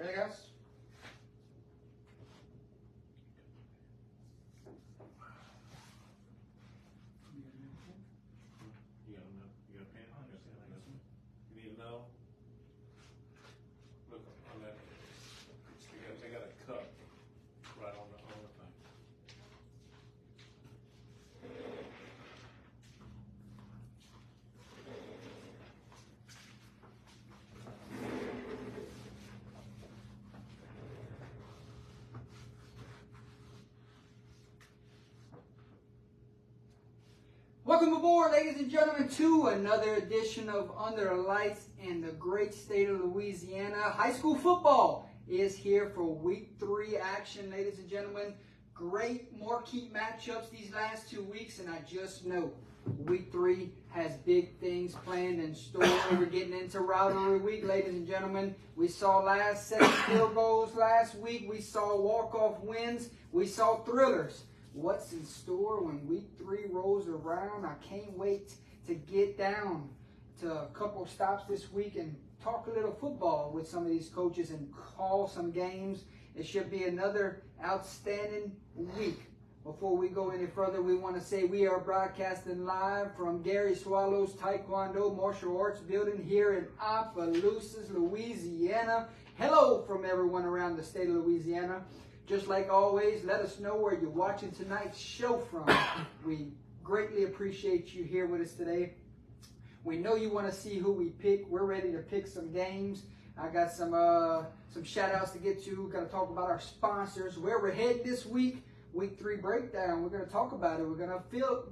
Ready, guys? You got a pen? You need to know. Look on that. They got a cup right on the thing. Welcome aboard, ladies and gentlemen, to another edition of Under the Lights in the great state of Louisiana. High school football is here for week 3 action, ladies and gentlemen. Great marquee matchups these last 2 weeks, and I just know week 3 has big things planned in store. We're getting into rivalry week, ladies and gentlemen. We saw last 7 field goals last week. We saw walk-off wins. We saw thrillers. What's in store when week 3 rolls around? I can't wait to get down to a couple of stops this week and talk a little football with some of these coaches and call some games. It should be another outstanding week. Before we go any further, we want to say we are broadcasting live from Gary Swallow's Taekwondo Martial Arts building here in Opelousas, Louisiana. Hello from everyone around the state of Louisiana. Just like always, let us know where you're watching tonight's show from. We greatly appreciate you here with us today. We know you want to see who we pick. We're ready to pick some games. I got some shout outs to get to. We're going to talk about our sponsors, where we're heading this week. Week 3 breakdown. We're going to talk about it. We're going to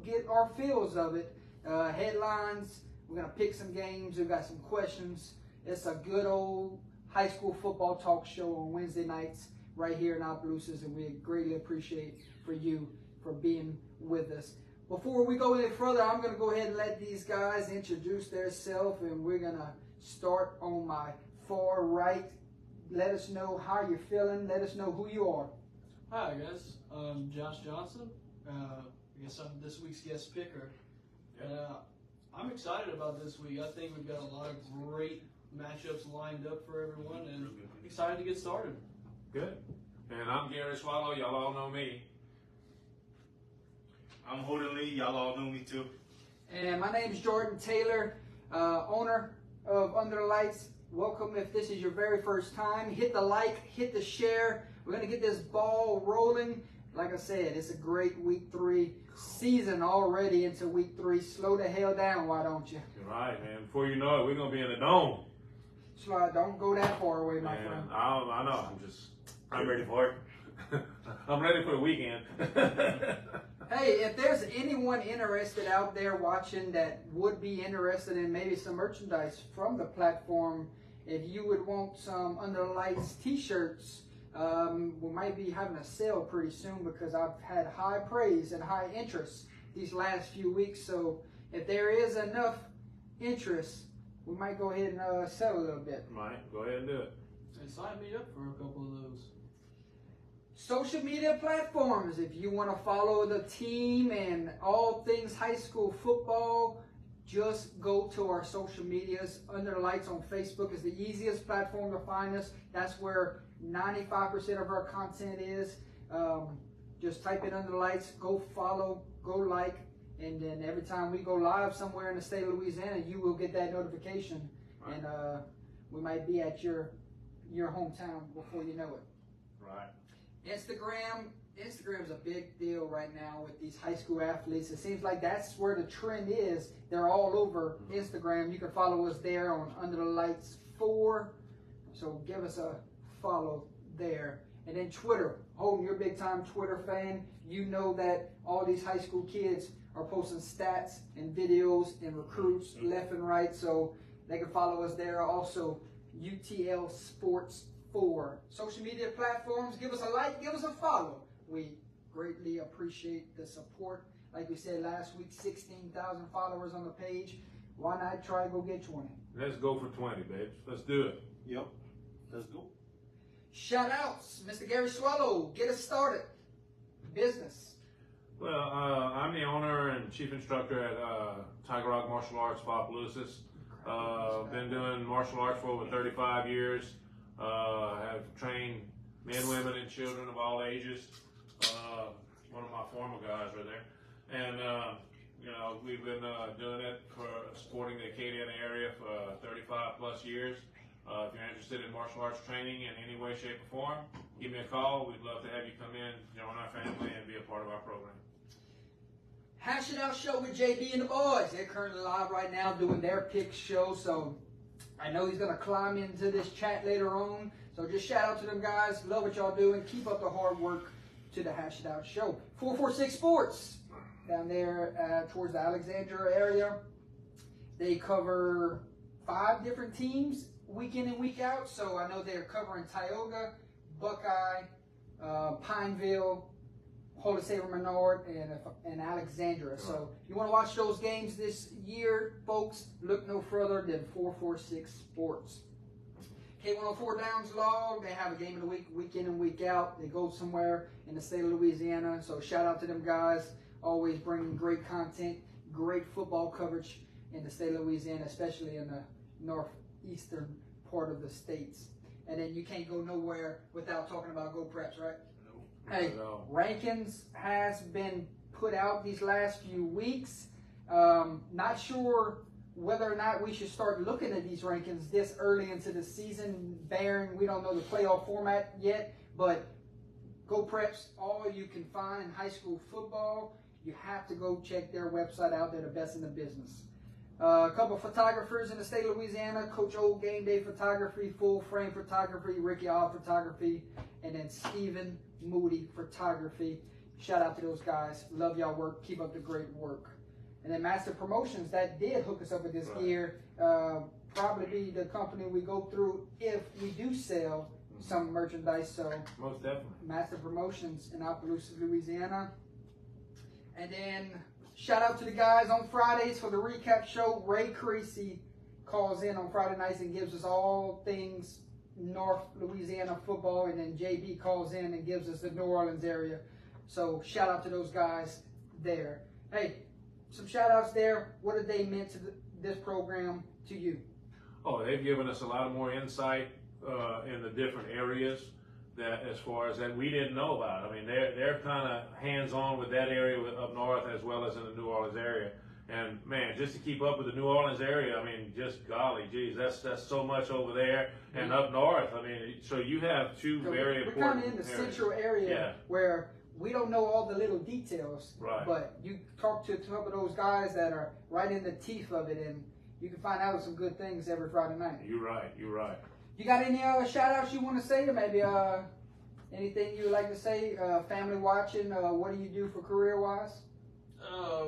get our feels of it. Headlines. We're going to pick some games. We've got some questions. It's a good old high school football talk show on Wednesday nights right here in Opelousas, and we greatly appreciate for you for being with us. Before we go any further, I'm going to go ahead and let these guys introduce themselves, and we're going to start on my far right. Let us know how you're feeling. Let us know who you are. Hi guys, I'm Josh Johnson. I guess I'm this week's guest picker. I'm excited about this week. I think we've got a lot of great matchups lined up for everyone, and excited to get started. Good. And I'm Gary Swallow. Y'all all know me. I'm Holden Lee. Y'all all know me too. And my name is Jordan Taylor, owner of Under the Lights. Welcome if this is your very first time. Hit the like, hit the share. We're going to get this ball rolling. Like I said, it's a great week 3 season already into week 3. Slow the hell down, why don't you? You're right, man. Before you know it, we're going to be in the dome. Slow, don't go that far away, my friend. I know. I'm ready for it. I'm ready for the weekend. Hey, if there's anyone interested out there watching that would be interested in maybe some merchandise from the platform, if you would want some Under the Lights t-shirts, we might be having a sale pretty soon because I've had high praise and high interest these last few weeks. So if there is enough interest, we might go ahead and sell a little bit. Right, go ahead and do it. And sign me up for a couple of those. Social media platforms, if you want to follow the team and all things high school football, just go to our social medias. Under the Lights on Facebook is the easiest platform to find us. That's where 95% of our content is. Just type in Under the Lights, go follow, go like, and then every time we go live somewhere in the state of Louisiana, you will get that notification. Right. And we might be at your hometown before you know it. Right. Instagram is a big deal right now with these high school athletes. It seems like that's where the trend is. They're all over Instagram. You can follow us there on Under the Lights 4. So give us a follow there. And then Twitter. Holden, you're a big time Twitter fan. You know that all these high school kids are posting stats and videos and recruits left and right. So they can follow us there. Also, UTL Sports 4. Social media platforms, give us a like, give us a follow. We greatly appreciate the support. Like we said last week, 16,000 followers on the page. Why not try to go get 20? Let's go for 20, babes. Let's do it. Yep. Let's go. Shout outs, Mr. Gary Swallow, get us started. Business. Well, I'm the owner and chief instructor at Tiger Rock Martial Arts, Opelousas. Been doing martial arts for over 35 years. Have trained men, women, and children of all ages. One of my former guys right there. And, we've been doing it for supporting the Acadiana area for 35 plus years. If you're interested in martial arts training in any way, shape, or form, give me a call. We'd love to have you come in, join our family, and be a part of our program. Hash It Out Show with JB and the boys. They're currently live right now doing their pick show, so I know he's going to climb into this chat later on. So just shout out to them guys. Love what y'all doing. Keep up the hard work to the Hash It Out Show. 446 Sports down there towards the Alexandria area. They cover 5 different teams week in and week out. So I know they're covering Tioga, Buckeye, Pineville, Holy Savior Menard, and Alexandria. So if you want to watch those games this year, folks, look no further than 446 Sports. K104 Downs Law, they have a game of the week, week in and week out. They go somewhere in the state of Louisiana. So shout out to them guys. Always bringing great content, great football coverage in the state of Louisiana, especially in the northeastern part of the states. And then you can't go nowhere without talking about Go Preps, right? Hey, rankings has been put out these last few weeks. Not sure whether or not we should start looking at these rankings this early into the season, bearing we don't know the playoff format yet, but Go Preps, all you can find in high school football. You have to go check their website out. They're the best in the business. A couple of photographers in the state of Louisiana, Coach Old Game Day Photography, Full Frame Photography, Ricky All Photography, and then Stephen Moody Photography. Shout out to those guys. Love y'all work. Keep up the great work. And then Master Promotions, that did hook us up with this gear. Probably be the company we go through if we do sell some merchandise. So Most definitely. Master Promotions in Opelousas, Louisiana. And then shout out to the guys on Fridays for the recap show. Ray Creasy calls in on Friday nights and gives us all things North Louisiana football, and then JB calls in and gives us the New Orleans area. So shout out to those guys there. Hey, some shout outs there. What have they meant to this program to you? Oh, they've given us a lot more insight in the different areas that, as far as that we didn't know about. I mean, they're kind of hands-on with that area up north as well as in the New Orleans area. And man, just to keep up with the New Orleans area, I mean, just golly, geez, that's so much over there. And up north, I mean, so you have two very important We're kind of in the central area where we don't know all the little details. Right. But you talk to some of those guys that are right in the teeth of it, and you can find out some good things every Friday night. You're right. You got any shout outs you want to say, or maybe anything you would like to say? Family watching, what do you do for career wise?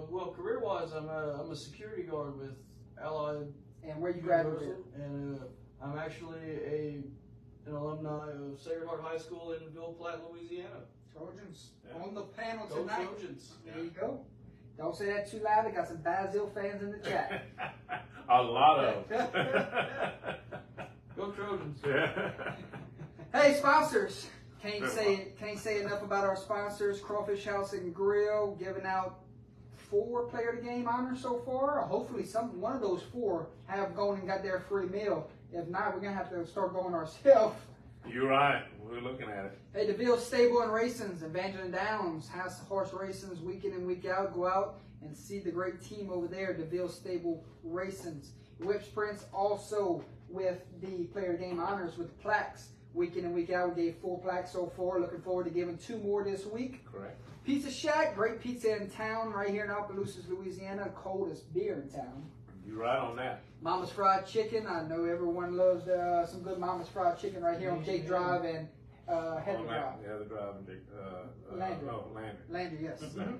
Well, career wise, I'm a security guard with Allied. And where you Universal, graduated? and I'm actually an alumni of Sacred Heart High School in Ville Platte, Louisiana. Trojans on the panel Go tonight. Trojans. There you go. Don't say that too loud. They got some Basil fans in the chat. A lot of. Go Trojans. Hey, sponsors. Can't say enough about our sponsors. Crawfish House and Grill giving out 4 player of the game honors so far. Hopefully one of those 4 have gone and got their free meal. If not, we're gonna have to start going ourselves. You're right. We're looking at it. Hey, DeVille Stable and Racings, Evangeline Downs, House of Horse Racings, week in and week out. Go out and see the great team over there, DeVille Stable Racings. Whip Sprints also with the player of the game honors with plaques. Week in and week out, we gave 4 plaques so far. Looking forward to giving 2 more this week. Correct. Pizza Shack, great pizza in town, right here in Opelousas, Louisiana. Coldest beer in town. You're right on that. Mama's Fried Chicken. I know everyone loves some good Mama's Fried Chicken right here on Jake Drive and Heather Drive. Heather Drive and Jake. Landry. Landry, yes. Mm-hmm.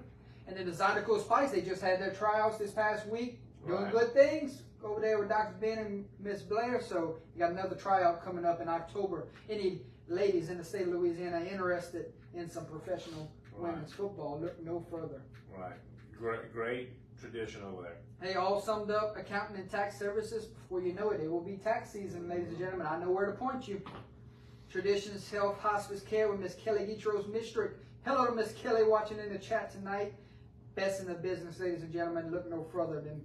And then the Zydeco Spice, they just had their tryouts this past week. Doing Right. good things over there with Dr. Ben and Miss Blair. So you got another tryout coming up in October. Any ladies in the state of Louisiana interested in some professional women's football, look no further. Right. Great tradition over there. Hey, all summed up, accounting and tax services. Before you know it, it will be tax season, ladies and gentlemen. I know where to point you. Traditions Health Hospice Care with Miss Kelly Guitros Mistrick. Hello to Miss Kelly watching in the chat tonight. Best in the business, ladies and gentlemen. Look no further than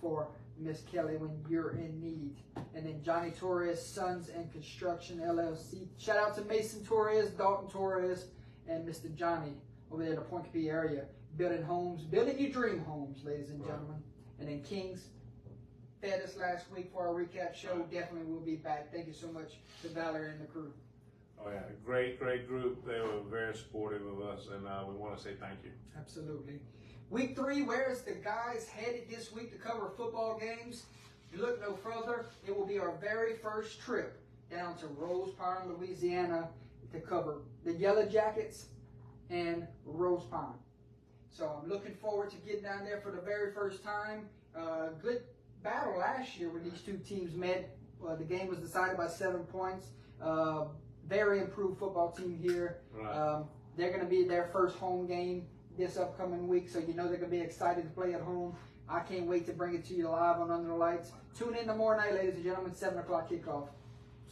for Miss Kelly when you're in need. and then Johnny Torres, Sons and Construction LLC. Shout out to Mason Torres, Dalton Torres, and Mr. Johnny over there in the Point area, building homes, building your dream homes, ladies and gentlemen. And then Kings fed us last week for our recap show. Definitely will be back. Thank you so much to Valerie and the crew. Oh yeah, great group. They were very supportive of us, and we want to say thank you. Absolutely. Week 3, where is the guys headed this week to cover football games? You look no further, it will be our very first trip down to Rose Pond, Louisiana to cover the Yellow Jackets and Rose Pond. So I'm looking forward to getting down there for the very first time. Good battle last year when these two teams met. The game was decided by 7 points. Very improved football team here. Right. They're going to be their first home game this upcoming week, so you know they're going to be excited to play at home. I can't wait to bring it to you live on Under the Lights. Tune in tomorrow night, ladies and gentlemen, 7 o'clock kickoff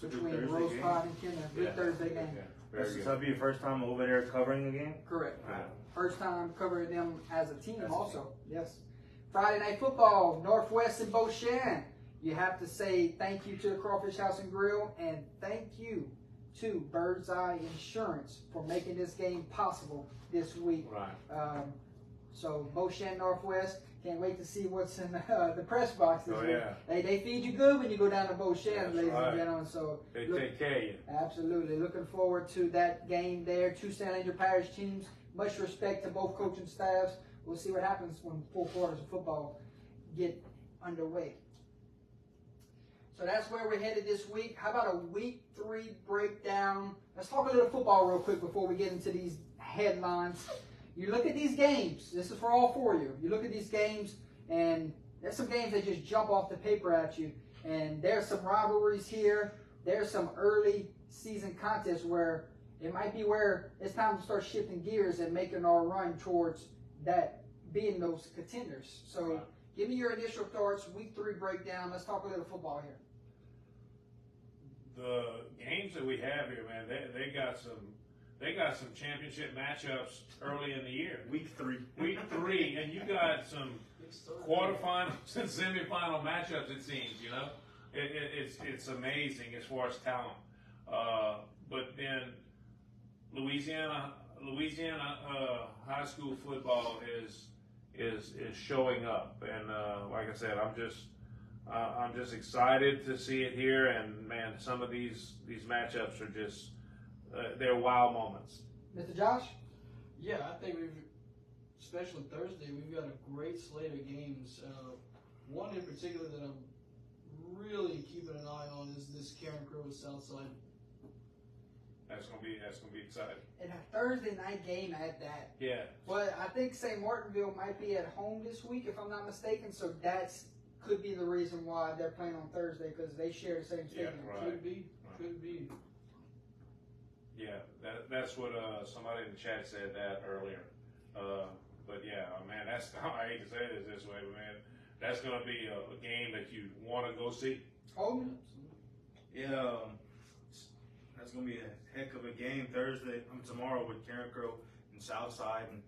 between Rose Pond and Kenner. Good Thursday game. Yeah, very This good. will be your first time over there covering the game? Correct. Yeah. First time covering them as a team As a also. Yes. Friday Night Football, Northwest and Beauchene. You have to say thank you to the Crawfish House and Grill and thank you to Bird's Eye Insurance for making this game possible this week. Right. So Beauchene Northwest, can't wait to see what's in the press box this Oh, week. yeah. They feed you good when you go down to Beauchene, That's ladies right. and gentlemen. So They look- take care of you. Absolutely. Looking forward to that game there. Two San Angel Parish teams. Much respect to both coaching staffs. We'll see what happens when 4 quarters of football get underway. So that's where we're headed this week. How about a week 3 breakdown? Let's talk a little football real quick before we get into these headlines. You look at these games. This is for all 4 of you. You look at these games, and there's some games that just jump off the paper at you. And there's some rivalries here. There's some early season contests where it might be where it's time to start shifting gears and making our run towards that being those contenders. So give me your initial thoughts, week 3 breakdown. Let's talk a little football here. The games that we have here, man, they got some championship matchups early in the year. Week 3. Week 3, and you got some quarterfinals and semifinal matchups. It seems, you know, it's amazing as far as talent. But then Louisiana high school football is showing up, and like I said, I'm just excited to see it here. And man, some of these matchups are just they're wow moments. Mr. Josh? Yeah, I think especially Thursday, we've got a great slate of games. One in particular that I'm really keeping an eye on is this Karen Crow Southside. That's gonna be exciting. And a Thursday night game at that. Yeah. But I think St. Martinville might be at home this week, if I'm not mistaken. So that's could be the reason why they're playing on Thursday, because they share the same stadium. Right. Could be. Could be. Yeah, that's what somebody in the chat said that earlier. But yeah, man, that's I hate to say this way, but man, that's gonna be a game that you want to go see. Oh, Yeah, that's going to be a heck of a game Thursday. Tomorrow with Karen Crow and Southside. And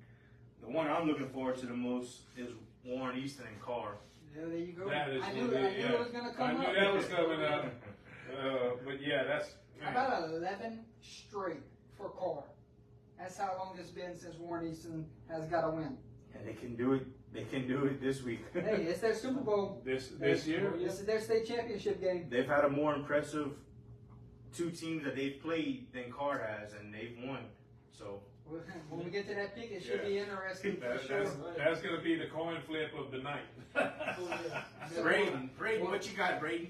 the one I'm looking forward to the most is Warren Easton and Carr. yeah, there you go. That is I gonna knew be, it was going to come I up. knew that was coming up. But yeah, that's How man, about 11 straight for Carr? That's how long it's been since Warren Easton has got a win. And they can do it. They can do it this week. Hey, it's their Super Bowl. this This year. This is their state championship game. They've had a more impressive 2 teams that they've played than Carr has, and they've won. So When we get to that pick, it should be interesting for sure. That's gonna be the coin flip of the night. Braden, what you got, Braden?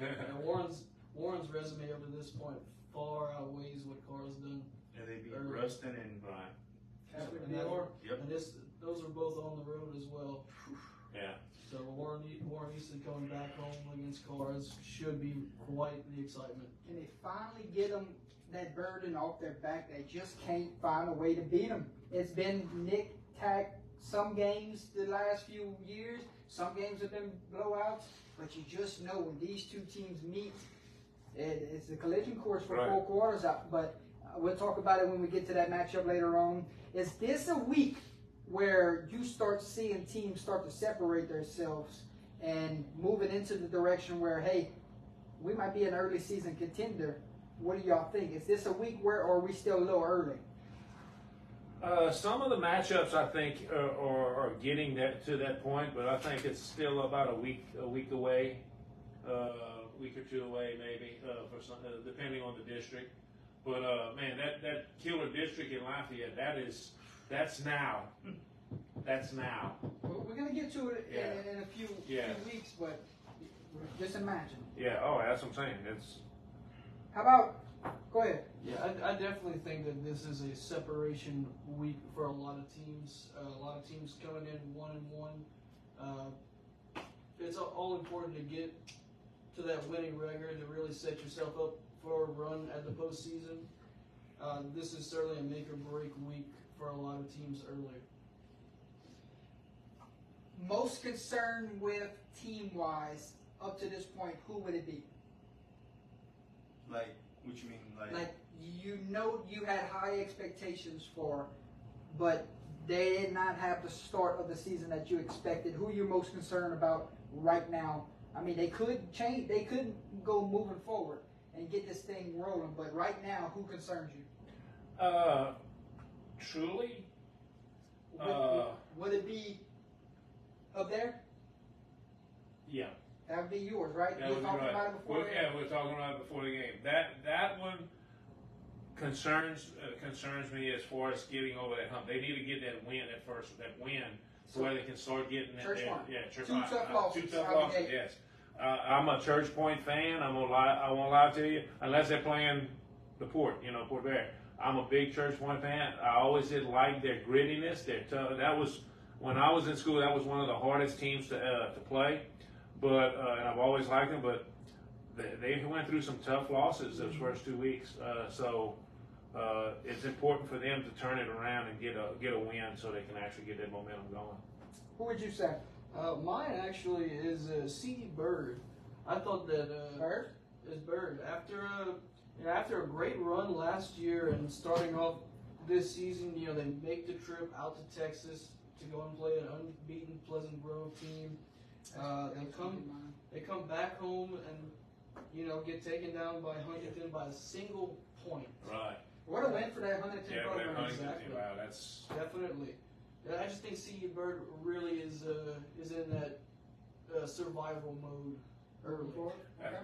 And Warren's resume up to this point far outweighs what Carr's done. And they beat Ruston and Right. And, Yep. and those are both on the road as well. Yeah. So Warren Easton coming back home against Carr's should be quite the excitement. Can they finally get them that burden off their back? They just can't find a way to beat them. It's been nick-tack some games the last few years. Some games have been blowouts. But you just know when these two teams meet, it's a collision course for Right. 4 quarters. But we'll talk about it when we get to that matchup later on. Is this a week where you start seeing teams start to separate themselves and moving into the direction where, hey, we might be an early season contender. What do y'all think? Is this a week where, or are we still a little early? Some of the matchups I think are getting to that point, but I think it's still about a week away, week or two away maybe for some, depending on the district. But man, that killer district in Lafayette, that's now. That's now. We're gonna get to it Yeah. in a few Yeah. weeks, but just imagine. Yeah. Oh, that's what I'm saying. It's How about? Go ahead. Yeah, I definitely think that this is a separation week for a lot of teams. A lot of teams coming in 1-1. It's all important to get to that winning record to really set yourself up for a run at the postseason. This is certainly a make or break week for a lot of teams early. Most concerned with team-wise up to this point, who would it be? Like, what you mean? Like you had high expectations for, but they did not have the start of the season that you expected. Who are you most concerned about right now? I mean, they could change. They could go moving forward and get this thing rolling, but right now, who concerns you? truly. Would it be up there? Yeah. That would be yours, right? That You would were be talking right. about it before. Yeah, we were talking about it before the game. That one concerns me as far as getting over that hump. They need to get that win at first, so where they can start getting that. Churchpoint. Yeah, Church Two tough losses. Two tough Out the losses. gate. Yes. I'm a Church Point fan. I won't lie to you. Unless they're playing the Port Bear. I'm a big Church Point fan. I always did like their grittiness. Their tough. That was when I was in school. That was one of the hardest teams to play. But and I've always liked them. But they went through some tough losses those first 2 weeks. So it's important for them to turn it around and get a win so they can actually get that momentum going. Who would you say? Mine actually is C.D. Bird. I thought that Bird? is Bird after a great run last year and starting off this season. They make the trip out to Texas to go and play an unbeaten Pleasant Grove team. They come back home and get taken down by Huntington by a single point. Right. What a win for that Huntington Yeah, program. Exactly. wow, that's Definitely. I just think C.D. Bird really is in that survival mode early.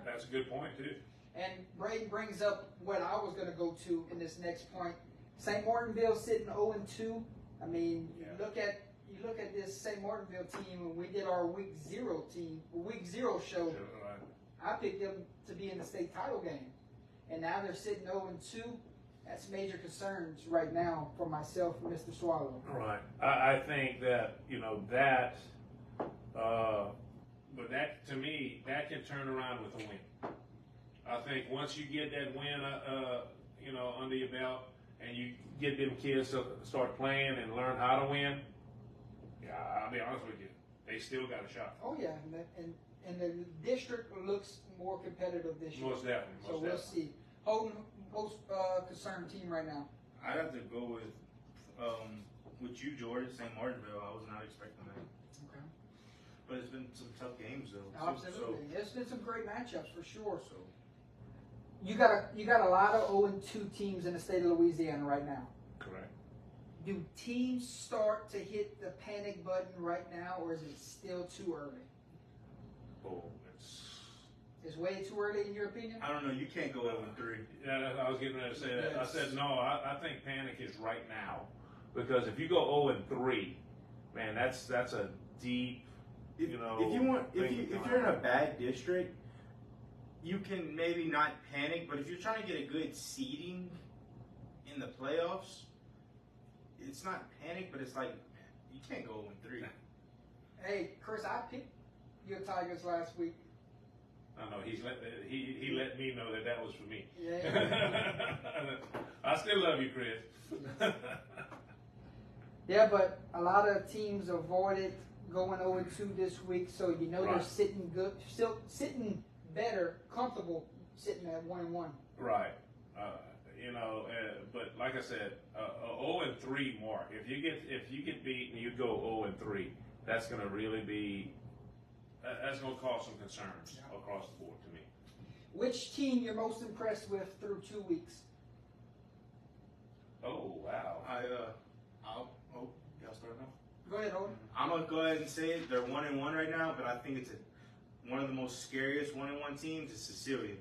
that's a good point too. And Braden brings up what I was going to go to in this next point. St. Martinville sitting 0-2. I mean, Yeah. you look at this St. Martinville team, and we did our week zero show. Sure, right. I picked them to be in the state title game, and now they're sitting 0-2. That's major concerns right now for myself and Mr. Swallow. Right. I think that but that to me that can turn around with a win. I think once you get that win, under your belt, and you get them kids to start playing and learn how to win. Yeah, I'll be honest with you, they still got a shot. Oh yeah, and the district looks more competitive this year. Most definitely. So we'll see. Holden, most concerned team right now. I'd have to go with you, Jordan, St. Martinville. I was not expecting that. Okay. But it's been some tough games though. Absolutely. It's been some great matchups for sure. So You got a lot of 0-2 teams in the state of Louisiana right now. Correct. Do teams start to hit the panic button right now, or is it still too early? Oh, It's way too early in your opinion? I don't know. You can't go 0-3. Yeah, I was getting ready to say that. Yes. I said no. I think panic is right now, because if you go 0-3, man, that's a deep. If thing you're in a bad district, you can maybe not panic. But if you're trying to get a good seeding in the playoffs, it's not panic, but it's like you can't go 0-3. Hey, Chris, I picked your Tigers last week. I know he let me know that was for me. Yeah. I still love you, Chris. Yeah, but a lot of teams avoided going 0-2 this week, so they're Right. sitting good, still sitting better, comfortable, sitting at 1-1. Right. But like I said, 0-3 mark. If you get beat and you go 0-3, that's going to really be. That's going to cause some concerns across the board to me. Which team you're most impressed with through 2 weeks? Oh, wow. Y'all start now? Go ahead, Owen. I'm gonna go ahead and say it. They're 1-1 right now, but I think it's one of the most scariest 1-1 teams is Cecilia.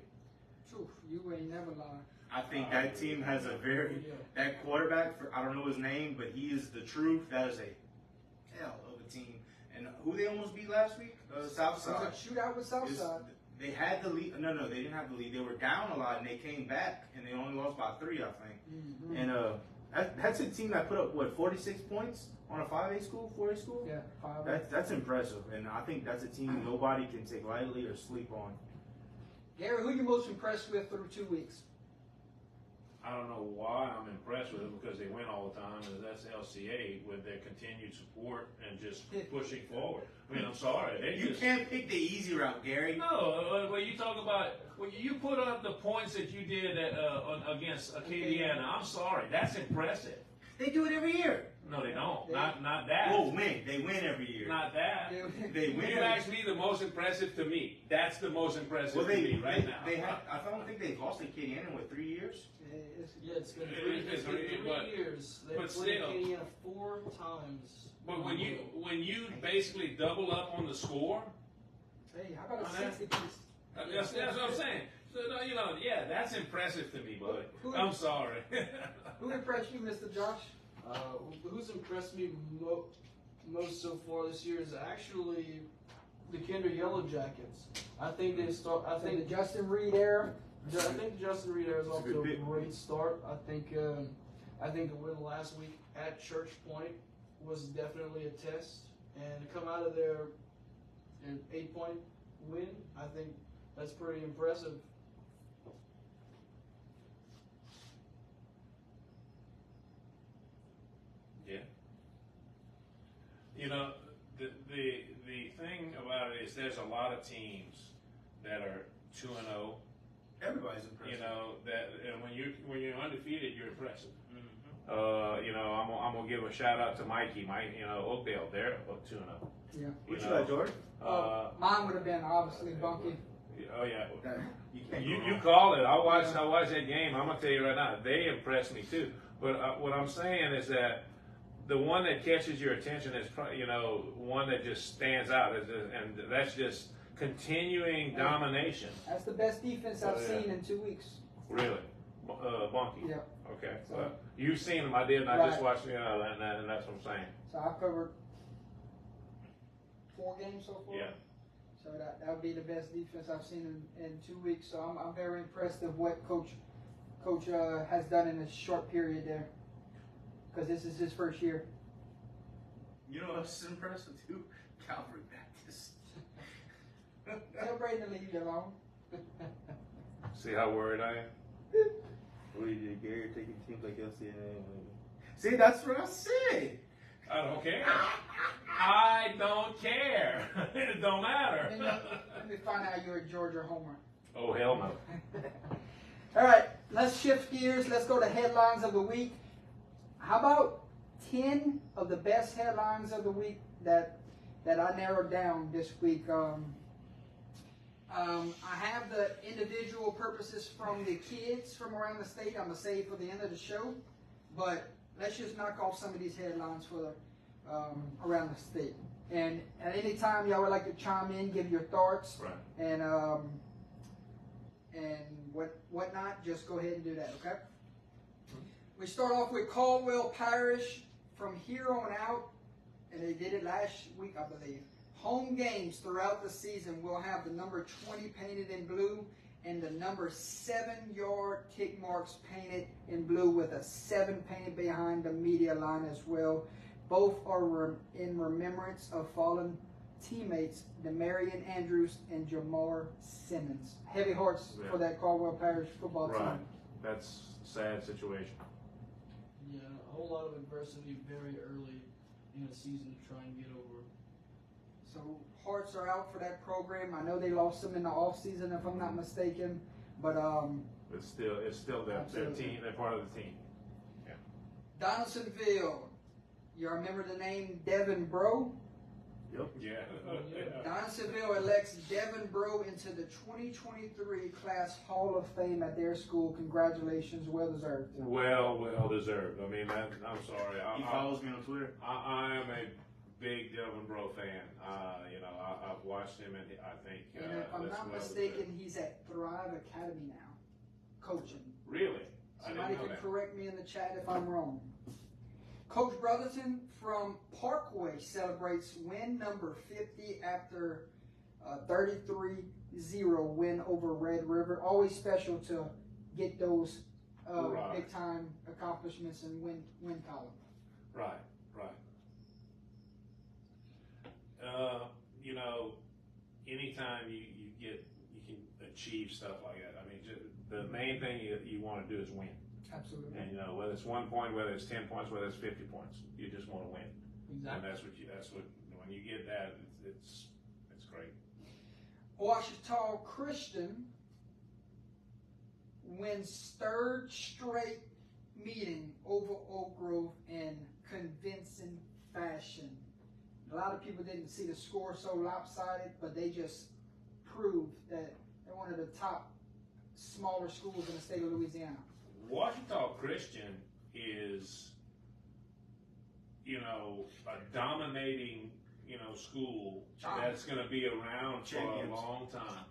Oof, you ain't never lying. I think that team has a very that quarterback. I don't know his name, but he is the truth. That is a hell of a team. And who they almost beat last week? Southside. It was a shootout with Southside. They had the lead. No, they didn't have the lead. They were down a lot, and they came back, and they only lost by 3, I think. Mm-hmm. And that's a team that put up 46 points on a 5A school, 4A school. Yeah, 5. That's impressive, and I think that's a team nobody can take lightly or sleep on. Gary, who you most impressed with through 2 weeks? I don't know why I'm impressed with them because they win all the time, and that's LCA with their continued support and just pushing forward. I mean, I'm sorry. You can't pick the easy route, Gary. No, when you talk about, when you put up the points that you did against Acadiana, I'm sorry. That's impressive. They do it every year. No, they don't. Not that. Oh, win. They win every year. Not that. They win. You asked me the most impressive to me. That's the most impressive to me right now. I don't think they've lost to Acadiana in 3 years. Yeah, it's been 3 years. They've but played still. Acadiana 4 times. But when you basically double up on the score, Hey, how about a 60 piece? that's what I'm saying. So, no, that's impressive to me, bud. I'm sorry. Who impressed you, Mr. Josh? Who's impressed me most so far this year is actually the Kinder Yellow Jackets. I think they start. I The think Justin Reed era. Justin Reed is off to a pick. great start. I think the win last week at Church Point was definitely a test, and to come out of there an 8-point win, I think that's pretty impressive. Yeah. You know, the thing about it is there's a lot of teams that are 2-0. Everybody's impressive. You know that, and when you're undefeated, you're impressive. Mm-hmm. You know, I'm gonna give a shout out to Mikey. Oakdale, they're up 2-0. Yeah. What you got, Jordan? Mine would have been obviously Bunky. Oh yeah. You called it. I watched that game. I'm gonna tell you right now, they impressed me too. But what I'm saying is that the one that catches your attention is one that just stands out, and that's just continuing domination. That's the best defense I've seen in 2 weeks. Really, Bunky. Yeah. Okay. Well, you've seen them. I didn't. I just watched. And that's what I'm saying. So I've covered 4 games so far. Yeah. So that would be the best defense I've seen in 2 weeks. So I'm very impressed of what Coach has done in a short period there. Because this is his first year. You know what's impressive too? Calvary Baptist. Tell Braden to leave you alone. See how worried I am? What did Gary taking teams like LCA? See, that's what I said. I don't care. I don't care. It don't matter. Let me find out you're a Georgia homer. Oh, hell no. All right, let's shift gears. Let's go to headlines of the week. How about 10 of the best headlines of the week that I narrowed down this week? I have the individual purposes from the kids from around the state. I'm going to save for the end of the show. But let's just knock off some of these headlines for around the state. And at any time y'all would like to chime in, give your thoughts, Right. and whatnot, just go ahead and do that, okay? We start off with Caldwell Parish from here on out, and they did it last week, I believe. Home games throughout the season will have the number 20 painted in blue and the number 7-yard tick marks painted in blue with a 7 painted behind the media line as well. Both are in remembrance of fallen teammates Demarion Andrews and Jamar Simmons. Heavy hearts for that Caldwell Parish football team. Right. That's a sad situation. Yeah, a whole lot of adversity very early in the season to try and get over. So hearts are out for that program. I know they lost them in the off season, if I'm not mistaken, but It's still their team. They're part of the team. Donaldsonville, you remember the name Devin Bro? Yeah. Don Seville elects Devin Bro into the 2023 Class Hall of Fame at their school. Congratulations, well deserved. Well deserved. I mean, I'm sorry. He follows me on Twitter. I am a big Devin Bro fan. I've watched him, and I think. And if I'm that's not well mistaken, deserved. he's at Thrive Academy now, coaching. Really? I Somebody didn't know can that. correct me in the chat if I'm wrong. Coach Brotherton from Parkway celebrates win number 50 after a 33-0 win over Red River. Always special to get those Right. big time accomplishments and win column. Right. Anytime you can achieve stuff like that. I mean, the main thing you want to do is win. Absolutely. And whether it's 1 point, whether it's 10 points, whether it's 50 points, you just want to win. Exactly. And that's what when you get that, it's great. Ouachita Christian wins third straight meeting over Oak Grove in convincing fashion. A lot of people didn't see the score so lopsided, but they just proved that they're one of the top smaller schools in the state of Louisiana. Ouachita Christian is, a dominating, school that's going to be around for a Champions. long time.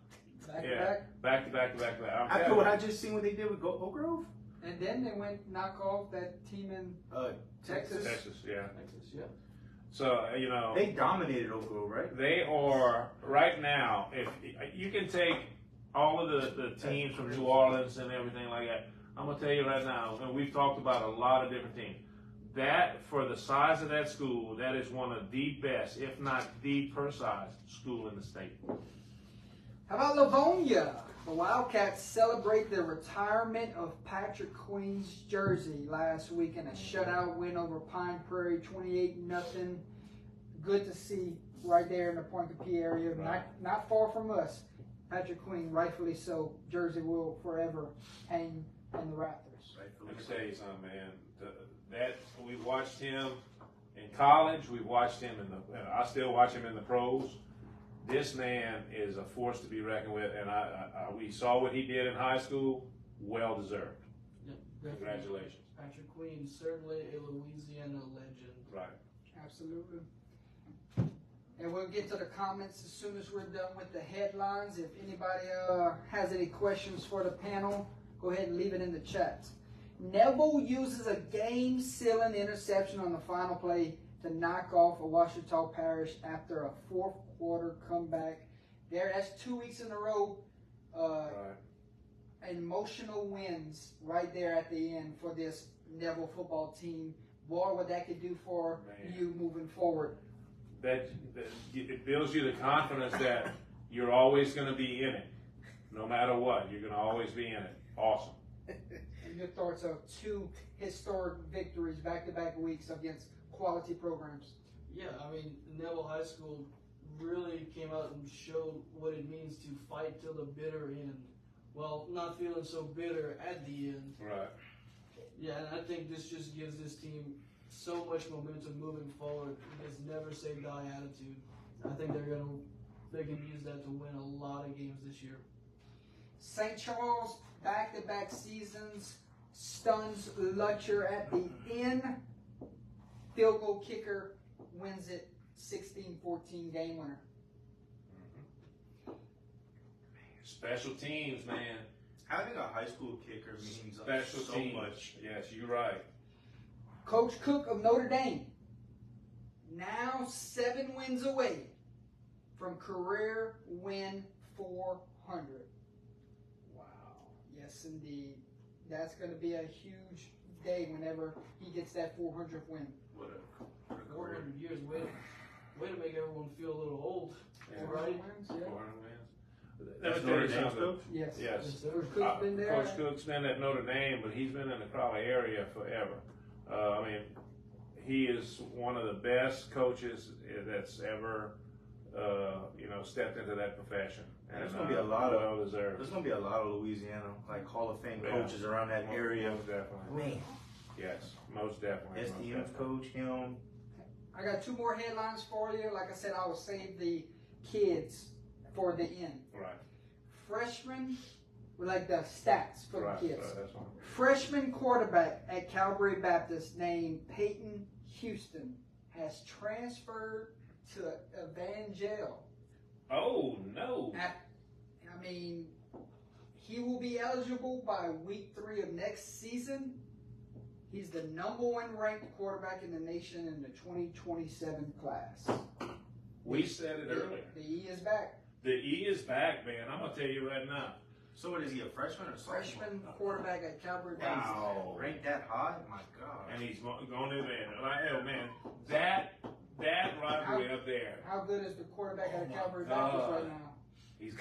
Back to Yeah, back. back to back. I'm After telling what you. I just seen what they did with Oak Grove, And then they went knock off that team in Texas. Texas, yeah. Texas, yeah. So they dominated Oak Grove, right? they are right now. If you can take all of the teams from New Orleans and everything like that, I'm gonna tell you right now, and we've talked about a lot of different teams. That, for the size of that school, that is one of the best, if not the per-size school in the state. How about Livonia? The Wildcats celebrate the retirement of Patrick Queen's jersey last week in a shutout win over Pine Prairie, 28-0. Good to see right there in the Pointe-Coupee area, Right. not far from us. Patrick Queen, rightfully so. Jersey will forever hang in the rafters. Let me tell you something, man. That we watched him in college. We watched him I still watch him in the pros. This man is a force to be reckoned with, and we saw what he did in high school. Well deserved. Yep, definitely. Congratulations. Patrick Queen, certainly a Louisiana legend. Right. Absolutely. And we'll get to the comments as soon as we're done with the headlines. If anybody has any questions for the panel, go ahead and leave it in the chat. Neville uses a game-sealing interception on the final play to knock off Ouachita Parish after a fourth quarter comeback. That's 2 weeks in a row. Right. Emotional wins right there at the end for this Neville football team. Boy, what that could do for you moving forward. That it builds you the confidence that you're always going to be in it, no matter what. You're going to always be in it. Awesome. And your thoughts of 2 historic victories back-to-back weeks against quality programs? Yeah, I mean, Neville High School really came out and showed what it means to fight till the bitter end. Well, not feeling so bitter at the end. Right. Yeah, and I think this just gives this team so much momentum moving forward. This never say die attitude. I think they can use that to win a lot of games this year. St. Charles, back-to-back seasons, stuns Lutcher at the end. Field goal kicker wins it 16-14 game winner. Special teams, man. Having a high school kicker means Special so teams. much. Yes, you're right. Coach Cook of Notre Dame, now 7 wins away from career win 400. Wow. Yes, indeed. That's going to be a huge day whenever he gets that 400th win. What a 400 years, way to make everyone feel a little old. Yeah. 400 Right? wins, 400 yeah. wins. That's Let me tell Notre you Dame's something. coach? Yes. Yes. Coach Cook's been there. Coach Cook's been at Notre Dame, but he's been in the Crowley area forever. I mean, he is one of the best coaches that's ever, stepped into that profession. And There's gonna be a lot of- well deserved. There's gonna be a lot of Louisiana Hall of Fame Yeah. coaches around that area. Most definitely. Man, Yes, most definitely. most SDM's definitely. coach, him. I got two more headlines for you. Like I said, I will save the kids for the end. Right. Freshman, like the stats for Right. the kids. Right. That's fine. Freshman quarterback at Calvary Baptist named Peyton Houston has transferred to Evangel. Oh no. I mean, he will be eligible by week 3 of next season. He's the #1 ranked quarterback in the nation in the 2027 class. We said it earlier. The E is back. The E is back, man. I'm gonna tell you right now. So what is he, a freshman or sophomore? Freshman quarterback at Calvary Baptist. Wow. Ranked that high? My God. And he's going to the like, oh man, that rivalry up there. How good is the quarterback at Oh, Calvary my Baptist God. right now? He's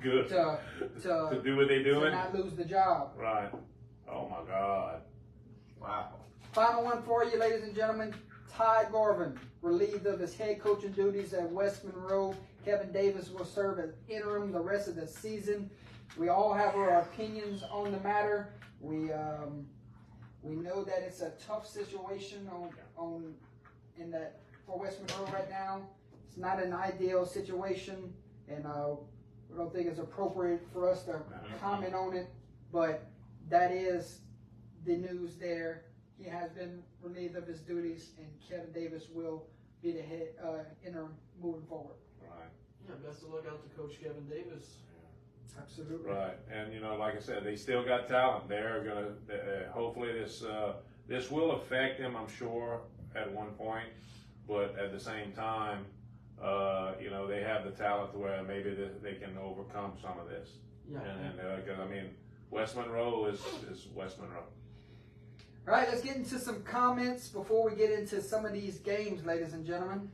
good To to do what they to doing. not lose the job. Right. Oh my God. Wow. Final one for you, ladies and gentlemen. Ty Garvin, relieved of his head coaching duties at West Monroe. Kevin Davis will serve as interim the rest of the season. We all have our opinions on the matter. We know that it's a tough situation in that for West Monroe right now. It's not an ideal situation, and we don't think it's appropriate for us to comment on it. But that is the news there. He has been relieved of his duties, and Kevin Davis will be the head interim moving forward. Right. Yeah, best of luck out to Coach Kevin Davis. Absolutely. Right. And you know, like I said, they still got talent. They're gonna. Hopefully, this will affect them. I'm sure at one point, but at the same time, you know, they have the talent to where maybe they can overcome some of this. Yeah. And because I mean, West Monroe is West Monroe. All right, let's get into some comments before we get into some of these games, ladies and gentlemen.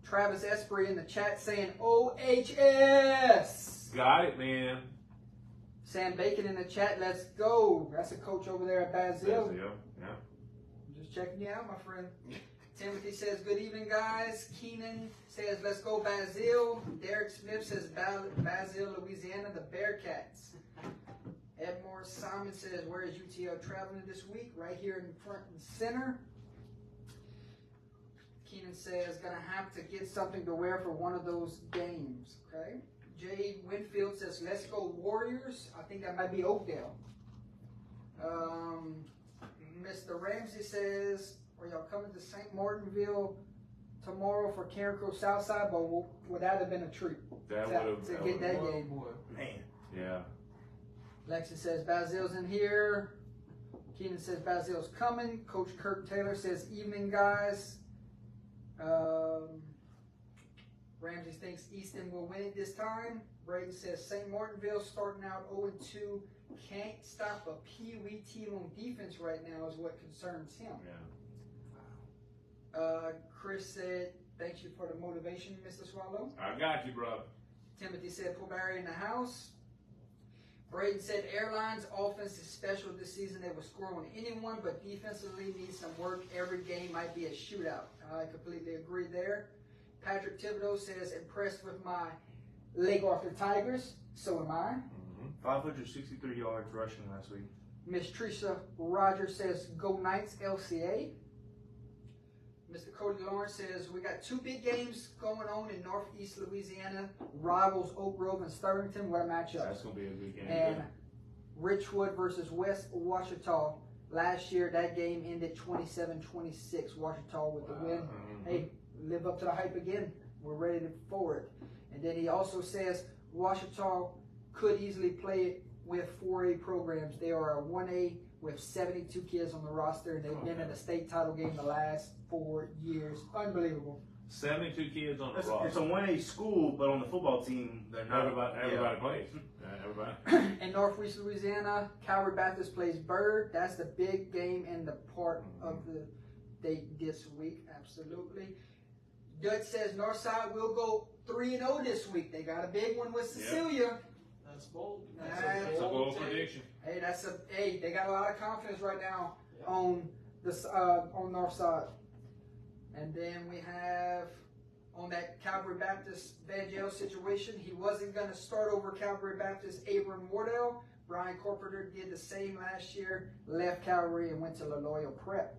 Travis Esprit in the chat saying OHS. Got it, man. Sam Bacon in the chat, let's go. That's a coach over there at Basil. Yeah. Just checking you out, my friend. Timothy says, good evening, guys. Keenan says, let's go Basil. Derek Smith says, Basil, Louisiana, the Bearcats. Edmore Simon says, where is UTL traveling this week? Right here in front and center. Keenan says, gonna have to get something to wear for one of those games. Okay. Jay Winfield says, let's go Warriors. I think that might be Oakdale. Mr. Ramsey says, are y'all coming to St. Martinville tomorrow for Carencro Southside? But would that have been a treat That to get that Oh, game? boy. Man. Yeah. Lexi says Basil's in here. Keenan says Basil's coming. Coach Kirk Taylor says evening, guys. Ramsey thinks Easton will win it this time. Braden says St. Martinville starting out 0-2. Can't stop a Pee Wee team on defense right now is what concerns him. Yeah. Chris said, thank you for the motivation, Mr. Swallow. I got you, brother. Timothy said, put Barry in the house. Braden said, Airlines offense is special this season. They will score on anyone, but defensively needs some work. Every game might be a shootout. I completely agree there. Patrick Thibodeau says, impressed with my Lake Arthur Tigers. So am I. 563 yards rushing last week. Miss Teresa Rogers says, go Knights LCA. Mr. Cody Lawrence says, we got 2 big games going on in Northeast Louisiana. Rivals Oak Grove and Sturrington. What a matchup. That's gonna be a good game. And Richwood versus West Ouachita. Last year, that game ended 27-26. Ouachita with the win. Hey, live up to the hype again. We're ready for it. And then he also says Ouachita could easily play with 4A programs. They are a 1A with 72 kids on the roster, and they've been in the state title game the last 4 years. Unbelievable. 72 kids on the It's roster. a 1A school, but on the football team, they're not. Everybody plays. Everybody. In Northwest Louisiana, Calvary Baptist plays Bird. That's the big game and the part of the date this week. Absolutely. Dutch says Northside will go 3-0 this week. They got a big one with Cecilia. That's bold. That's a bold prediction. Hey, they got a lot of confidence right now on this on Northside. And then we have on that Calvary Baptist Evangel situation, he wasn't going to start over Calvary Baptist Abram Wardell. Brian Carpenter did the same last year, left Calvary and went to La Loyal Prep.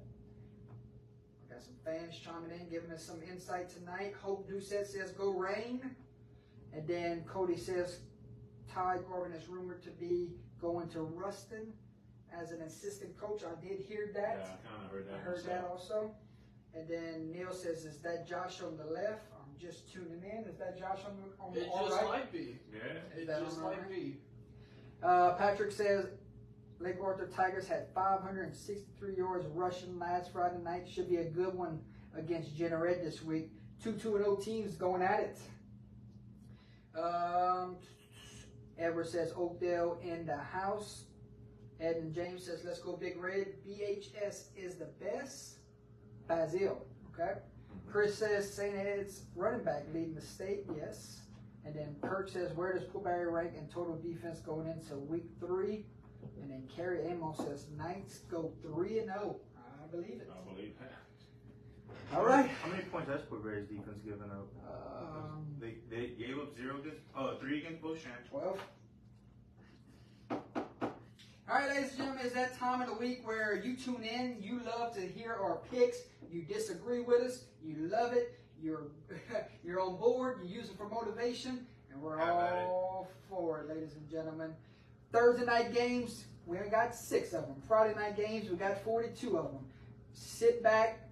Like I some fans chiming in, giving us some insight tonight. Hope Doucette says go Rain. And then Cody says Ty Corbin is rumored to be going to Ruston as an assistant coach. I did hear that. Yeah, I kind of heard that. I heard that also. And then Neil says, is that Josh on the left? I'm just tuning in. Is that Josh on the It all just right? might be. Yeah. It that just on the might right? be. Patrick says Lake Arthur Tigers had 563 yards rushing last Friday night. Should be a good one against Jeanneret this week. 2-2-0 teams going at it. Edward says Oakdale in the house. Ed and James says let's go Big Red. BHS is the best. Basil, okay. Chris says St. Ed's running back leading the state, yes. And then Kirk says where does Pillsbury rank in total defense going into week 3? And then Kerry Amos says Knights go 3-0. I believe it. I believe that. All right. How many points has Pillsbury's defense given up? They gave up 3 against Beauchamp. 12. All right, ladies and gentlemen, it's that time of the week where you tune in. You love to hear our picks. You disagree with us. You love it. You're on board. You use it for motivation. And we're all for it, ladies and gentlemen. Thursday night games, we only got 6 of them. Friday night games, we got 42 of them. Sit back,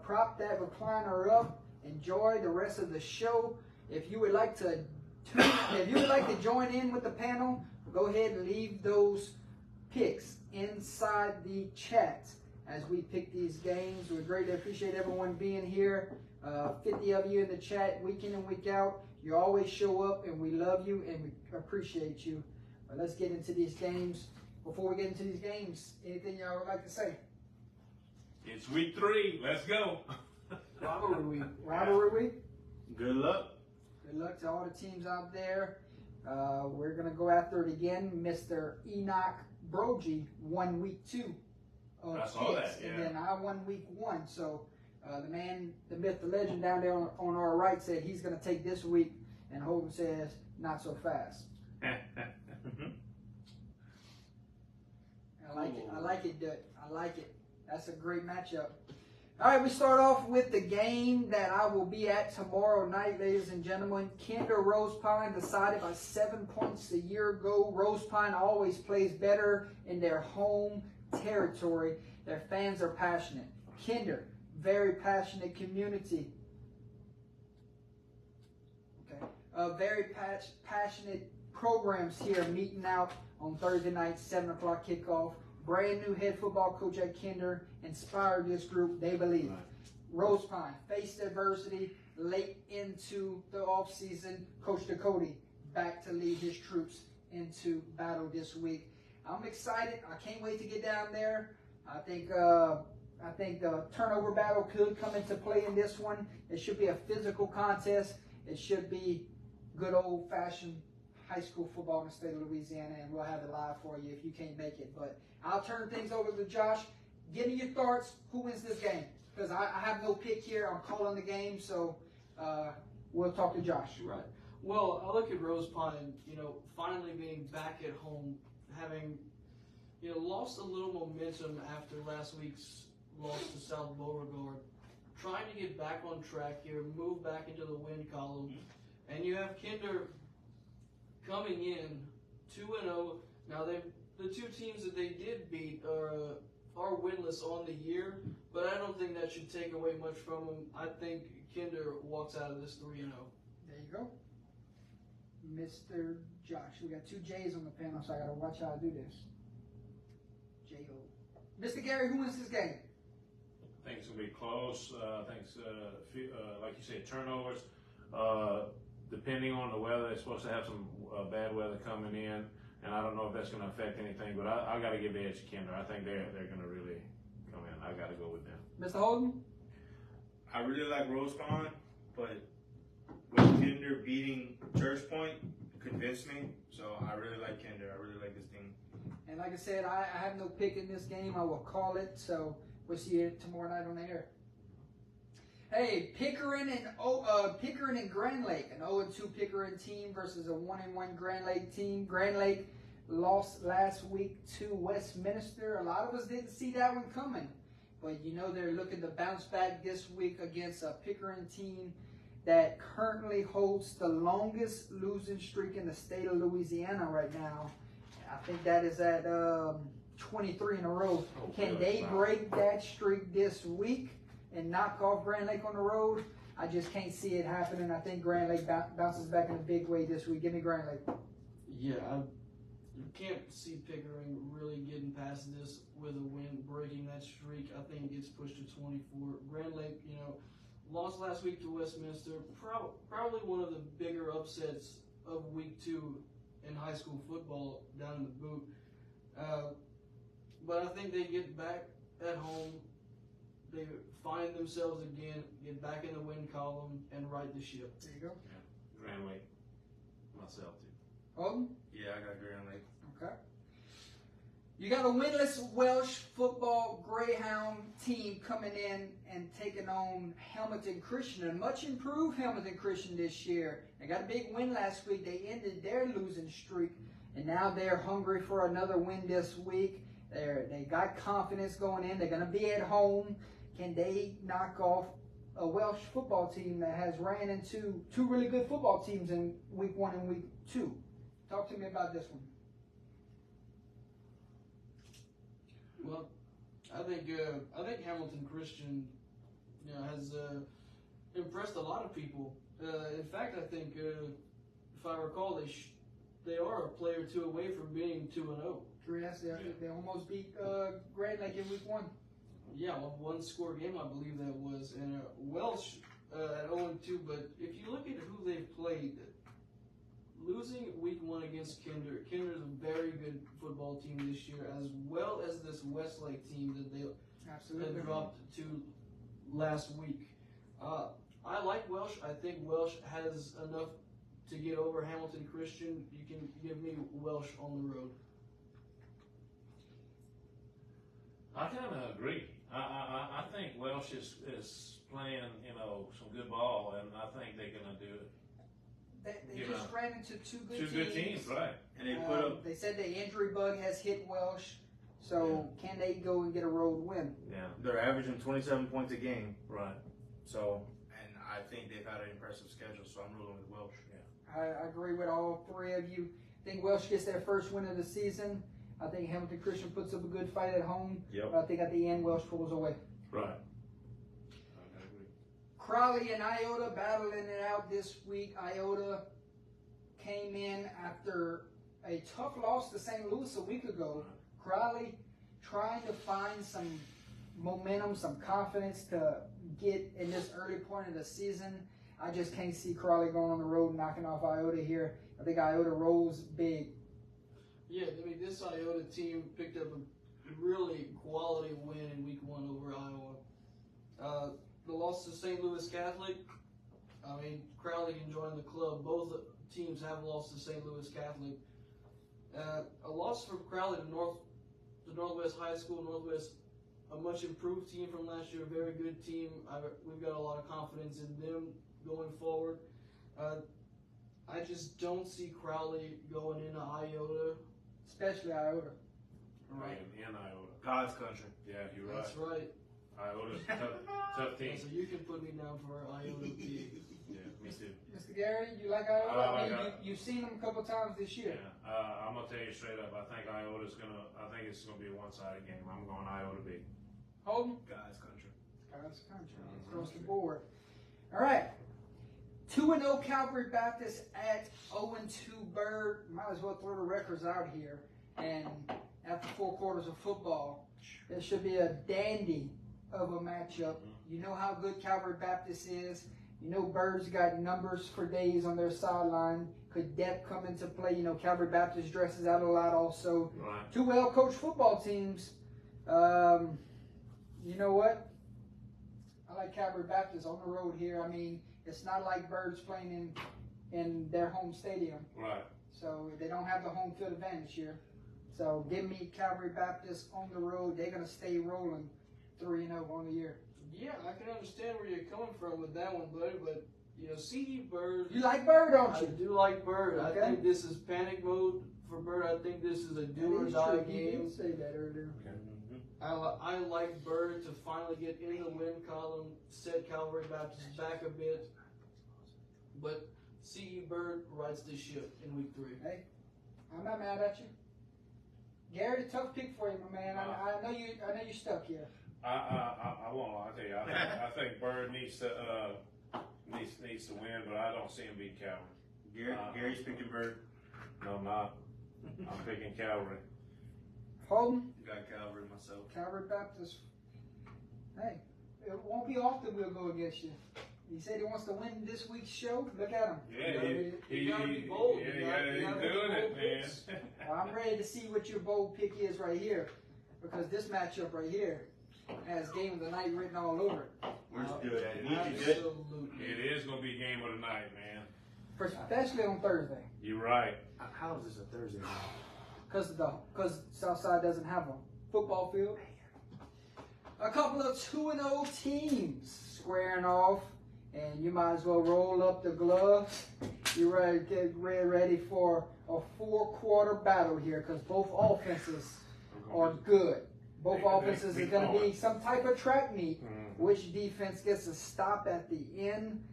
prop that recliner up, enjoy the rest of the show. If you would like to join in with the panel, go ahead and leave those picks inside the chat as we pick these games. We greatly appreciate everyone being here. 50 of you in the chat week in and week out. You always show up, and we love you and we appreciate you. But let's get into these games. Before we get into these games, anything y'all would like to say? It's week 3. Let's go. Rivalry week. Rivalry week. Good luck. Good luck to all the teams out there. We're going to go after it again. Mr. Enoch Brogy won week 2 of I saw picks, that, yeah. and then I won week 1. So the man, the myth, the legend down there on our right said he's going to take this week, and Holden says not so fast. I like it. I like it, Dut. I like it. That's a great matchup. All right, we start off with the game that I will be at tomorrow night, ladies and gentlemen. Kinder Rose Pine decided by 7 points a year ago. Rose Pine always plays better in their home territory. Their fans are passionate. Kinder, very passionate community. Okay, very passionate programs here meeting out on Thursday night, 7 o'clock kickoff. Brand new head football coach at Kinder inspired this group. They believe. Right. Rose Pine faced adversity late into the offseason. Coach Ducote back to lead his troops into battle this week. I'm excited. I can't wait to get down there. I think the turnover battle could come into play in this one. It should be a physical contest. It should be good old-fashioned high school football in the state of Louisiana, and we'll have it live for you if you can't make it. But I'll turn things over to Josh. Give me your thoughts. Who wins this game? Because I have no pick here. I'm calling the game, so we'll talk to Josh. Right. Well, I look at Rose Pine, finally being back at home, having, lost a little momentum after last week's loss to South Beauregard, trying to get back on track here, move back into the win column, and you have Kinder coming in 2-0. Now the 2 teams that they did beat are winless on the year, but I don't think that should take away much from them. I think Kinder walks out of this 3-0. There you go. Mr. Josh. We got 2 J's on the panel, so I got to watch how I do this. J-O. Mr. Gary, who wins this game? I think it's going to be close. I think it's, like you said, turnovers. Depending on the weather, they're supposed to have some bad weather coming in, and I don't know if that's going to affect anything, but I got to give the edge to Kinder. I think they're going to really come in. I got to go with them. Mr. Holden? I really like Rose Pine, but with Kinder beating Church Point convinced me. So I really like Kinder. I really like this team. And like I said, I have no pick in this game. I will call it, so we'll see you tomorrow night on the air. Hey, Pickering and Grand Lake, an 0-2 Pickering team versus a 1-1 Grand Lake team. Grand Lake lost last week to Westminster. A lot of us didn't see that one coming. but you know they're looking to bounce back this week against a Pickering team that currently holds the longest losing streak in the state of Louisiana right now. I think that is at 23 in a row. Can they break that streak this week and knock off Grand Lake on the road? I just can't see it happening. I think Grand Lake bounces back in a big way this week. Give me Grand Lake. Yeah, you can't see Pickering really getting past this with a win, breaking that streak. I think it gets pushed to 24. Grand Lake, lost last week to Westminster. Probably one of the bigger upsets of week 2 in high school football down in the boot. But I think they get back at home. They find themselves again, get back in the win column, and right the ship. There you go. Yeah. Grand Lake. Myself too. Holden? Yeah, I got Grand Lake. Okay. You got a winless Welsh football Greyhound team coming in and taking on Hamilton Christian, a much improved Hamilton Christian this year. They got a big win last week. They ended their losing streak, and now they're hungry for another win this week. They got confidence going in. They're going to be at home. Can they knock off a Welsh football team that has ran into 2 really good football teams in week 1 and week 2? Talk to me about this one. Well, I think Hamilton Christian, has impressed a lot of people. In fact, I think if I recall, they are a player or 2 away from being 2-0. Yes, they almost beat Grand Lake in week 1. Yeah, one score game, I believe that was. And Welsh at 0-2, but if you look at who they've played, losing week 1 against Kinder. Kinder's a very good football team this year, as well as this Westlake team that they Absolutely. dropped to last week. I like Welsh. I think Welsh has enough to get over Hamilton Christian. You can give me Welsh on the road. I kind of agree. I think Welsh is playing, some good ball, and I think they're going to do it. They just ran into 2 good Two good teams, right? And they put up. They said the injury bug has hit Welsh, so can they go and get a road win? Yeah, They're averaging 27 points a game. right. So, and I think they've had an impressive schedule. So I'm rolling with Welsh. I agree with all 3 of you. I think Welsh gets their first win of the season. I think Hamilton Christian puts up a good fight at home. Yep. But I think at the end, Welsh pulls away. Right. I agree. Crowley and Iota battling it out this week. Iota came in after a tough loss to St. Louis a week ago. Crowley trying to find some momentum, some confidence to get in this early point of the season. I just can't see Crowley going on the road and knocking off Iota here. I think Iota rolls big. Yeah, this Iota team picked up a really quality win in week 1 over Iowa. The loss to St. Louis Catholic, Crowley can join the club. Both teams have lost to St. Louis Catholic. A loss for Crowley to Northwest High School. Northwest, a much improved team from last year, a very good team. We've got a lot of confidence in them going forward. I just don't see Crowley going into Iota. Especially Iota. Right. In Iota. God's country. Yeah, you're right. That's right. Iota's tough team. So you can put me down for Iota. Yeah, me too. Mr. Gary, you like Iota? I like Iota. You've seen them a couple times this year. Yeah, I'm gonna tell you straight up. I think Iota's I think it's gonna be a one-sided game. I'm going Iota big. Holden? God's country. God's country. Across the board. All right. 2-0 Calvary Baptist at 0-2 Bird. Might as well throw the records out here. And after 4 quarters of football, it should be a dandy of a matchup. You know how good Calvary Baptist is. You know Bird's got numbers for days on their sideline. Could depth come into play? You know Calvary Baptist dresses out a lot also. Right. 2 well-coached football teams. You know what? I like Calvary Baptist on the road here. It's not like Bird's playing in their home stadium. Right. So they don't have the home field advantage here. So give me Calvary Baptist on the road. They're going to stay rolling 3-0 on the year. Yeah, I can understand where you're coming from with that one, buddy, but, C.D. Bird. You like Bird, don't I you? do like Bird. Okay. I think this is panic mode for Bird. I think this is a do or die You game. did say that earlier. I like Bird to finally get in the win column, set Calvary Baptist back a bit. But C.E. Bird rides this ship in week 3. Hey, I'm not mad at you. Garrett, a tough pick for you, my man. I know you're stuck here. I won't lie to you. I think Bird needs to win, but I don't see him beat Calvary. Gary's picking Bird. No, I'm not. I'm picking Calvary. Holden, Got Calvary myself. Calvary Baptist. Hey, it won't be often we'll go against you. He said he wants to win this week's show. Look at him. Yeah, You gotta be bold. Yeah, You gotta he's make doing it, bold man. picks. Well, I'm ready to see what your bold pick is right here, because this matchup right here has game of the night written all over it. Where's good at it? Need you good? Absolutely. It is going to be game of the night, man. Especially on Thursday, You're right. How is this a Thursday game? because Southside doesn't have a football field. A couple of 2-0 teams squaring off, and you might as well roll up the gloves. You're ready to get ready for a 4-quarter battle here, because both offenses are good. Both offenses are going to be some type of track meet. Which defense gets a stop at the end?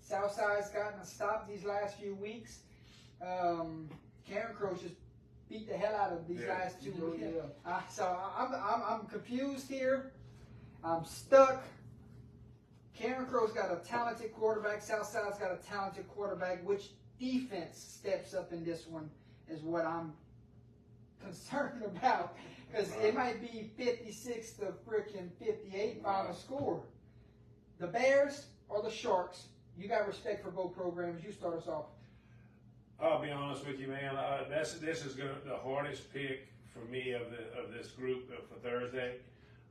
Southside's gotten a stop these last few weeks. Karen Crow just beat the hell out of these last 2 weeks. Yeah. So I'm confused here. I'm stuck. Karen Crow's got a talented quarterback. Southside's got a talented quarterback. Which defense steps up in this one is what I'm concerned about. Because it might be 56 to freaking 58 final score. The Bears or the Sharks? You got respect for both programs. You start us off. I'll be honest with you, man. This is the hardest pick for me of this group for Thursday.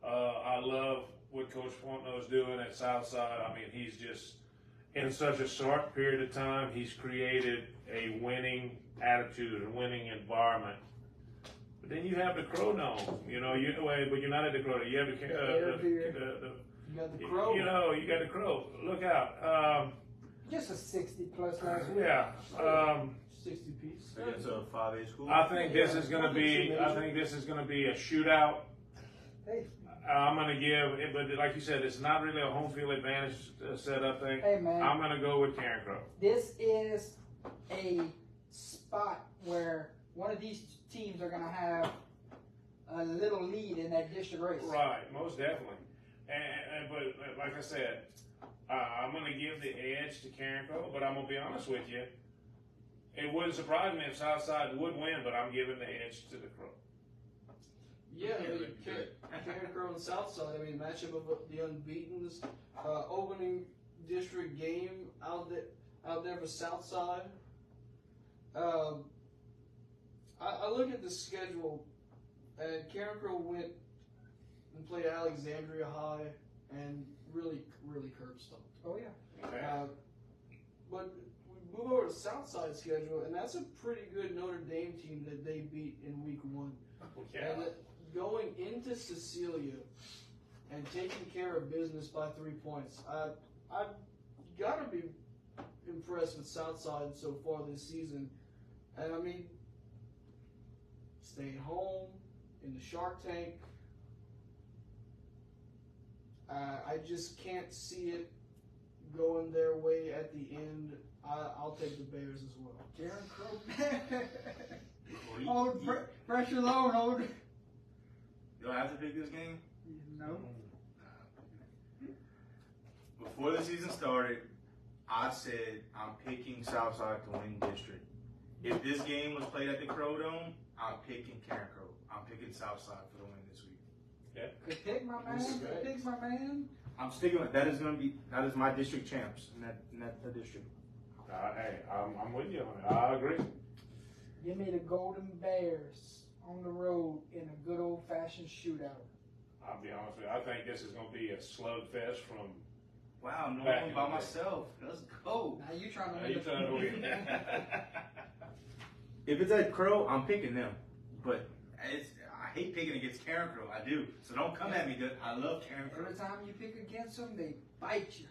I love what Coach Fontenot's doing at Southside. I mean, he's just in such a short period of time, he's created a winning attitude, a winning environment. But then you have the Crow Dome, but you're not at the Crow Dome. You have You got the Crow. you got the Crow. Look out. Just a 60 plus last week. Yeah. 60 piece. Against a 5A school. I think this is going to be a shootout. Hey, I'm going to give it, but like you said, it's not really a home field advantage setup thing. hey man. I'm going to go with Karen Crow. This is a spot where one of these teams are going to have a little lead in that district race. Right, most definitely. But like I said, I'm going to give the edge to Karen Crow, but I'm going to be honest with you. It wouldn't surprise me if Southside would win, but I'm giving the edge to the Crow. Yeah, I mean, Karen Crow and Southside. I mean, matchup of the unbeaten's opening district game out there for Southside. I look at the schedule, and Karen Crow went and played Alexandria High and really curb stomped. Oh yeah. Okay. But we move over to Southside schedule, and that's a pretty good Notre Dame team that they beat in week 1. Yeah. And going into Cecilia and taking care of business by 3 points, I've got to be impressed with Southside so far this season. And I mean, staying home in the Shark Tank, I just can't see it going their way at the end. I'll take the Bears as well. Karen Crow. Hold pressure low, hold. Do I have to pick this game? No. Before the season started, I said I'm picking Southside to win district. If this game was played at the Crow Dome, I'm picking Karen Crow. I'm picking Southside for the win this week. Good pick, my man. Good pick, my man. I'm sticking with that. That is my district champs in that district. Hey, I'm with you on it. I agree. Give me the Golden Bears on the road in a good old-fashioned shootout. I'll be honest with you. I think this is going to be a slugfest from. Wow, no Back one in by the day. myself. Let's go. Now you trying to Now win you the trying to win. If it's at Crow, I'm picking them. But I hate picking against Karen Crow. I do. So don't come at me. I love Karen Crow. Every time you pick against them, they bite you.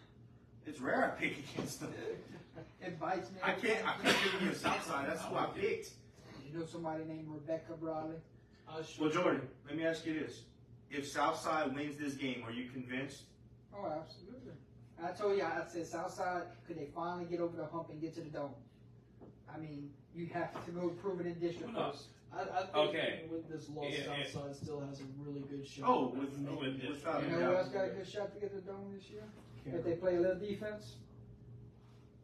It's rare I pick against them. It bites me. I can't pick against Southside. That's who I picked. You know somebody named Rebecca Bradley? Well, Jordan, let me ask you this: if Southside wins this game, are you convinced? Oh, absolutely. I told you, I said Southside, could they finally get over the hump and get to the dome? I mean, you have to go prove it in district Who knows? first. I think Okay. with this loss, Yeah, Southside still has a really good shot. Oh, without You a know who doubt. else got a good shot to get to the dome this year? If they play a little defense?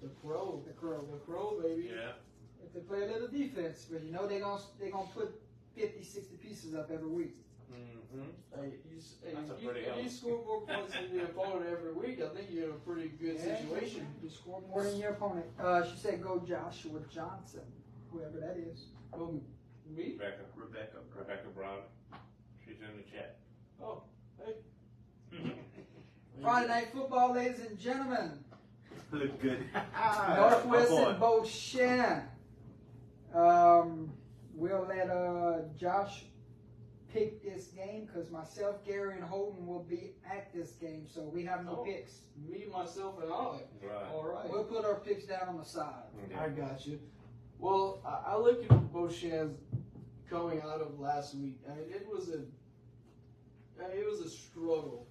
The Crow. The Crow. The Crow, baby. Yeah. If they play a little defense, but you know they're gonna put 50, 60 pieces up every week. Mm-hmm. Hey, That's a if pretty you healthy- score more points than your opponent every week, I think you're in a pretty good situation. You score more than your opponent. She said go Joshua Johnson, whoever that is. Well, me? Rebecca Brown. She's in the chat. Oh, hey. Friday night football, ladies and gentlemen. Look good. Northwest My and boy. Beauchamp. We'll let Josh pick this game because myself, Gary, and Holden will be at this game, so we have no Oh. picks. Me, myself, and I. Right. All right. We'll put our picks down on the side. I got you. Well, I look at Beauchamp coming out of last week. I mean, it was a struggle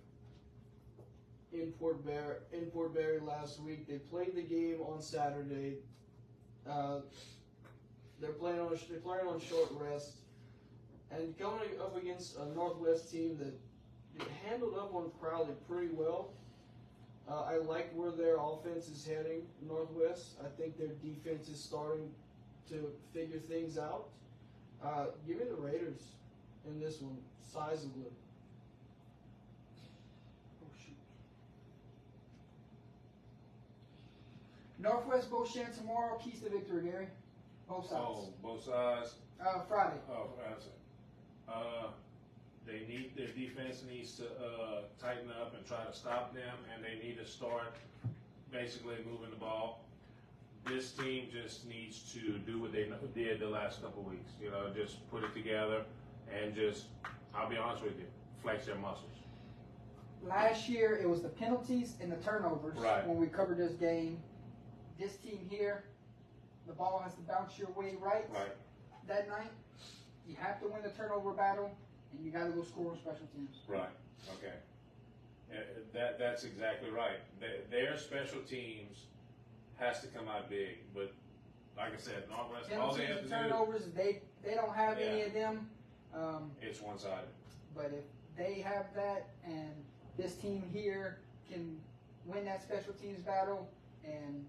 in Port Barry last week. They played the game on Saturday. They're playing on short rest, and coming up against a Northwest team that handled up on Crowley pretty well. I like where their offense is heading, Northwest. I think their defense is starting to figure things out. Give me the Raiders in this one, sizably. Oh, shoot. Northwest Beauchamp tomorrow, keys to victory, Gary. Both sides. Oh, both sides. Friday. Oh, that's it. Their defense needs to tighten up and try to stop them, and they need to start basically moving the ball. This team just needs to do what they did the last couple of weeks. You know, just put it together and just, I'll be honest with you, flex their muscles. Last year, it was the penalties and the turnovers Right. when we covered this game. This team here, the ball has to bounce your way right that night. You have to win the turnover battle, and you got to go score on special teams. Right. Okay. That's exactly right. Their special teams has to come out big, but like I said, Northwest, all they Penalties have and to do, turnovers, they don't have any Yeah. of them. it's one-sided. But if they have that, and this team here can win that special teams battle and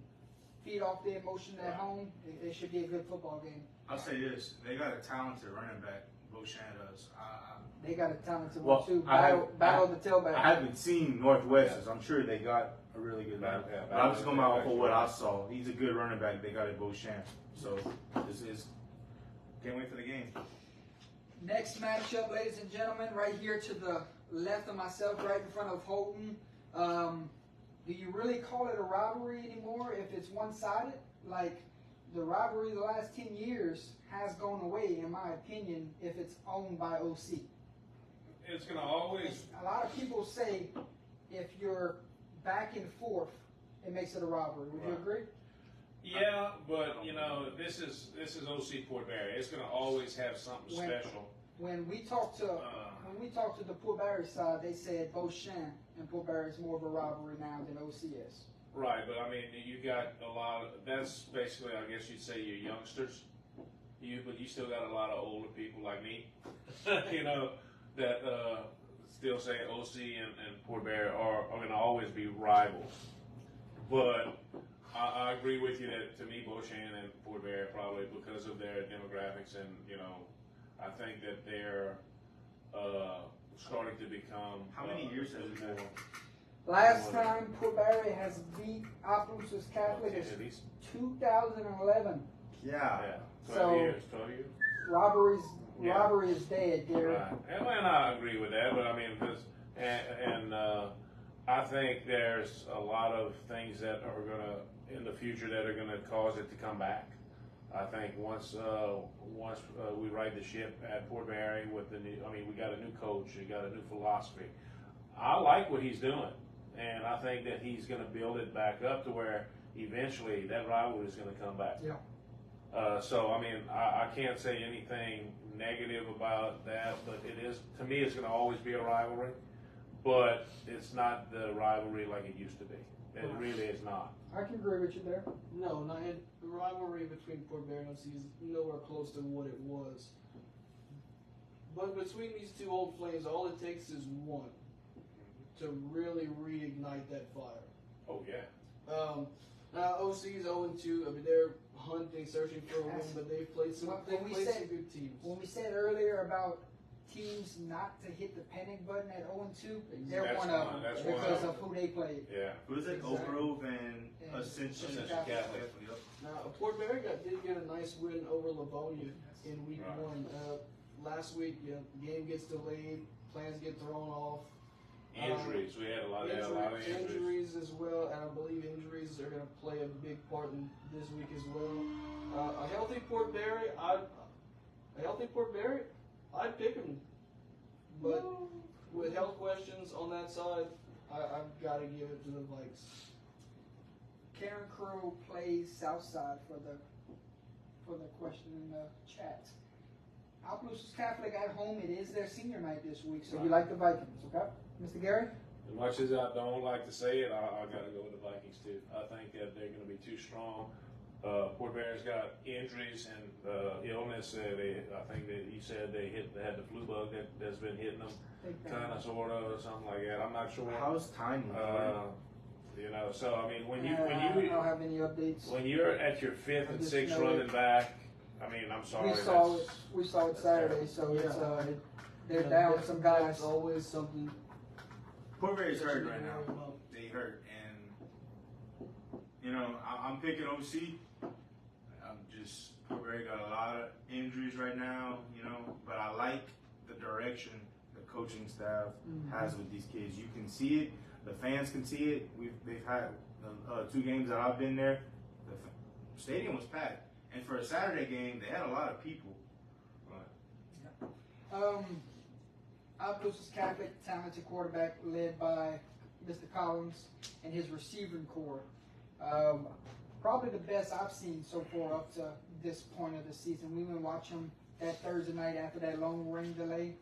feed off the emotion at home, it should be a good football game. I'll say this: they got a talented running back. Beauchamp does. They got a talented Well, one too. I Battle the tailback. I haven't seen Northwest's. I'm sure they got a really good running Yeah, back. But I'm just going off of what I saw. He's a good running back. They got at Beauchamp. So this is can't wait for the game. Next matchup, ladies and gentlemen, right here to the left of myself, right in front of Holden. Do you really call it a rivalry anymore if it's one-sided? Like, the rivalry the last 10 years has gone away, in my opinion, if it's owned by OC. It's going to always, A lot of people say if you're back and forth, it makes it a rivalry. Would you Right. agree? yeah, but you know, this is OC Port Barry. It's going to always have something When- special. When we talked to the Port Barry side, they said Beauchamp and Port Barry is more of a rivalry now than OC is. Right, but I mean, you got a lot of, that's basically, I guess you'd say, your youngsters. But you still got a lot of older people like me, you know, that still say OC and Port Barry are going to always be rivals. But I agree with you that, to me, Beauchamp and Port Barry probably, because of their demographics and, you know, I think that they're starting to become. How many years has it been? Last time Port Barry has beat Opelousas Catholic is At least, 2011. Yeah. yeah, 12 So- years, 12 years. Rivalry is dead, Gary. Right, and I agree with that, but I mean, I think there's a lot of things that are gonna, in the future, that are gonna cause it to come back. I think once we ride the ship at Port Barry with the new, I mean, we got a new coach, we got a new philosophy. I like what he's doing, and I think that he's gonna build it back up to where eventually that rivalry is gonna come back. Yeah. So I mean, I can't say anything negative about that, but it is, to me, it's going to always be a rivalry. But it's not the rivalry like it used to be. It really is not. I can agree with you there. No, not in, the rivalry between Port Barry and OC is nowhere close to what it was. But between these two old flames, all it takes is one to really reignite that fire. Oh yeah. Now OC is 0-2. I mean, they're hunting, searching for a win, but they've played some. They've When we played said- some good teams. When we said earlier about teams not to hit the panic button at 0-2, they're That's one of one- them that's one because of of who they played. Yeah. Who is it? Exactly. Oak Grove and And Ascension. Ascension Catholic. Catholic. Now Port Barry did get a nice win over Livonia in week Right. 1. Last week, the game gets delayed, plans get thrown off. Injuries. We had a lot of injuries. Injuries as well, and I believe injuries are going to play a big part in this week as well. A healthy Port Barry, I'd pick him, but with health questions on that side, I've got to give it to the Vikes. Karen Crow plays Southside for the question in the chat. Opelousas Catholic at home. It is their senior night this week, so you like the Vikings, okay, Mr. Gary? As much as I don't like to say it, I got to go with the Vikings too. I think that they're going to be too strong. Port Barry's got injuries and illness. I think that he said they had the flu bug that's been hitting them, kind of, sort of, or something like that. I'm not sure. How's Tiny? You know, so I mean, I don't have any updates. when you're at your fifth I and just sixth know running back, I mean, I'm sorry. We saw it Saturday, so it's they're Yeah, down some guys. That's always something. Port Barry's hurt that right you now. worry about. They hurt, and you know I'm picking OC. I'm just Port Barry got a lot of injuries right now, you know, but I like the direction The coaching staff has with these kids. You can see it. The fans can see it. They've had 2 games that I've been there. The stadium was packed, and for a Saturday game, they had a lot of people. Opelousas Catholic, talented quarterback led by Mr. Collins and his receiving core. Probably the best I've seen so far up to this point of the season. We went and watched him that Thursday night after that long rain delay.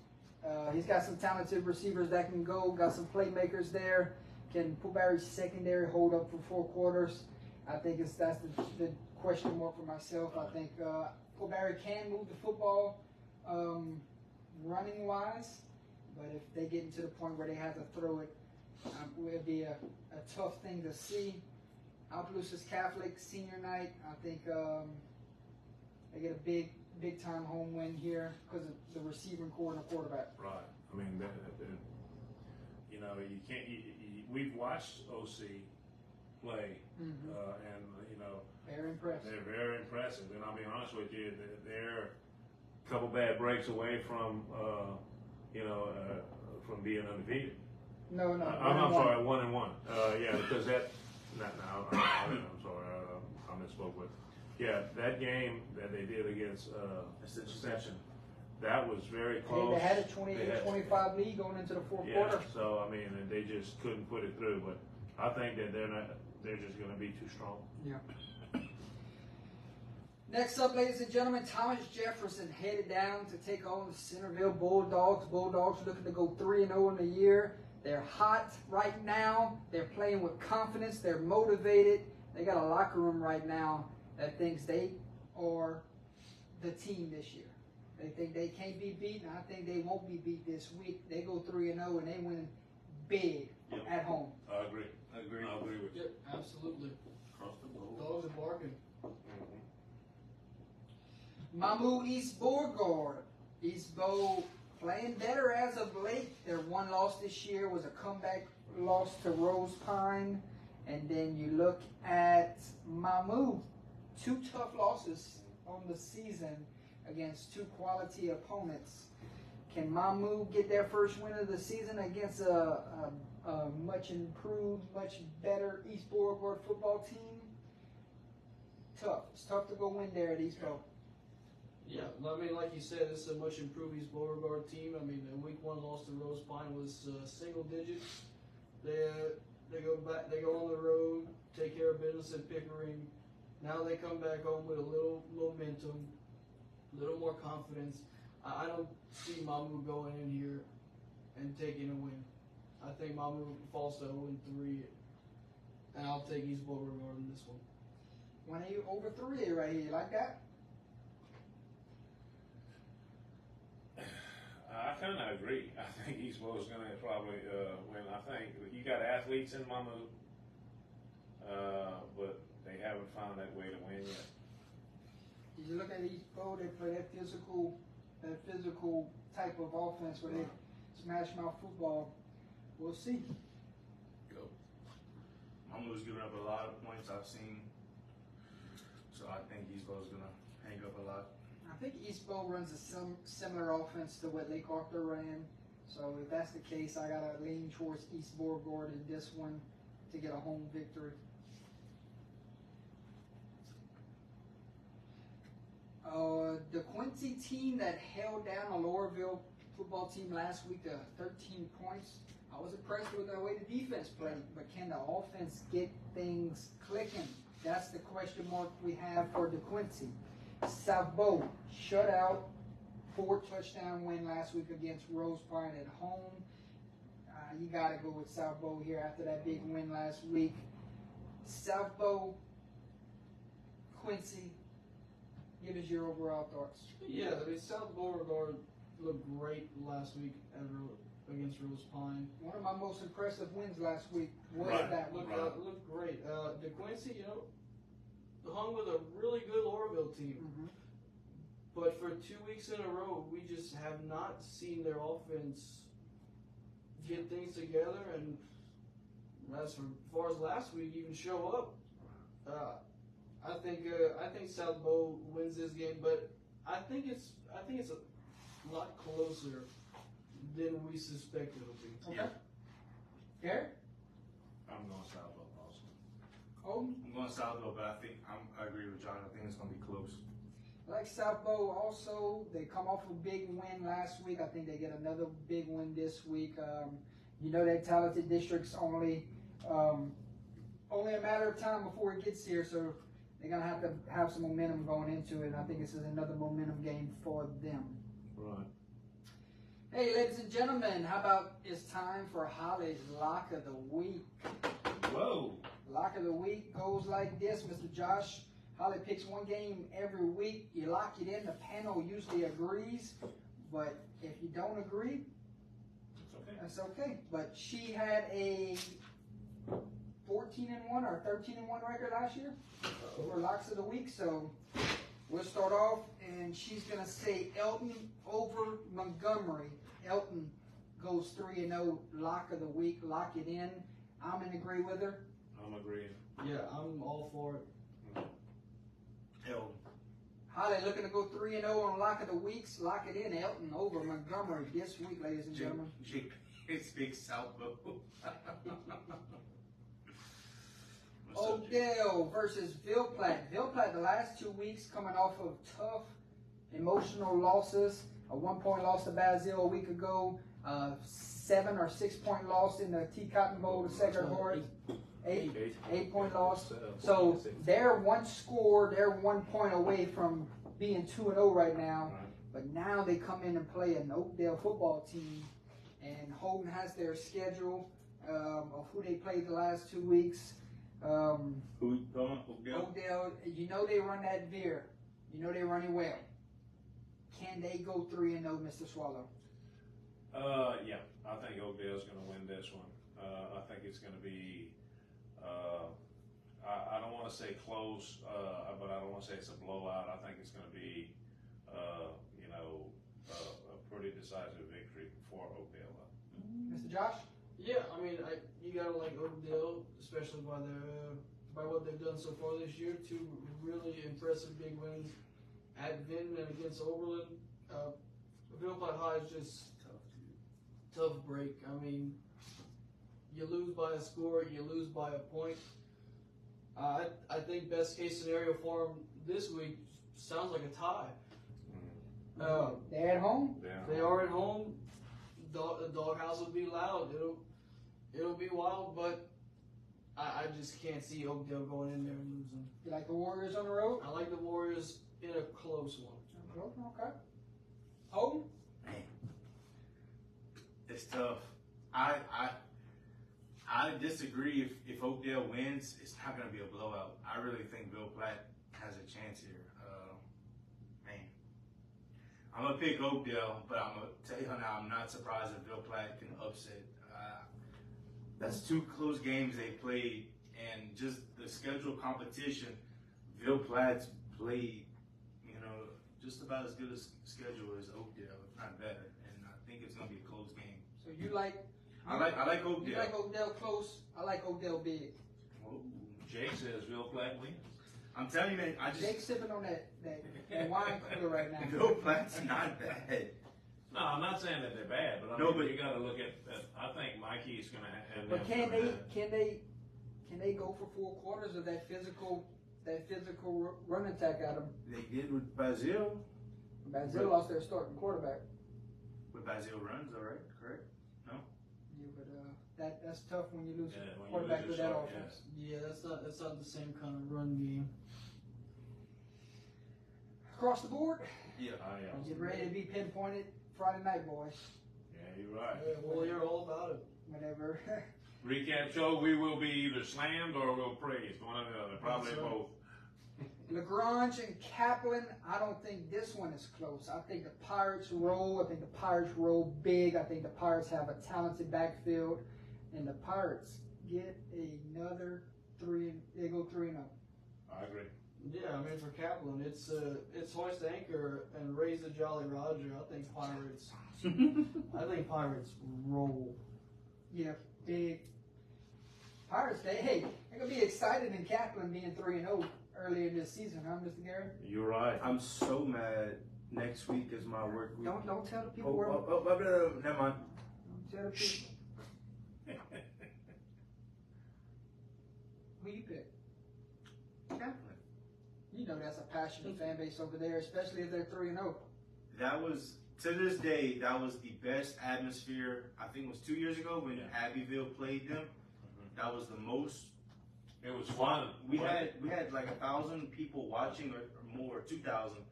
He's got some talented receivers that can go, got some playmakers there. Can Port Barry's secondary hold up for 4 quarters? I think that's the question mark for myself. I think Port Barry can move the football running wise, but if they get into the point where they have to throw it, it would be a tough thing to see. Opelousas Catholic senior night, I think they get a big time home win here because of the receiving core and the quarterback. Right. I mean, you know, you can't. We've watched OC play, and you know, Very impressed. they're very impressive. And I'll be honest with you, they're a couple bad breaks away from, from being undefeated. No. I'm sorry, 1-1. Yeah, because that. I'm sorry, I misspoke with. Yeah, that game that they did against Ascension, that was very close. They had a 28-25 lead going into the fourth quarter. So I mean, and they just couldn't put it through. But I think that they're just going to be too strong. Yeah. Next up, ladies and gentlemen, Thomas Jefferson headed down to take on the Centerville Bulldogs. Bulldogs looking to go 3-0 in the year. They're hot right now. They're playing with confidence. They're motivated. They got a locker room right now that thinks they are the team this year. They think they can't be beaten. I think they won't be beat this week. They go 3-0 and they win big at home. I agree. I agree with you. Yep, absolutely. Across the board. Dogs are barking. Mamu East Beauregard. East Bow playing better as of late. Their one loss this year was a comeback loss to Rose Pine. And then you look at Mamu. 2 tough losses on the season against 2 quality opponents. Can Mamu get their first win of the season against a much improved, much better East Beauregard football team? Tough. It's tough to go win there at East Bow. Yeah, I mean, like you said, it's a much improved East Beauregard team. I mean, the week 1 loss to Rose Pine was single digits. They go back, they go on the road, take care of business at Pickering. Now they come back home with a little momentum. a little more confidence. I don't see Mamu going in here and taking a win. I think Mamu falls to 0-3, and I'll take East Beauregard in this one. One of you over 3 right here. You like that? I kind of agree. I think Eastboro is going to probably win. I think you got athletes in Mamu, but they haven't found that way to win yet. You look at East Bow, they play that physical type of offense where they smash mouth football. We'll see. Mamu's giving up a lot of points I've seen, so I think Eastbo's gonna hang up a lot. I think East Bow runs a similar offense to what Lake Arthur ran. So if that's the case, I gotta lean towards East Beauregard in this one to get a home victory. The Quincy team that held down a Lowerville football team last week to 13 points. I was impressed with the way the defense played, but can the offense get things clicking? That's the question mark we have for the Quincy. South Bow shut out, 4-touchdown win last week against Rose Pine at home. You got to go with South Bow here after that big win last week. South Bow, Quincy, give us your overall thoughts. Yeah, I mean, South Beauregard looked great last week against Rose Pine. One of my most impressive wins last week was Right. that one. Looked great. DeQuincy, hung with a really good Oroville team. Mhm. But for 2 weeks in a row, we just have not seen their offense get things together. And as far as last week, even show up. I think South Bow wins this game, but I think it's a lot closer than we suspected it would be. Okay. Garrett? I'm going South Bow also. Holden? I'm going Southville, but I agree with John. I think it's gonna be close. I like South Bow also. They come off a big win last week. I think they get another big win this week. That talented district's only a matter of time before it gets here, so they're going to have some momentum going into it, and I think this is another momentum game for them. Right. Hey, ladies and gentlemen, how about it's time for Holly's Lock of the Week? Whoa. Lock of the Week goes like this, Mr. Josh. Holly picks one game every week. You lock it in. The panel usually agrees, but if you don't agree, It's okay. that's okay. But she had a 14-1 or 13-1 record last year for locks of the week. So we'll start off, and she's gonna say Elton over Montgomery. Elton goes 3-0. Lock of the week. Lock it in. I'm in agree with her. I'm agreeing. Yeah, I'm all for it. Elton. Holly looking to go 3-0 on Lock of the Weeks. Lock it in. Elton over Montgomery this week, ladies and gentlemen. It's big Southville. Oakdale versus Ville Platte. Ville Platte the last 2 weeks coming off of tough emotional losses. A 1-point loss to Basile a week ago. 7 or 6 point loss in the T Cotton Bowl to Sacred Heart. 8-point loss. So they're one score, they're 1 point away from being 2-0 right now. But now they come in and play an Oakdale football team. And Holden has their schedule of who they played the last 2 weeks. Who? Oakdale? Oakdale, they run that veer. They run it well. Can they go 3-0, Mr. Swallow? Yeah, I think Oakdale's going to win this one. I think it's going to be, I don't want to say close, but I don't want to say it's a blowout. I think it's going to be, a pretty decisive victory for Oakdale. Mr. Josh? Yeah, I mean, you gotta like Oakdale, especially by what they've done so far this year. 2 really impressive big wins at Vinton and against Oberlin. Ville Platte High is just tough break. I mean, you lose by a score, you lose by a point. I think best case scenario for them this week sounds like a tie. They're at home? They are at home. The doghouse will be loud. It'll be wild, but I just can't see Oakdale going in there and losing. You like the Warriors on the road? I like the Warriors in a close one. defense, it's not going to be a blowout. I really think Bill Platt has a chance here. Man, I'm going to pick Oakdale, but I'm going to tell you now, I'm not surprised if Bill Platt can upset. That's 2 close games they played, and just the schedule competition, Bill Platt's played, just about as good a schedule as Oakdale, if not better. And I think it's going to be a close game. So you like? I like Oakdale. You like Oakdale close? I like Oakdale big. Jake says Bill Platt wins. I'm telling you, man, Jake's sipping on that wine cooler right now. Bill Platt's not bad. No, I'm not saying that they're bad, but you got to look at. I think Mikey's going to have. But can they go for 4 quarters of that physical run attack out of them? They did with Bazil. Bazil lost their starting quarterback. But Bazil runs, all right, correct? Yeah, but that's tough when you lose when quarterback you with lose that your offense. Yeah, that's not the same kind of run game. Across the board, Yeah. get ready to be pinpointed Friday night, boys. Yeah, you're right. Yeah, well, you're all about it. Whenever. Recap show: we will be either slammed or we'll praise one or the other. Probably That's right. both. LaGrange and Kaplan, I don't think this one is close. I think the Pirates roll. I think the Pirates roll big. I think the Pirates have a talented backfield. And the Pirates get another 3. They go 3-0. I agree. Yeah, I mean for Kaplan, it's hoist anchor and raise the Jolly Roger. I think Pirates roll. Yeah, big. Pirates, they're going to be excited in Kaplan being 3-0 early in this season, huh, Mr. Gary? You're right. I'm so mad. Next week is my work week. Don't tell the people Never mind. Don't tell the people. Who you pick? Kaplan. You know that's a passionate fan base over there, especially if they're 3-0. That was, to this day, that was the best atmosphere. I think it was 2 years ago when Abbeville played them. That was the most. It was fun. We had like 1,000 people watching or more, 2,000,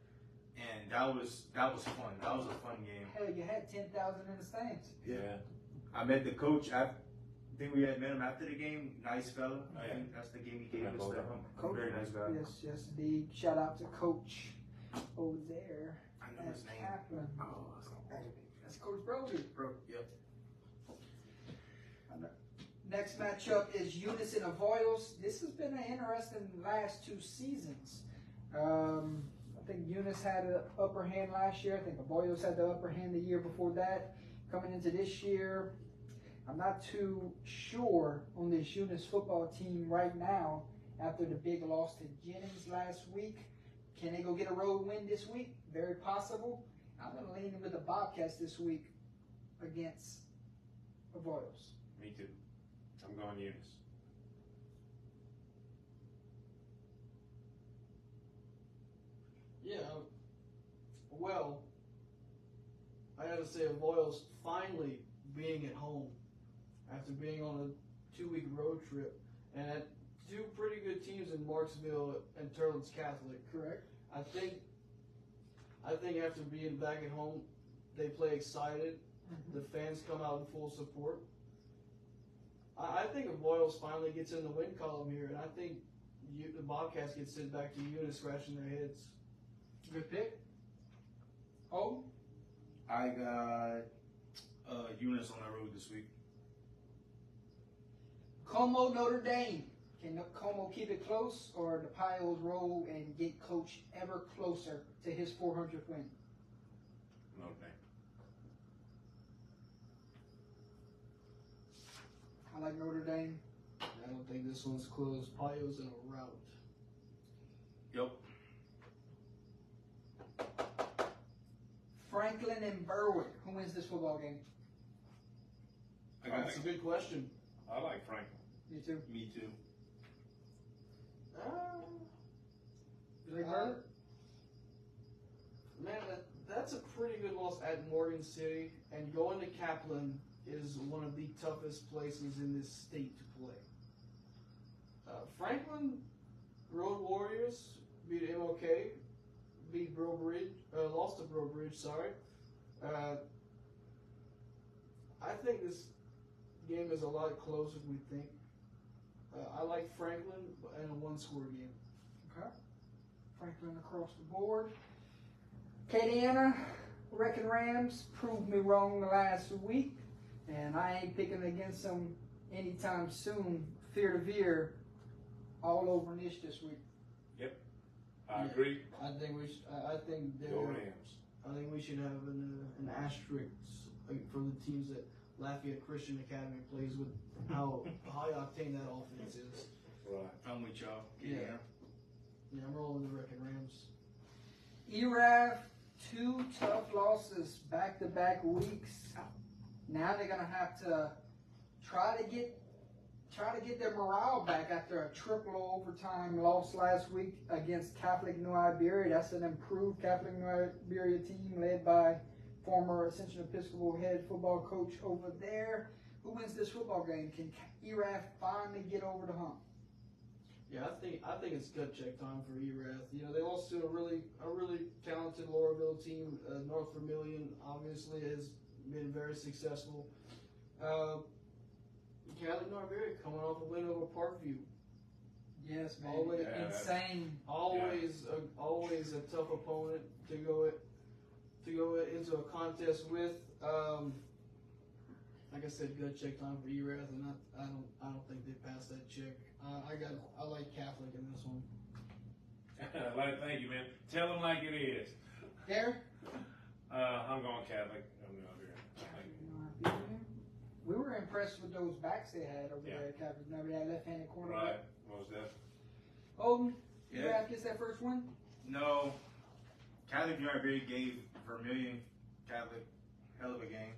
and that was fun. That was a fun game. Hell, you had 10,000 in the stands. Yeah. I met the coach. I think we had met him after the game. Nice fella. Oh, I yeah. think that's the game he gave us. Coach, very nice guy. Yes, indeed. Shout out to Coach over there I know at his name. Kaplan. Oh, That's Coach Brody. bro. Yep. Next matchup is Unison of Hoyles. This has been an interesting last 2 seasons. I think Eunice had an upper hand last year. I think Avoyos had the upper hand the year before that. Coming into this year, I'm not too sure on this Eunice football team right now after the big loss to Jennings last week. Can they go get a road win this week? Very possible. I'm going to lean in with the Bobcats this week against Avoyos. Me too. I'm going Eunice. Yeah, well, I gotta say, Avoyles finally being at home after being on a 2-week road trip and had 2 pretty good teams in Marksville and Turlands Catholic. Correct. I think after being back at home, they play excited. The fans come out in full support. I think Avoyles finally gets in the win column here, and I think the Bobcats get sent back to Eunice scratching their heads. Good pick. Oh, I got Eunice on the road this week. Como Notre Dame. Can Como keep it close, or the Pios roll and get Coach ever closer to his 400th win? Notre Dame. I like Notre Dame. I don't think this one's close. Pios in a rout. Yep. Franklin and Berwick. Who wins this football game? That's a good question. I like Franklin. You too. Me too. You like Berwick? Man, that's a pretty good loss at Morgan City, and going to Kaplan is one of the toughest places in this state to play. Franklin Road Warriors beat MOK, beat Breaux Bridge, lost to Breaux Bridge, sorry. I think this game is a lot closer than we think. I like Franklin in a one-score game. Okay. Franklin across the board. Acadiana, Wrecking Rams proved me wrong last week, and I ain't picking against them anytime soon. Fear to veer all over Nish this week. I agree. I think we should. I think Go Rams. I think we should have an asterisk for the teams that Lafayette Christian Academy plays with. How high octane that offense is. Right. I'm with y'all. Yeah, I'm rolling the Wrecking Rams. ERAF, 2 tough losses back-to-back weeks. Now they're gonna have to try to get their morale back after a triple overtime loss last week against Catholic New Iberia. That's an improved Catholic New Iberia team led by former Ascension Episcopal head football coach over there. Who wins this football game? Can ERAF finally get over the hump? Yeah, I think it's gut check time for ERAF. You know, they lost to a really talented Laurelville team. North Vermilion obviously has been very successful. Catholic New Iberia coming off a win over Parkview. Yes, man. Always Insane. Always a tough opponent to go into a contest with. Like I said, gut check time for ERAF, and I don't think they passed that check. I like Catholic in this one. Thank you, man. Tell them like it is. There. I'm going Catholic. I'm going here. We were impressed with those backs they had over there at Catholic. Remember that left-handed corner? Right. What was that? Holden, Yeah. ERAF gets that first one? No, Catholic New Iberia gave Vermilion Catholic hell of a game,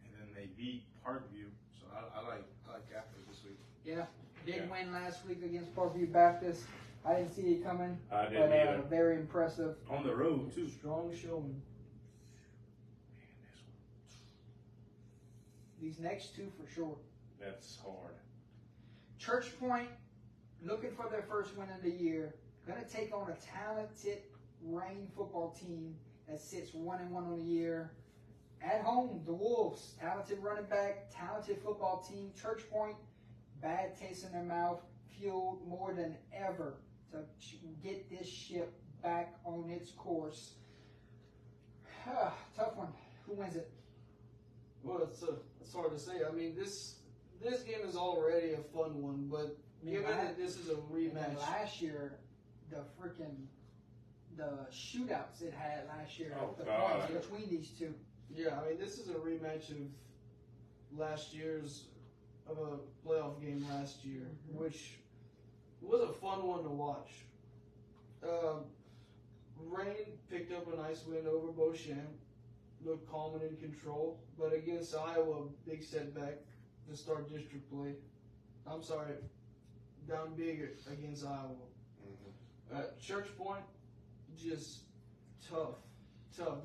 and then they beat Parkview. So I like Catholic this week. Yeah. Big Yeah. win last week against Parkview Baptist. I didn't see it coming. I didn't but, either. very impressive. On the road too. Strong showing. These next two for sure. That's hard. Church Point, looking for their first win of the year. Going to take on a talented Rain football team that sits 1-1 on the year. At home, the Wolves, talented running back, talented football team. Church Point, bad taste in their mouth, fueled more than ever to get this ship back on its course. Tough one. Who wins it? Well, it's hard to say. I mean, this game is already a fun one, but given that this is a And rematch, last year, the shootouts it had last year, Oh, the God. points between these two. yeah, I mean, this is a rematch of last year's of a playoff game last year, which was a fun one to watch. Rain picked up a nice win over Beauchamp, looked calm and in control, but against Iowa, big setback to start district play. I'm sorry, down big against Iowa. Church Point, just tough. About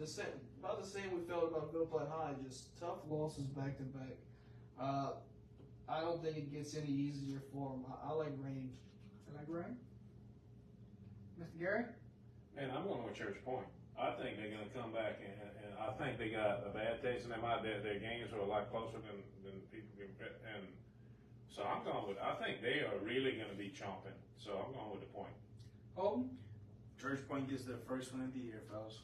the same we felt about Middle Platte High, just tough losses back to back. I don't think it gets any easier for them. I like Rain. I like Rain. Mr. Gary? Man, I'm going with Church Point. I think they're going to come back, and I think they got a bad taste in their mind. Their games are a lot closer than people can bet. And so I'm going with, I think they are really going to be chomping. So I'm going with the point. Holden? Church Point gets their first win of the year, fellas.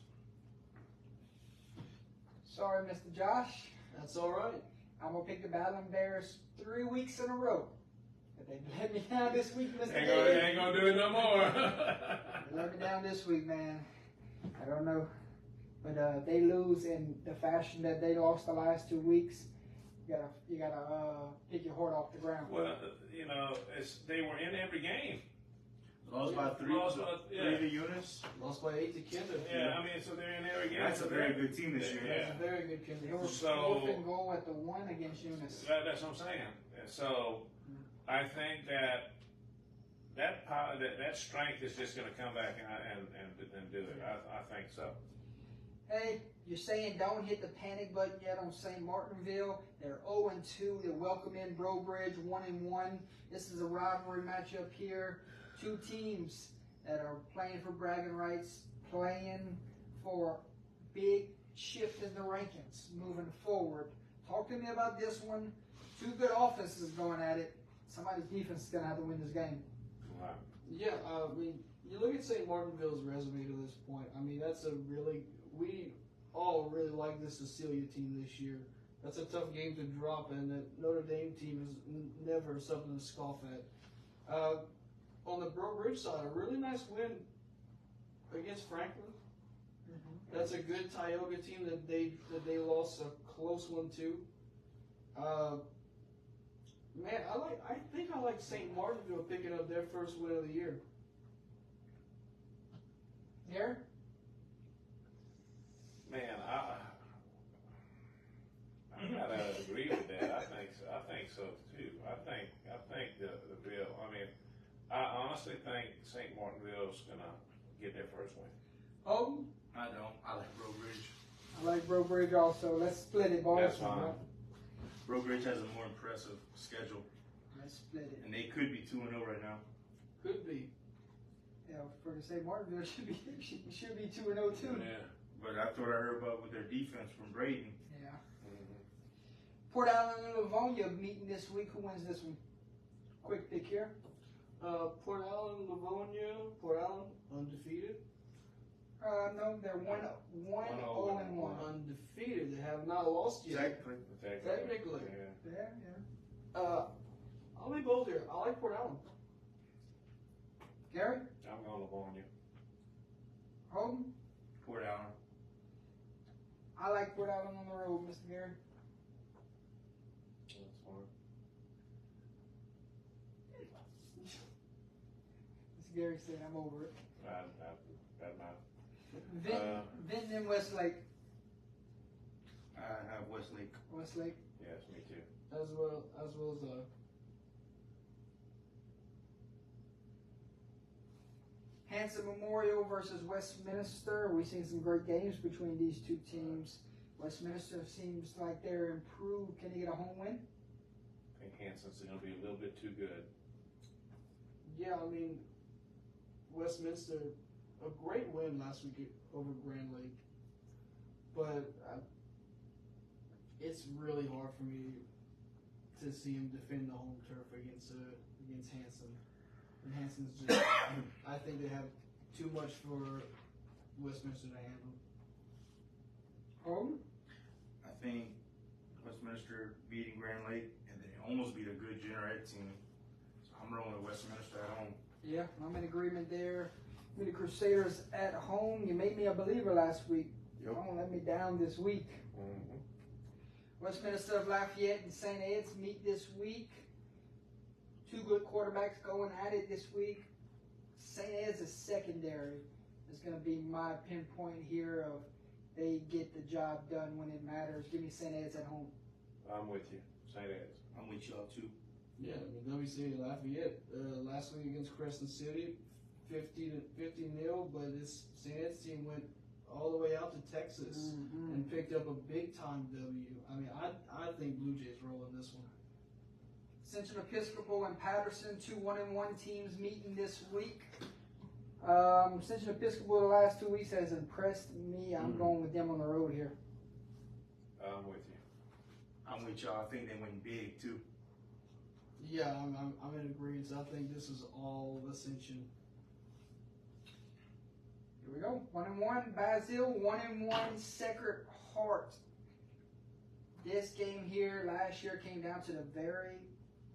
Sorry, Mr. Josh. That's all right. I'm going to pick the Battling Bears 3 weeks in a row. But they let me down this week, Mr. Ain't Gary. going to do it no more. They let me down this week, man. I don't know. But they lose in the fashion that they lost the last 2 weeks. You gotta pick your heart off the ground. Well, you know, they were in every game. Lost by three. Yeah. 3 to Eunice. Lost by 8 to Kinder. Yeah, I mean, so they're in every game. That's a very good team this year. Yeah. That's a very good They Kinder. were So- 4th and goal at the 1 against Eunice. That's what I'm saying. And so I think that strength is just going to come back and do it. I think so. Hey, you're saying don't hit the panic button yet on St. Martinville. They're 0-2. They welcome in Brobridge 1-1. This is a rivalry matchup here. Two teams that are playing for bragging rights, playing for big shift in the rankings moving forward. Talk to me about this one. Two good offenses going at it. somebody's defense is gonna have to win this game. Right. Yeah, I mean, you look at St. Martinville's resume to this point. I mean, that's a really we all really like this Cecilia team this year. That's a tough game to drop, and that Notre Dame team is never something to scoff at. On the Breaux Bridge side, a really nice win against Franklin. That's a good Tioga team that they lost a close one to. Man, I think I like St. Martinville picking up their first win of the year. Here, Man, I gotta agree with that. I think so too. I think the Bill. I mean, I honestly think St. Martinville's gonna get their first win. Holden. I don't. I like Breaux Bridge. I like Breaux Bridge also. Let's split it, boys. That's fine. Breaux Bridge has a more impressive schedule, Let's split it. and they could be 2-0 right now. Could be. Yeah, for to say Martinville should be 2-0 too. Yeah. But that's what I heard about with their defense from Braden. Yeah. Mhm. Port Allen and Livonia meeting this week. Who wins this one? Quick pick here. Port Allen, Livonia. Port Allen undefeated. No, they're 1-0-1. Undefeated. They have not lost yet. Technically. Yeah. Yeah. I'll be bold here. I like Port Allen. Gary, I'm gonna Livonia. Holden. Port Allen. I like Port Allen on the road, Mr. Gary. That's fine. Mr. Gary said I'm over it. That matter. Vinton and Westlake. I have Westlake. Westlake. Yes, me too. As well as Hanson Memorial versus Westminster. We've seen some great games between these two teams. Westminster seems like they're improved. Can they get a home win? I think Hanson's gonna be a little bit too good. yeah. I mean, Westminster, a great win last week over Grand Lake, but it's really hard for me to see him defend the home turf against Hanson. And Hanson's just, I think they have too much for Westminster to handle. Home? I think Westminster beating Grand Lake, and they almost beat a good Generette team. So I'm rolling with Westminster at home. Yeah, I'm in agreement there. With the Crusaders at home. You made me a believer last week. Yep. Don't let me down this week. Mm-hmm. Westminster of Lafayette and St. Ed's meet this week. Two good quarterbacks going at it this week. St. Ed's is secondary. It's going to be my pinpoint here of they get the job done when it matters. Give me St. Ed's at home. I'm with you. St. Ed's. I'm with y'all too. Yeah, I mean, WCA Lafayette last week against Crescent City, 50-0, but this St. Ed's team went all the way out to Texas and picked up a big time W. I mean, I think Blue Jays rolling this one. Central Episcopal and Patterson, two 1-1 teams meeting this week. Central Episcopal the last 2 weeks has impressed me. I'm going with them on the road here. I'm with you. I'm with y'all. I think they win big too. Yeah, I'm in agreement. I think this is all Ascension. Here we go. 1-1 Basil, 1-1 Sacred Heart. This game here last year came down to the very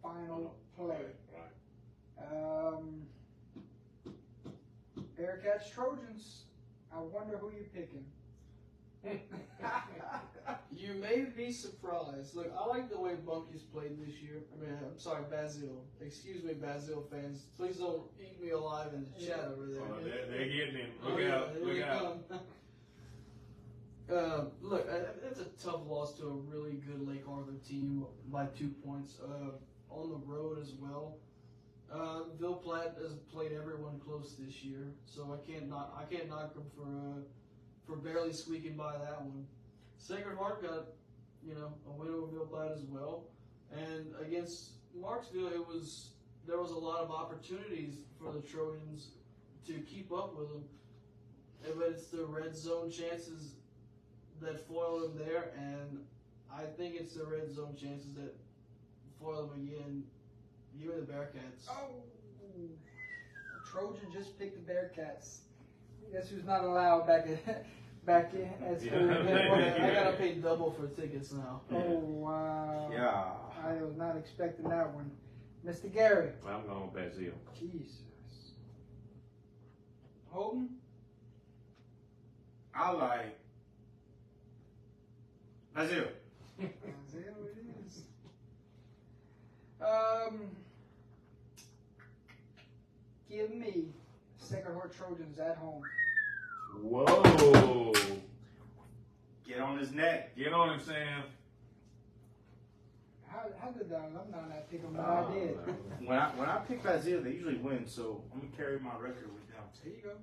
final play. Right. Bearcats Trojans. I wonder who you're picking. You may be surprised. Look, I like the way Bunkies played this year. I mean, I'm sorry, Basil. Excuse me, Basil fans. Please don't eat me alive in the chat over there. Oh, they're getting him. Oh, Look yeah, out. here Look we out. come. Look, that's a tough loss to a really good Lake Arthur team by 2 points. On the road as well. Ville Platte has played everyone close this year, so I can't knock them for barely squeaking by that one. Sacred Heart got a win over Ville Platte as well, and against Marksville there was a lot of opportunities for the Trojans to keep up with them, but it's the red zone chances that foil them there, and I think it's the red zone chances that foil them again Give me the Bearcats. Oh, Trojan just picked the Bearcats. Guess who's not allowed back in as Yeah. I gotta pay double for tickets now. Oh wow! Yeah. I was not expecting that one, Mr. Gary. Well, I'm going with Bazille. Jesus. Holden. I like Brazil. Isaiah, it is. Give me Sacred Heart Trojans at home. Whoa! Get on his neck. Get on him, Sam. How did the alumni not pick them? But I did. When I pick Brazil, they usually win, so I'm gonna carry my record with them. There you go.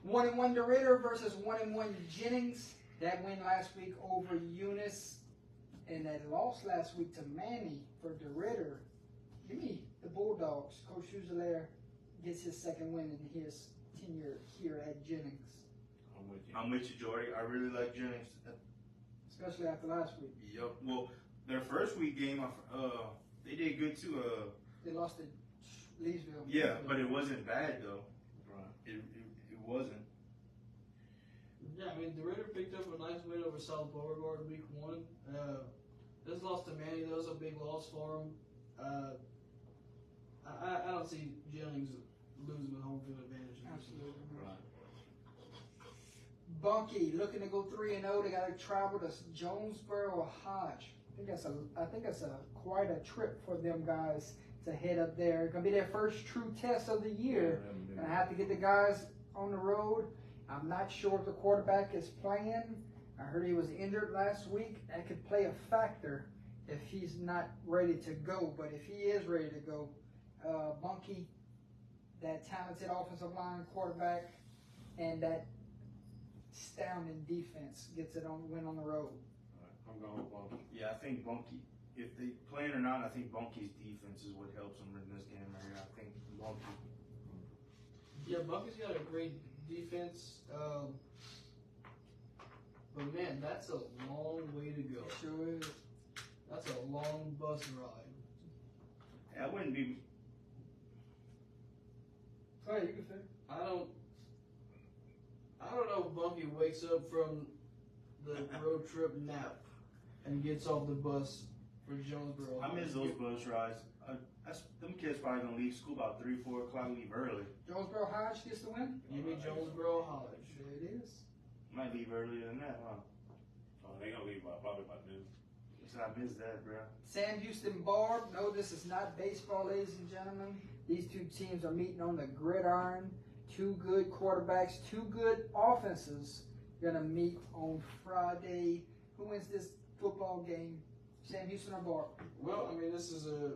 1-1 DeRitter versus 1-1 Jennings. That win last week over Eunice, and that loss last week to Manny for DeRitter. Give me the Bulldogs. Coach Fusilier gets his second win in his tenure here at Jennings, I'm with you. I'm with you, Jordy. I really like Jennings. especially after last week. Yep. Well, their first week game, they did good too. They lost to Leesville. Yeah, but it wasn't bad though. Right. It wasn't. Yeah, I mean, DeRitter picked up a nice win over South Beauregard week 1. This loss to Manny, that was a big loss for him. I don't see Jennings losing the home field advantage. Absolutely. Right. Bunky looking to go 3-0. They got to travel to Jonesboro Hodge. I think that's quite a trip for them guys to head up there. It's gonna be their first true test of the year. Gonna have to get the guys on the road. I'm not sure if the quarterback is playing. I heard he was injured last week. That could play a factor if he's not ready to go. But if he is ready to go, Bunky, that talented offensive line quarterback, and that astounding defense gets it on win on the road. I'm going with Bunky. Yeah, I think Bunky. If they playing or not, I think Bunky's defense is what helps them in this game right here. I think Bunky. Yeah, Bunky's got a great defense. But man, that's a long way to go. Sure is. That's a long bus ride. That wouldn't be. Oh, you can say. I don't know if Bunky wakes up from the road trip nap and gets off the bus for Jonesboro. I miss those bus rides. Them kids probably gonna leave school about 3-4 o'clock. Leave early. Jonesboro Hodge gets the win. Give me Jonesboro Hodge. There it is. Might leave earlier than that, huh? Oh, they gonna leave probably by noon. So I missed that, bro. Sam Houston Barb. No, this is not baseball, ladies and gentlemen. These two teams are meeting on the gridiron. Two good quarterbacks, two good offenses gonna meet on Friday. Who wins this football game? Sam Houston or Barb? Well, I mean, this is a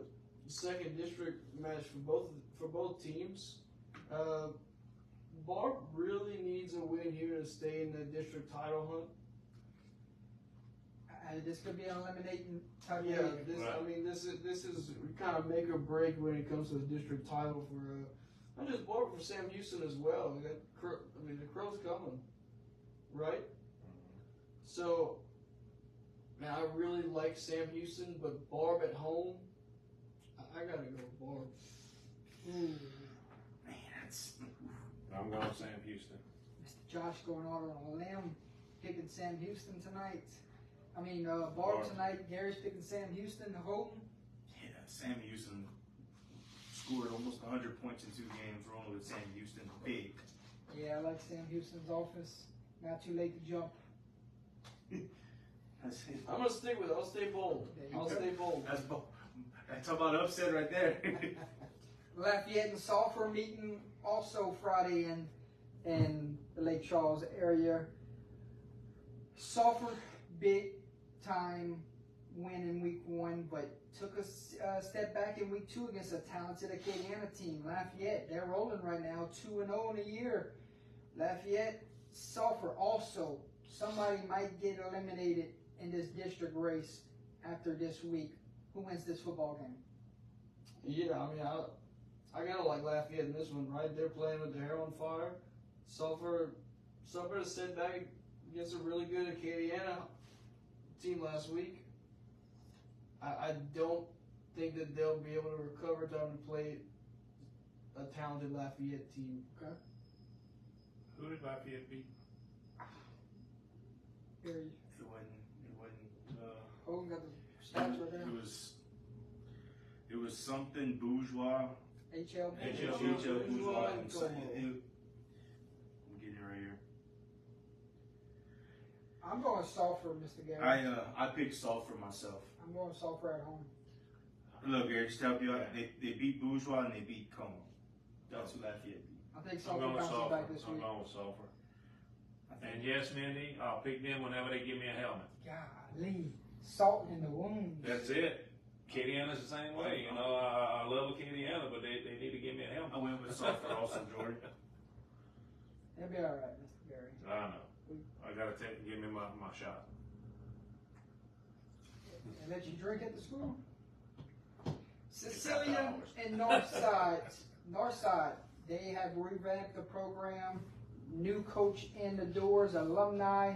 second district match for both teams. Barb really needs a win here to stay in the district title hunt. This could be an eliminating type Yeah, game. I mean, this is kind of make or break when it comes to the district title for not just Barb, for Sam Houston as well. We got the Crow's coming, right? So, man, I really like Sam Houston, but Barb at home, I gotta go Barb. Ooh. Man, that's. I'm going Sam Houston. Mr. Josh going out on a limb, picking Sam Houston tonight. Barb tonight. Gary's picking Sam Houston. Holton. Yeah, Sam Houston scored almost 100 points in 2 games. Rolling with Sam Houston, big. Yeah, I like Sam Houston's offense. Not too late to jump. That's it. I'm gonna stick with it. I'll stay bold. I'll stay bold. That's about upset right there. Lafayette and Sulphur meeting also Friday in the Lake Charles area. Sulphur, big time win in week 1, but took a step back in week 2 against a talented Acadiana team. Lafayette, they're rolling right now, 2-0 in a year. Lafayette, Sulphur also, somebody might get eliminated in this district race after this week. Who wins this football game? Yeah, I mean, I gotta like Lafayette in this one, right? They're playing with their hair on fire. Sulphur to sit back against a really good Acadiana team last week. I don't think that they'll be able to recover time to play a talented Lafayette team. Who did Lafayette beat? Here, It wasn't. Hogan got the stats right there. It was something bourgeois. HL. HL bourgeois. and Como. I'm getting it right here. I'm going Sulphur, Mr. Gary. I picked Sulphur myself. I'm going Sulphur at home. Look, Gary, just to help you out, they beat Bourgeois and they beat Como. That's who Lafayette beat. I think I'm Sulphur going with bounces Sulphur. back this I'm week. going with Sulphur. And yes, Mindy, I'll pick them whenever they give me a helmet. Golly, salt in the wound. That's it. Acadiana's the same way. You know, I love Acadiana, but they need to give me a helmet. I went with Sulphur also, Jordan. It'll be all right, Mr. Gary. I know. I gotta give me my shot. And let you drink at the school. Cecilia and Northside. Northside, they have revamped the program. New coach in the doors, alumni,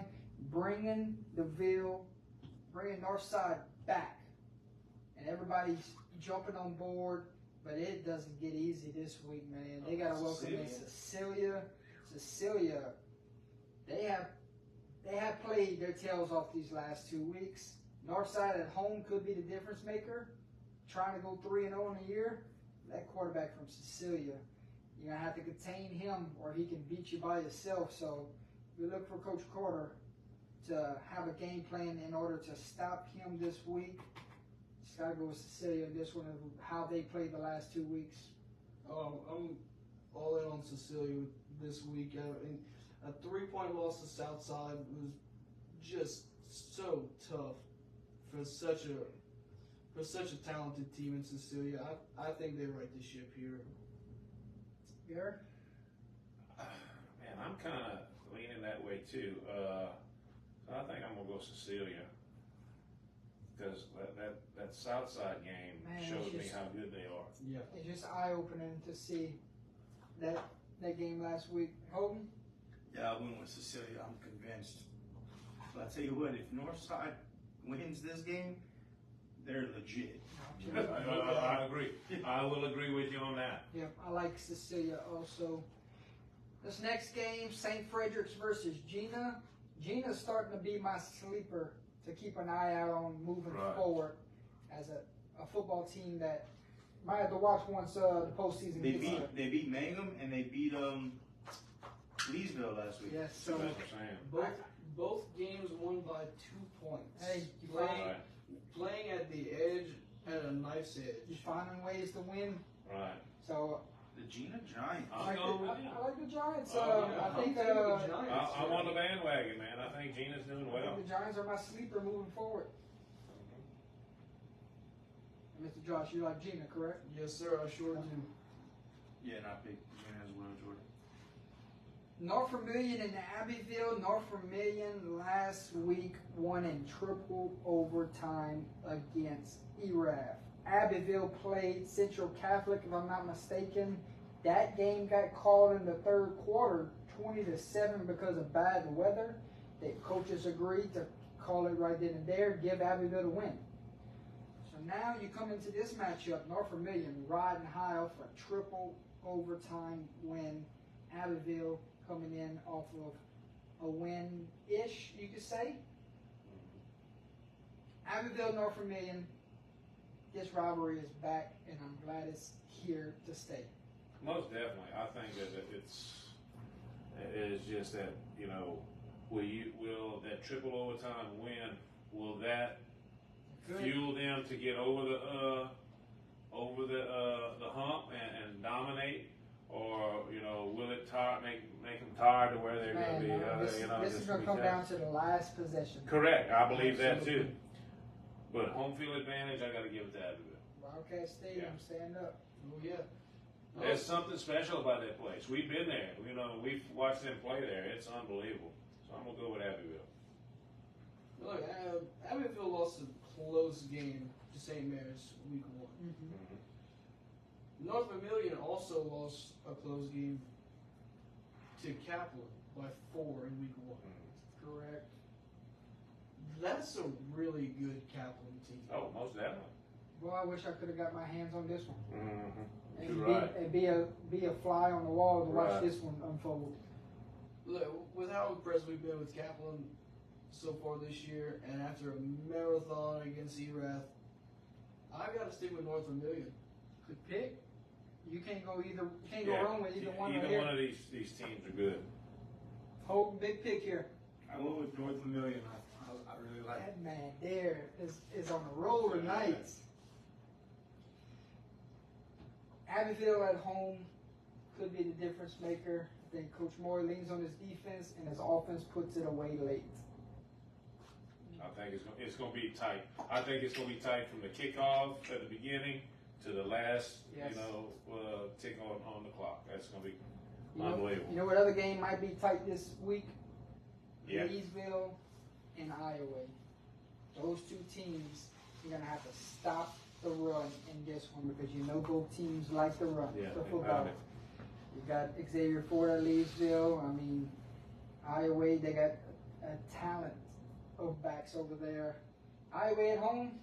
bringing Northside back. And everybody's jumping on board, but it doesn't get easy this week, man. They got to welcome in Cecilia. Cecilia, they have played their tails off these last 2 weeks. Northside at home could be the difference maker. Trying to go 3-0 in a year. That quarterback from Cecilia, you're gonna have to contain him, or he can beat you by yourself. So we look for Coach Carter to have a game plan in order to stop him this week. Just gotta go with Cecilia in this one of how they played the last 2 weeks. I'm all in on Cecilia this week. And a 3-point loss to Southside was just so tough for such a talented team in Cecilia. I think they right the ship here. Garrett? Man, I'm kind of leaning that way too. So I think I'm gonna go Cecilia because that Southside game Man, shows it's me just- how good they are. Yeah. It's just eye-opening to see that game last week. Hogan? Yeah, I went with Cecilia. I'm convinced. But I tell you what, if Northside wins this game, they're legit. I agree. I will agree with you on that. Yeah, I like Cecilia also. This next game, St. Frederick's versus Gina. Gina's starting to be my sleeper to keep an eye out on moving Right. forward as a football team that might have to watch once the postseason They gets here. beat Mangum and they beat Leesville last week. Yes, so That's what I'm saying. Both games won by 2 points. hey, you Playing at the edge at a knife's edge. finding ways to win. Right. So The Gina Giants. I'm going with you. I like the Giants. Oh, yeah. I think I'm on the bandwagon, man. I think Gina's doing well. the Giants are my sleeper moving forward. And Mr. Josh, you like Gina, correct? Yes, sir. I sure do. Yeah, and I picked Gina as well, Jordan. North Vermilion and Abbeville. North Vermilion last week won in triple overtime against ERAF. Abbeville played Central Catholic, if I'm not mistaken. That game got called in the third quarter, 20-7 because of bad weather. The coaches agreed to call it right then and there, give Abbeville the win. So now you come into this matchup, North Vermilion riding high off a triple overtime win. Abbeville coming in off of a win-ish, you could say. Abbeville, North Vermilion, this rivalry is back, and I'm glad it's here to stay. Most definitely. I think that it's just that, you know, will that triple overtime win, will that fuel them to get over the hump and dominate? Or, you know, will it make them tired to where they're going to be, This is going to come down to the last possession. Correct. I believe that too. But home field advantage, I got to give it to Abbeville. Wildcat Stadium, stand up. Oh yeah. There's something special about that place. We've been there. You know, we've watched them play there. It's unbelievable. So I'm gonna go with Abbeville. Look, Abbeville lost a close game to St. Mary's week 1. North Vermilion also lost a close game to Kaplan by 4 in week 1. Correct. That's a really good Kaplan team. Oh, most definitely. Boy, I wish I could have got my hands on this one. Mm-hmm. And You're be, right. and be a fly on the wall to watch Right. this one unfold. Look, with how impressed we've been with Kaplan so far this year, and after a marathon against Erath, I got to stick with North Vermillion. Good pick. You can't go Yeah. wrong with either one right Either here. one of these teams are good. Whole big pick here. I went with North Vermillion. I really like it. That man there is on the road tonight. Abbeville at home could be the difference maker. I think Coach Moore leans on his defense and his offense puts it away late. I think it's going to be tight. I think it's going to be tight from the kickoff at the beginning to the last, Yes. tick on the clock. That's going to be You know, unbelievable. you know what other game might be tight this week? Yeah. Leesville and Iowa. Those two teams, you're going to have to stop the run in this one because you know both teams like the run Yeah, for they football. love it. You got Xavier Ford at Leesville. I mean, Iowa, they got a talent of backs over there. Iowa at home,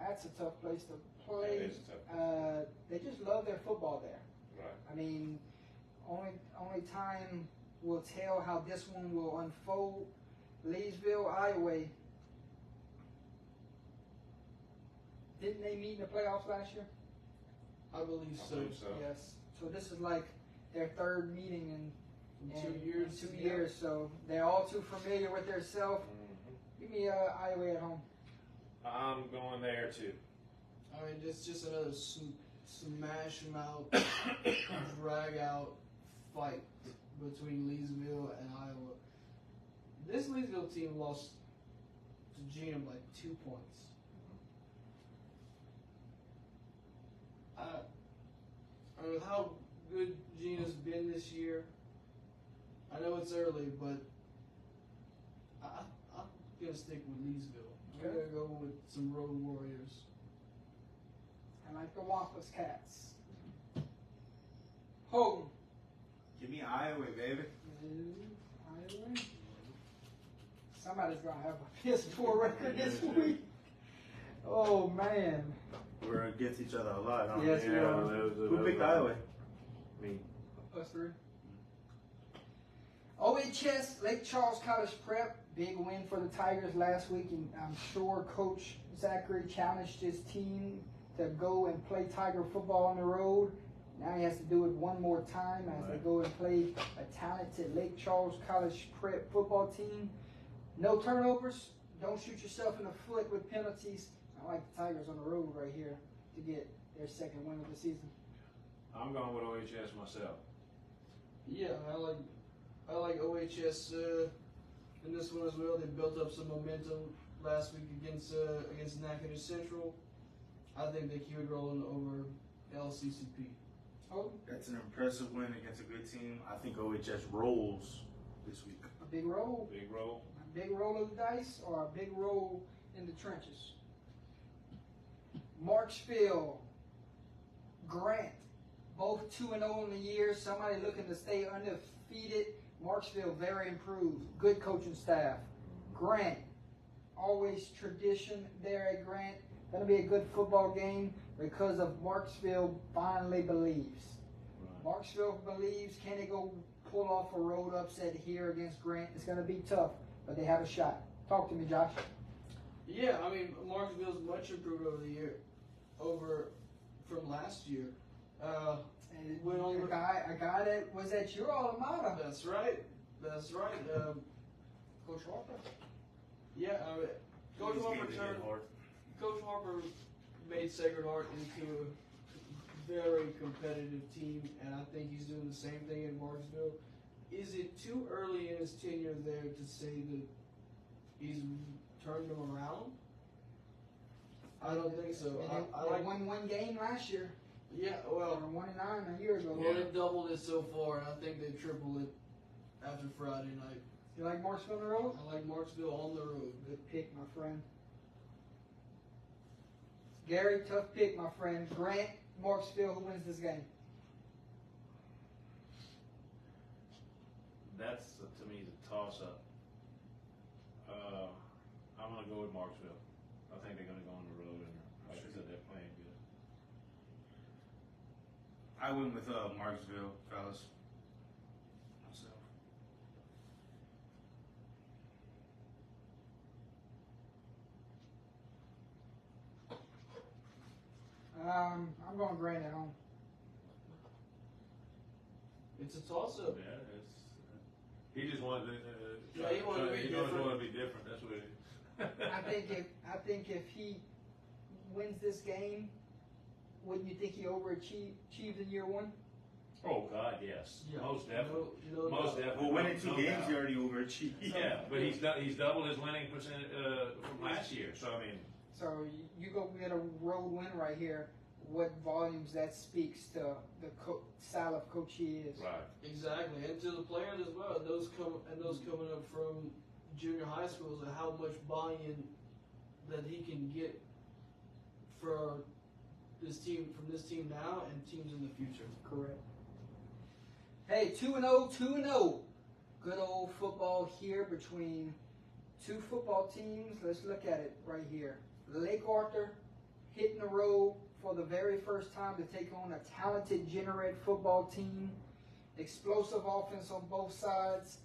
that's a tough place to play. It is tough. They just love their football there. Right. I mean, only time will tell how this one will unfold. Leesville, Iowa. Didn't they meet in the playoffs last year? I believe I so. believe so. Yes. So this is like their third meeting in In 2 years. 2 years. So they're all too familiar with themselves. Mhm. Give me Iowa at home. I'm going there too. I mean, it's just another smash mouth, drag out fight between Leesville and Iowa. This Leesville team lost to Gina by 2 points. I mean, with how good Gina's been this year, I know it's early, but I'm gonna stick with Leesville. I'm Okay. gonna go with some Road Warriors. I like the Wampus Cats. Hogan. Give me Iowa, baby. Iowa. Somebody's gonna have a PS4 record this week. Oh man. We're against each other a lot, huh? Yes, we are. Who picked Iowa? Me. Us three. OHS, Lake Charles College Prep, big win for the Tigers last week, and I'm sure Coach Zachary challenged his team to go and play Tiger football on the road. Now he has to do it one more time as they go and play a talented Lake Charles College Prep football team. No turnovers. Don't shoot yourself in the foot with penalties. I like the Tigers on the road right here to get their second win of the season. I'm going with OHS myself. Yeah, I like OHS in this one as well. They built up some momentum last week against Natchitoches Central. I think they carried rolling over LCCP. Oh, That's an impressive win against a good team. I think OHS rolls this week. a big roll. Big roll. A big roll of the dice or a big roll in the trenches. Marksville, Grant, both 2-0 in the year. Somebody looking to stay undefeated. Marksville very improved. Good coaching staff. Grant, always tradition there at Grant. Gonna be a good football game because of Marksville finally believes. Right. Marksville believes. Can they go pull off a road upset here against Grant? It's gonna be tough, but they have a shot. Talk to me, Josh. Yeah, I mean Marksville's much improved over the year, from last year. And Went on a with- guy that was at your alma mater, That's right. That's right. Coach Harper. Yeah, I mean, Coach These Harper games are getting hard. Coach Harper made Sacred Heart into a very competitive team, and I think he's doing the same thing in Marksville. Is it too early in his tenure there to say that he's turned them around? I don't think so. I They like. won one game last year. Yeah, Or well, 1-9 a year ago. well, they've doubled it so far, and I think they tripled it after Friday night. You like Marksville on the road? I like Marksville on the road. Good pick, my friend. Gary, tough pick, my friend. Grant, Marksville, who wins this game? That's to me the toss up. I'm gonna go with Marksville. I think they're gonna go on the road and Like I said, they're playing good. I went with Marksville, fellas. Myself. I'm going Grant at home. It's a toss-up. Yeah, he just wanted to. Yeah, he wanted to be different. Want to be different. That's what it is. I think if he wins this game, wouldn't you think he overachieved in year one? Oh God, yes, Yeah. most definitely. No, Most definitely. Well, winning two No games, doubt. he already overachieved. Yeah, but he's doubled his winning percentage from last year. So I mean, So you go get a road win right here. What volumes that speaks to the style of coach he is. right. Exactly, and to the players as well. And those coming up from junior high schools, and how much buy-in that he can get for this team, from this team now and teams in the future. Correct. Hey, 2-0, 2-0. Good old football here between two football teams. Let's look at it right here. Lake Arthur hitting the road for the very first time to take on a talented Generate football team. Explosive offense on both sides.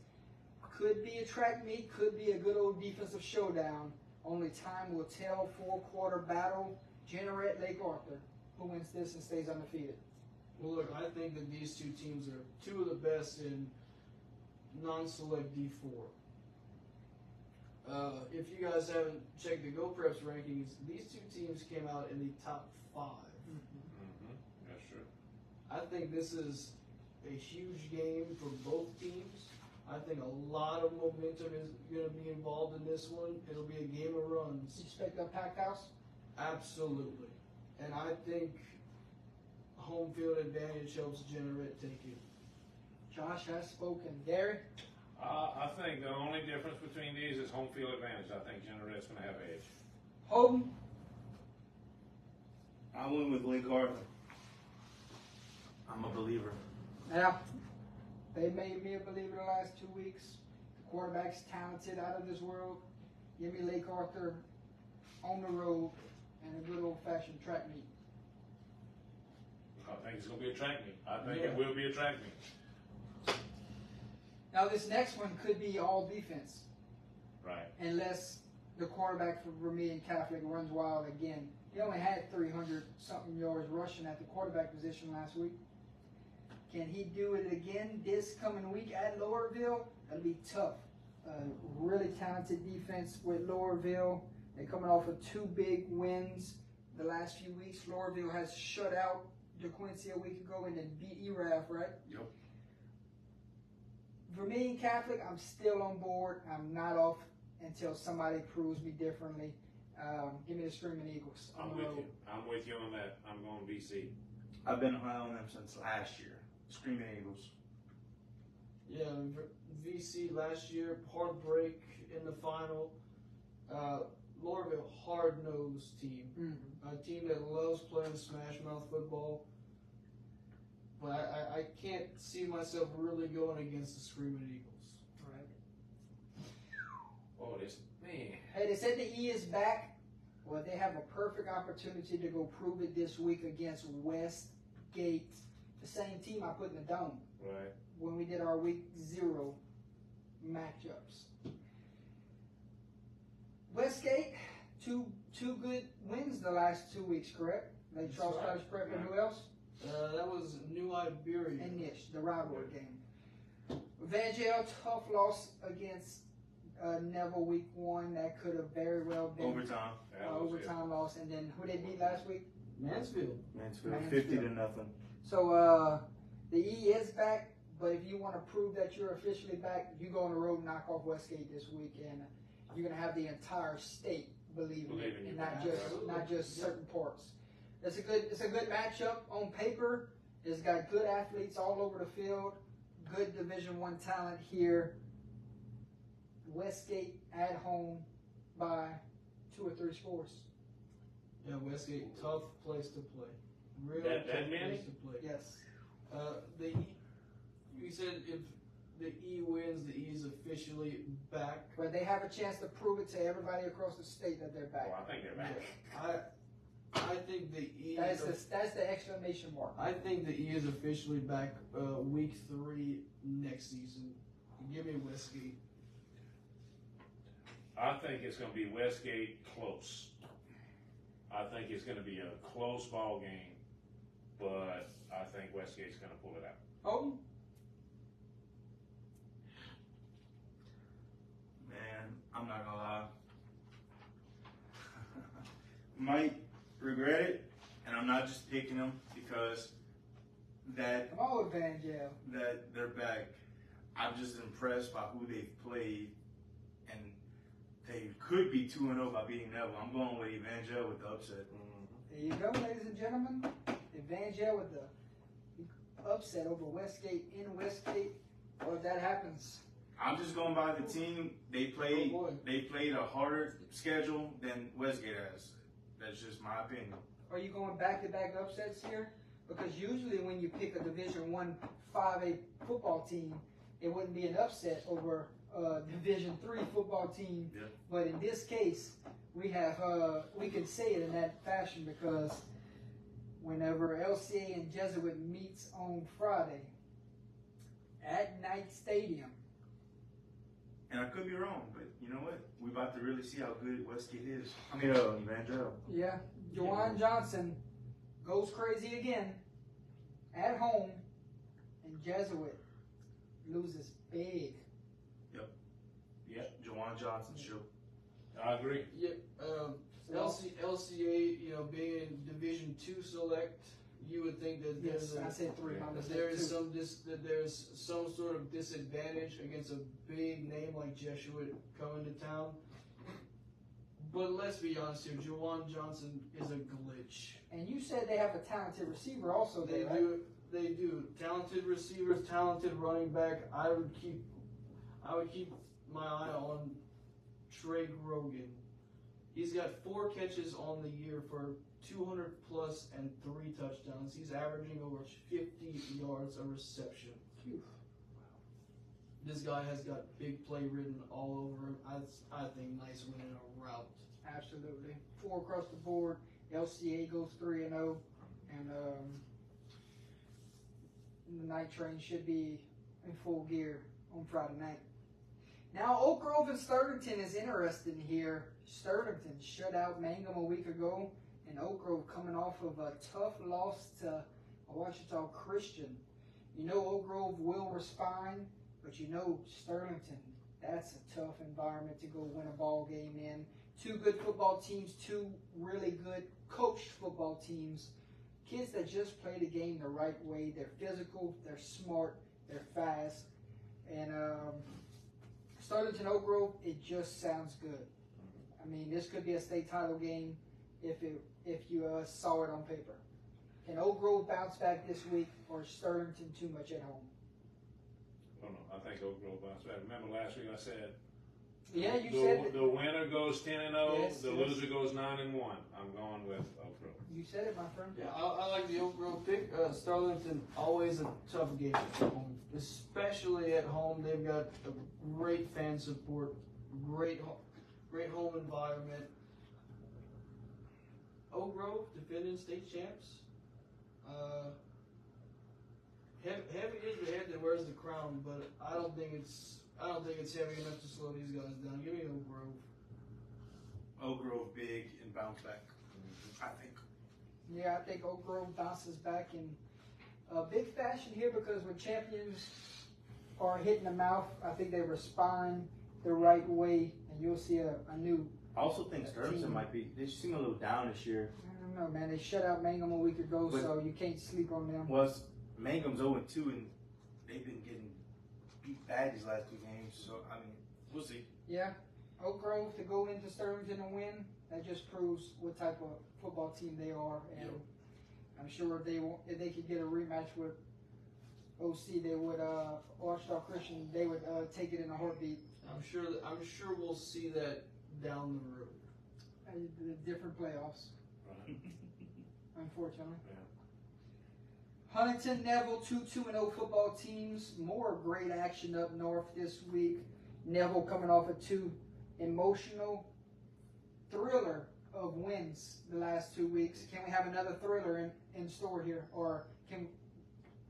Could be a track meet, could be a good old defensive showdown. Only time will tell. 4-quarter battle. Generate Lake Arthur. Who wins this and stays undefeated? Well, look, I think that these two teams are two of the best in non-select D4. If you guys haven't checked the Go Preps rankings, these two teams came out in the top 5. Mm-hmm. That's true. I think this is a huge game for both teams. I think a lot of momentum is going to be involved in this one. It'll be a game of runs. You expect a packed house? Absolutely. And I think home field advantage helps Generate take it. Josh has spoken. Gary? I think the only difference between these is home field advantage. I think Generate's going to have edge. Holden? I went with Lake Arthur. I'm a believer. Now, they made me a believer the last 2 weeks. The quarterback's talented, out of this world. Give me Lake Arthur on the road and a good old-fashioned track meet. I think it's going to be a track meet. I think Yeah. it will be a track meet. Now, this next one could be all defense, Right. unless the quarterback for Vermillion Catholic runs wild again. He only had 300-something yards rushing at the quarterback position last week. Can he do it again this coming week at Lowerville? That'll be tough. Really talented defense with Lowerville. They're coming off of 2 big wins the last few weeks. Lowerville has shut out DeQuincy a week ago and then beat ERAF, right? Yep. Vermillion Catholic, I'm still on board. I'm not off until somebody proves me differently. Give me the Screaming Eagles. I'm with you. I'm with you on that. I'm going BC. I've been high on them since last year. Screaming Eagles. Yeah, VC last year, heartbreak in the final. Lowerville, hard-nosed team. Mm-hmm. A team that loves playing smash mouth football. But I can't see myself really going against the Screaming Eagles. Right. Oh, this man. Hey, they said the E is back. Well, they have a perfect opportunity to go prove it this week against Westgate, the same team I put in the dome Right. when we did our week 0 matchups. Westgate, two good wins the last 2 weeks, correct? Lake That's Charles right. College Prep and who else? That was New Iberia. And Nish, the rivalry game. Evangel, tough loss against Neville week 1. That could have very well been Overtime. That was it. overtime loss. And then who they beat last week? Mansfield. Mansfield. Mansfield. 50-0. So the E is back, but if you want to prove that you're officially back, you go on the road and knock off Westgate this week, and you're gonna have the entire state believing Believe it, in you. and not Absolutely. just certain parts. It's a good matchup on paper. It's got good athletes all over the field. Good Division I talent here. Westgate at home by 2 or 3 scores. Yeah, Westgate, tough place to play. Real That tough many? place to play. Yes. The E, you said if the E wins, the E is officially back. But they have a chance to prove it to everybody across the state that they're back. Oh, I think they're back. I think the E. That's the exclamation mark. I think the E is officially back week 3 next season. Give me Westgate. I think it's going to be Westgate close. I think it's going to be a close ball game, but I think Westgate's going to pull it out. Oh, Man, I'm not gonna lie. Might regret it, and I'm not just picking them because that come on, Evangel. they're back. I'm just impressed by who they've played, and they could be 2-0 by beating Neville. I'm going with Evangel with the upset. There you go, ladies and gentlemen. Evangel with the upset over Westgate in Westgate. Or if that happens, I'm just going by the team. They played. Oh, boy. They played a harder schedule than Westgate has. That's just my opinion. are you going back-to-back upsets here? Because usually when you pick a Division I 5A football team, it wouldn't be an upset over a Division III football team. Yeah. But in this case, we have we can say it in that fashion because whenever LCA and Jesuit meets on Friday at Knight Stadium, And I could be wrong, but you know what? We're about to really see how good Westgate is. I mean, Evangel. yeah, Jawan Johnson goes crazy again at home, and Jesuit loses big. Jawan Johnson show. I agree. Yeah, LCA, being in Division II select, you would think that Yes, there's I said 3. Yeah. My that mistake, there is too. there's some sort of disadvantage against a big name like Jesuit coming to town. But let's be honest here, Jawan Johnson is a glitch. And you said they have a talented receiver also. They there, right? do. They do. Talented receivers, talented running back. I would keep my eye on Trey Grogan. He's got 4 catches on the year for 200 plus and 3 touchdowns. He's averaging over 50 yards a reception. Phew. This guy has got big play written all over him. I think nice win in a route. Absolutely. 4 across the board. LCA goes 3-0, and the night train should be in full gear on Friday night. Now, Oak Grove and Sturlington is interesting here. Sturlington shut out Mangum a week ago, and Oak Grove coming off of a tough loss to Ouachita Christian. You know Oak Grove will respond, but you know Sturlington, that's a tough environment to go win a ball game in. 2 good football teams, 2 really good coached football teams. Kids that just play the game the right way. They're physical, they're smart, they're fast. And Sturlington Oak Grove, it just sounds good. I mean, this could be a state title game if you saw it on paper. Can Oak Grove bounce back this week, or is Sturlington too much at home? I don't know. I think Oak Grove bounced back. Remember last week I said Yeah, you said the winner goes 10-0, Yes, the yes. loser goes 9-1. I'm going with Oak Grove. you said it, my friend. Yeah, I like the Oak Grove pick. Starlington, always a tough game at home, especially at home. They've got a great fan support, great home environment. Oak Grove, defending state champs. Heavy is the head that wears the crown, but I don't think it's heavy enough to slow these guys down. Give me Oak Grove. Oak Grove big and bounce back. I think. Yeah, I think Oak Grove bounces back in big fashion here because when champions are hitting the mouth, I think they respond the right way, and you'll see a new. I also think Sturlington might be. They seem a little down this year. I don't know, man. They shut out Mangum a week ago, But- so you can't sleep on them. Well, Mangum's 0-2, and they've been getting beat bad these last 2 games. So I mean, we'll see. Yeah, Oak Grove to go into Sturlington and win, that just proves what type of football team they are. And I'm sure if they could get a rematch with OC, they would. Ouachita Christian, they would take it in a heartbeat. I'm sure we'll see that down the road. The different playoffs, Right. unfortunately. Yeah. Huntington, Neville, 2-2-0 football teams. More great action up north this week. Neville coming off a 2 emotional thriller of wins the last 2 weeks. Can we have another thriller in store here, or can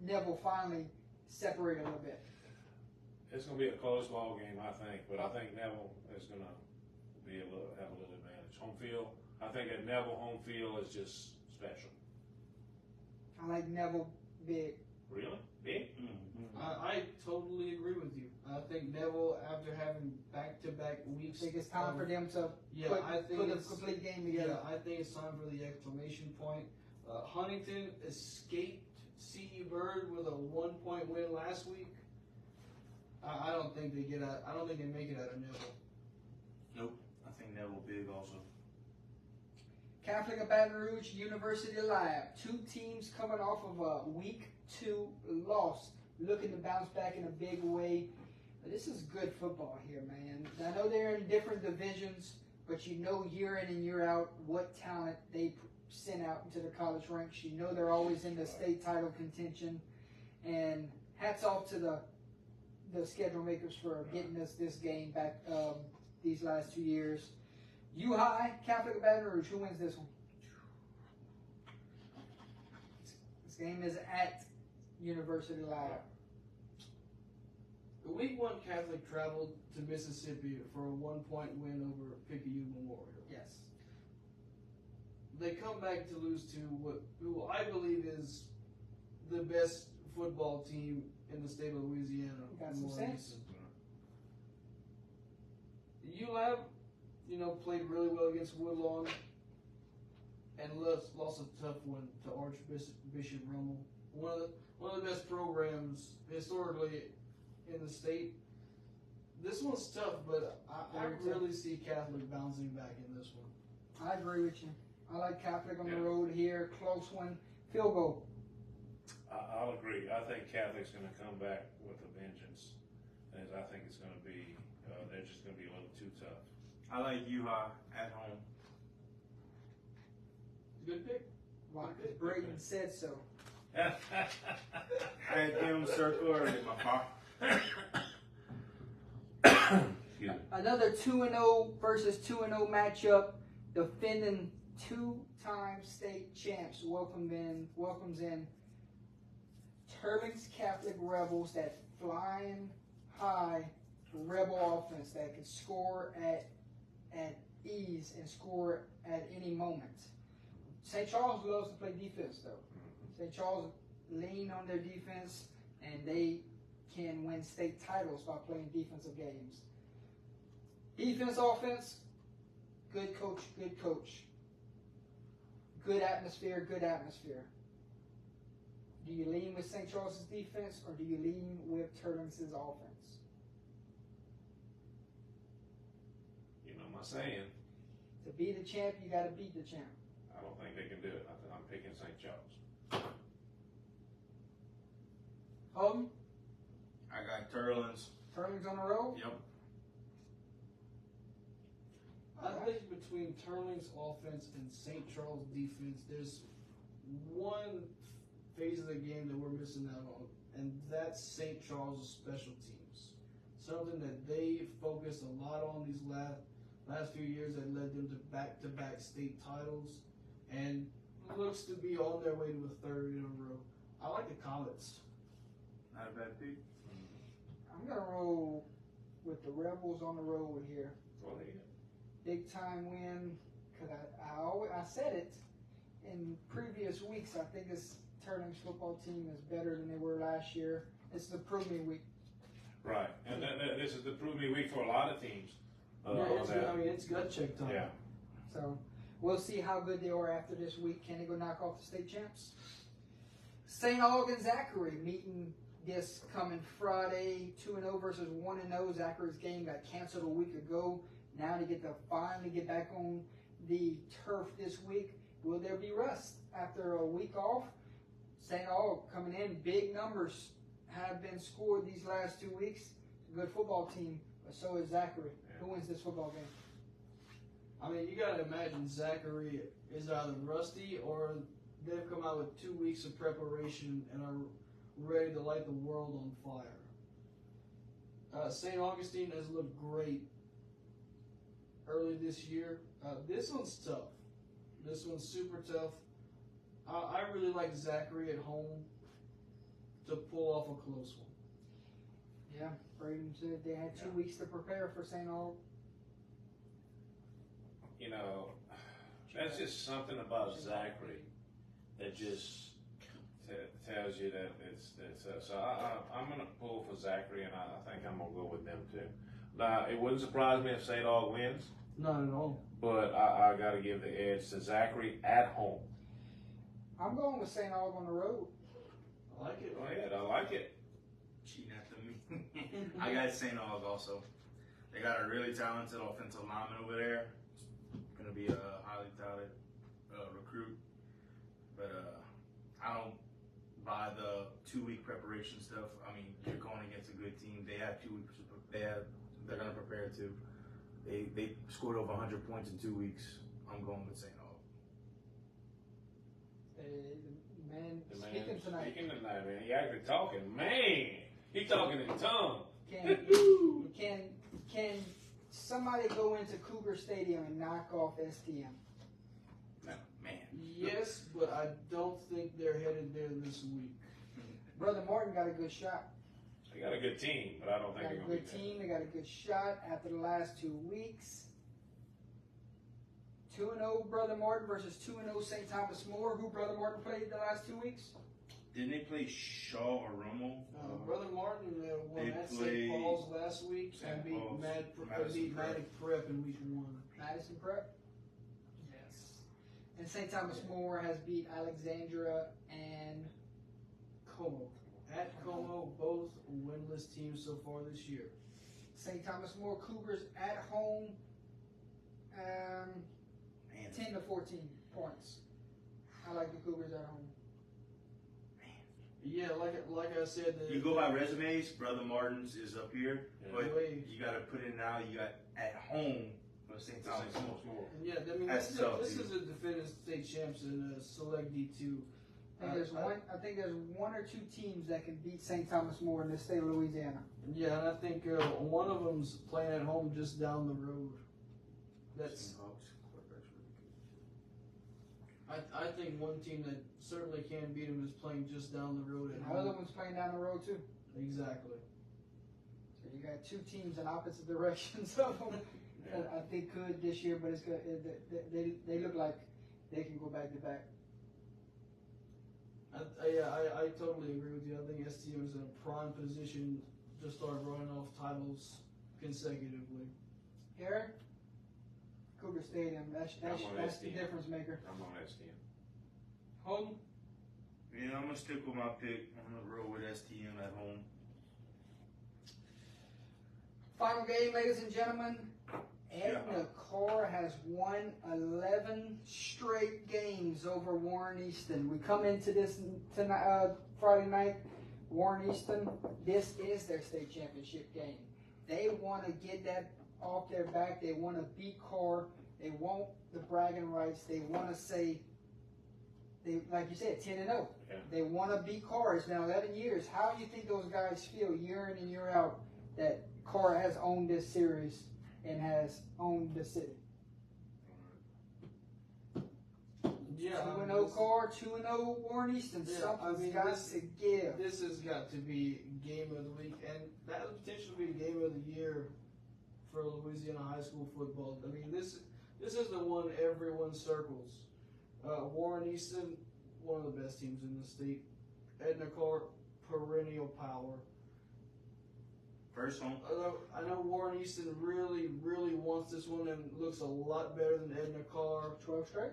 Neville finally separate a little bit? It's going to be a close ball game, I think, but I think Neville is going to have a little advantage. Home field, I think at Neville, home field is just special. I like Neville big. Really? Big? I totally agree with you. I think Neville, after having back-to-back weeks, I think it's time for them to yeah, put, I think put a it's complete game yeah, together. I think it's time for the exclamation point. Huntington escaped CE Bird with a 1-point win last week. I don't think they get out. I don't think they make it out of Neville. I think Neville big also. Catholic of Baton Rouge, University Live. 2 teams coming off of a week 2 loss, looking to bounce back in a big way. But this is good football here, man. I know they're in different divisions, but you know year in and year out what talent they send out into the college ranks. You know they're always in the state title contention. And hats off to the schedule makers for getting us this game back these last 2 years. U-High, Catholic of Baton Rouge. Who wins this one? This game is at University Live. The Week 1 Catholic traveled to Mississippi for a 1-point win over Picayune Memorial. Yes. They come back to lose to who I believe is the best football team in the state of Louisiana. Got some sense. ULAB, played really well against Woodlawn and lost a tough one to Archbishop Rummel. One of the best programs historically in the state. This one's tough, but I really see Catholic bouncing back in this one. I agree with you. I like Catholic on the road here. Close one. Field goal. I'll agree. I think Catholic's going to come back with a vengeance. And I think it's going to be, they're just going to be a little too tough. I like U-High at home. Good pick. Why? Because Brayton said so. I had him circle or hit my car. Excuse me. Another 2-0 versus 2-0 matchup. Defending 2-time state champs welcomes in Turlings Catholic Rebels, that flying high rebel offense that can score at ease and score at any moment. St. Charles loves to play defense though. St. Charles lean on their defense and they can win state titles by playing defensive games. Defense, offense, good coach, good coach. Good atmosphere, good atmosphere. Do you lean with St. Charles' defense or do you lean with Turlings' offense? You know my saying. To be the champ, you got to beat the champ. I don't think they can do it. I'm picking St. Charles. Holden, I got Turlings. Turlings on the road. Yep. I think between Turling's offense and St. Charles' defense, there's one phase of the game that we're missing out on, and that's St. Charles' special teams. Something that they focused a lot on these last few years that led them to back-to-back state titles, and looks to be on their way to a 3rd in a row. I like the Comets. Not a bad pick. I'm going to roll with the Rebels on the road here. Well, there you go. Big time win, because I said it in previous weeks. I think this Turlings football team is better than they were last year. It's the prove me week. Right. And this is the prove me week for a lot of teams. It's gut check time. Yeah. So we'll see how good they are after this week. Can they go knock off the state champs? St. Aug and Zachary meeting this coming Friday. 2-0 versus 1-0. Zachary's game got canceled a week ago. Now they get to finally get back on the turf this week. Will there be rust after a week off? St. Aug coming in, big numbers have been scored these last 2 weeks. It's a good football team, but so is Zachary. Who wins this football game? I mean, you gotta imagine Zachary is either rusty or they've come out with 2 weeks of preparation and are ready to light the world on fire. St. Augustine has looked great early this year. This one's tough. This one's super tough. I really like Zachary at home to pull off a close one. Yeah, Braden said they had 2 weeks to prepare for St. Aug. You know, that's just something about Zachary that just tells you that it's so I'm going to pull for Zachary, and I think I'm going to go with them too. Now, it wouldn't surprise me if St. Aug wins, Not at all. but I got to give the edge to Zachary at home. I'm going with St. Aug on the road. I like it. Go ahead, I like it. Cheating after me. I got St. Aug also. They got a really talented offensive lineman over there. Going to be a highly talented recruit. But I don't buy the 2-week preparation stuff. I mean, you're going against a good team. They have 2 weeks. They're going to prepare too. They scored over 100 points in 2 weeks. I'm going with St. Aug. Speaking tonight. Speaking tonight, man. He actually talking. Man, he talking in tongue. Can somebody go into Cougar Stadium and knock off STM? No, man. Yes, but I don't think they're headed there this week. Brother Martin got a good shot. They got a good team, but I don't They think got they're a going to good be team. They got a good shot after the last 2 weeks. 2-0 Brother Martin versus 2-0 St. Thomas More. Who Brother Martin played the last 2 weeks? Didn't they play Shaw or Romo? Brother Martin won They at played St. Paul's last week and St. beat Paul's, Madison Prep in week 1. Madison Prep? Yes. And St. Thomas More has beat Alexandria and Como. At Como, both winless teams so far this year. St. Thomas More Cougars at home. Man, 10 to 14 points. I like the Cougars at home. Yeah, like I said, you go by resumes. Brother Martin's is up here, but Wait. you got to put in now. You got at home for St. Thomas More. And yeah, I mean, That's this tough, is dude. a defending state champs in Select D2. I think there's one or two teams that can beat St. Thomas More in the state of Louisiana. Yeah, and I think one of them's playing at home just down the road. That's I think one team that certainly can beat them is playing just down the road at And the other home. one's playing down the road too. Exactly. So you got two teams in opposite directions of them. That I think could this year, but it's good. They look like they can go back to back. I totally agree with you. I think STM is in a prime position to start running off titles consecutively. Eric, Cougar Stadium. That's the STM. difference maker. I'm on STM. Home. Yeah, I'm gonna stick with my pick. I'm gonna roll with STM at home. Final game, ladies and gentlemen. Edna Carr has won 11 straight games over Warren Easton. We come into this tonight, Friday night. Warren Easton, this is their state championship game. They want to get that off their back. They want to beat Carr. They want the bragging rights. They want to say, like you said, 10-0. Yeah. They want to beat Carr. It's been 11 years. How do you think those guys feel year in and year out that Carr has owned this series and has owned the city? Yeah. 2-0 Carr, 2-0 Warren Easton. Yeah, Something's got to give. This has got to be game of the week, and that would potentially be game of the year for Louisiana high school football. I mean, this is the one everyone circles. Warren Easton, one of the best teams in the state. Edna Carr, perennial power. First home. I know Warren Easton really, really wants this one and looks a lot better than Edna Carr. 12 straight?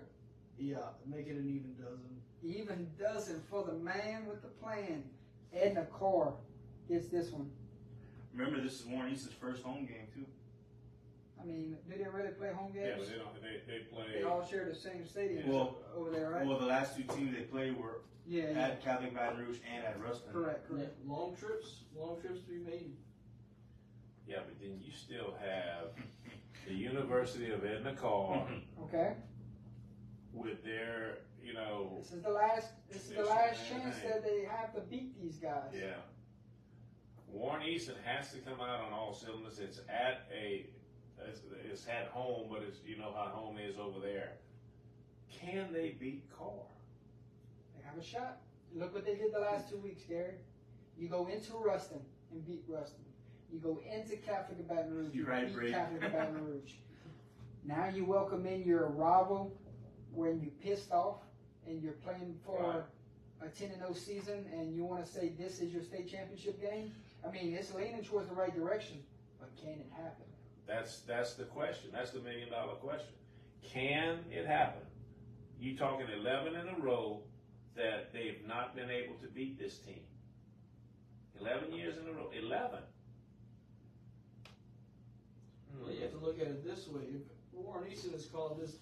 Yeah, make it an even dozen. Even dozen for the man with the plan. Edna Carr gets this one. Remember, this is Warren Easton's first home game too. I mean, do they really play home Yeah, games? but they don't. They play. They all share the same stadium Well, over there, right? Well, the last two teams they played were Yeah, at Catholic Baton Rouge and at Ruston. correct. Long trips to be made. Yeah, but then you still have the University of Edna Carr Okay. with their, This is the last chance Hey. that they have to beat these guys. Warren Easton has to come out on all cylinders. It's at a it's at home, but it's, you know how home is over there. Can they beat Carr? They have a shot. Look what they did the last 2 weeks, Gary. You go into Ruston and beat Ruston. You go into Catholic of Baton Rouge. You're right, beat Brady. Catholic of Baton Rouge. Now you welcome in your rival when you pissed off and you're playing for a 10-0 season, and you want to say this is your state championship game. I mean, it's leaning towards the right direction, but can it happen? That's the question. That's the $1 million question. Can it happen? You talking 11 in a row that they've not been able to beat this team. 11 years in a row. 11. Well, you have to look at it this way. If Warren Easton has called this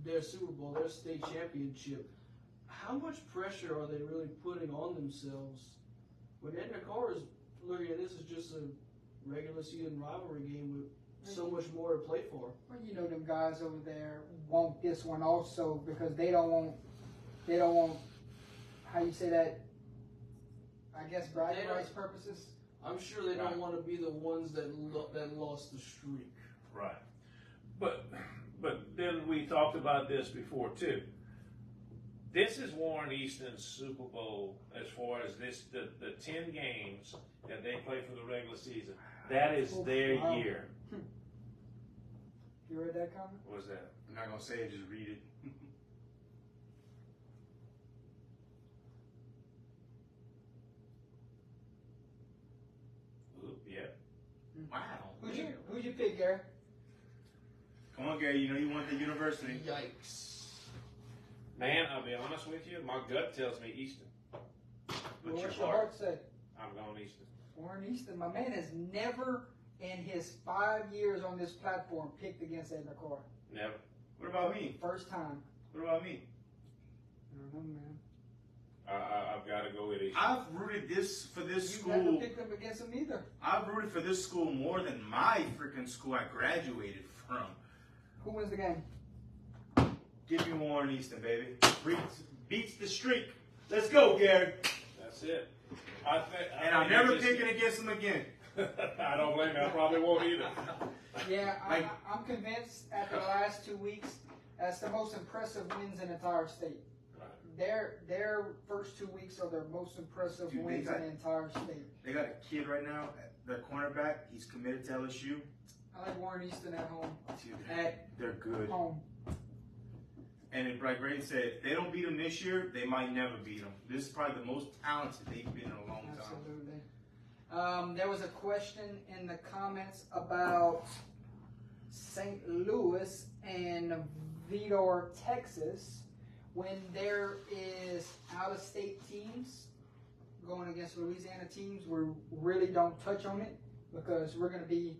their Super Bowl, their state championship, how much pressure are they really putting on themselves when Edna Carr is looking at this as just a regular season rivalry game with so much more to play for? Well, you know, them guys over there want this one also because they don't want, how you say that, I guess bragging rights purposes. I'm sure they don't want to be the ones that lost the streak. Right. But then we talked about this before too. This is Warren Easton's Super Bowl as far as the 10 games that they play for the regular season. That is their year. You read that comment? What was that? I'm not gonna say it, just read it. Oop, yeah. Wow. Who'd you pick, Gary? Come on, Gary. You know you want the university. Yikes. Man, I'll be honest with you, my gut tells me Easton. But What's your heart say? I'm going Easton. Warren Easton, my man has never in his 5 years on this platform picked against Edna Carr. Never. What about me? First time. What about me? I don't know, man. I've got to go with Easton. I've rooted for this You never school. picked him against him either. I've rooted for this school more than my freaking school I graduated from. Who wins the game? Give me Warren Easton, baby. Beats the streak. Let's go, Gary. That's it. And I'm never picking against him again. I don't blame you. I probably won't either. Yeah, I'm convinced after the last 2 weeks, that's the most impressive wins in the entire state. Right. Their first 2 weeks are their most impressive Dude, wins in the entire state. They got a kid right now, their cornerback. He's committed to LSU. I like Warren Easton at home. Dude, At they're good. home. And like Grady said, if they don't beat them this year, they might never beat them. This is probably the most talented they've been in a long time. Absolutely. There was a question in the comments about St. Louis and Vidor, Texas, when there is out-of-state teams going against Louisiana teams. We really don't touch on it because we're going to be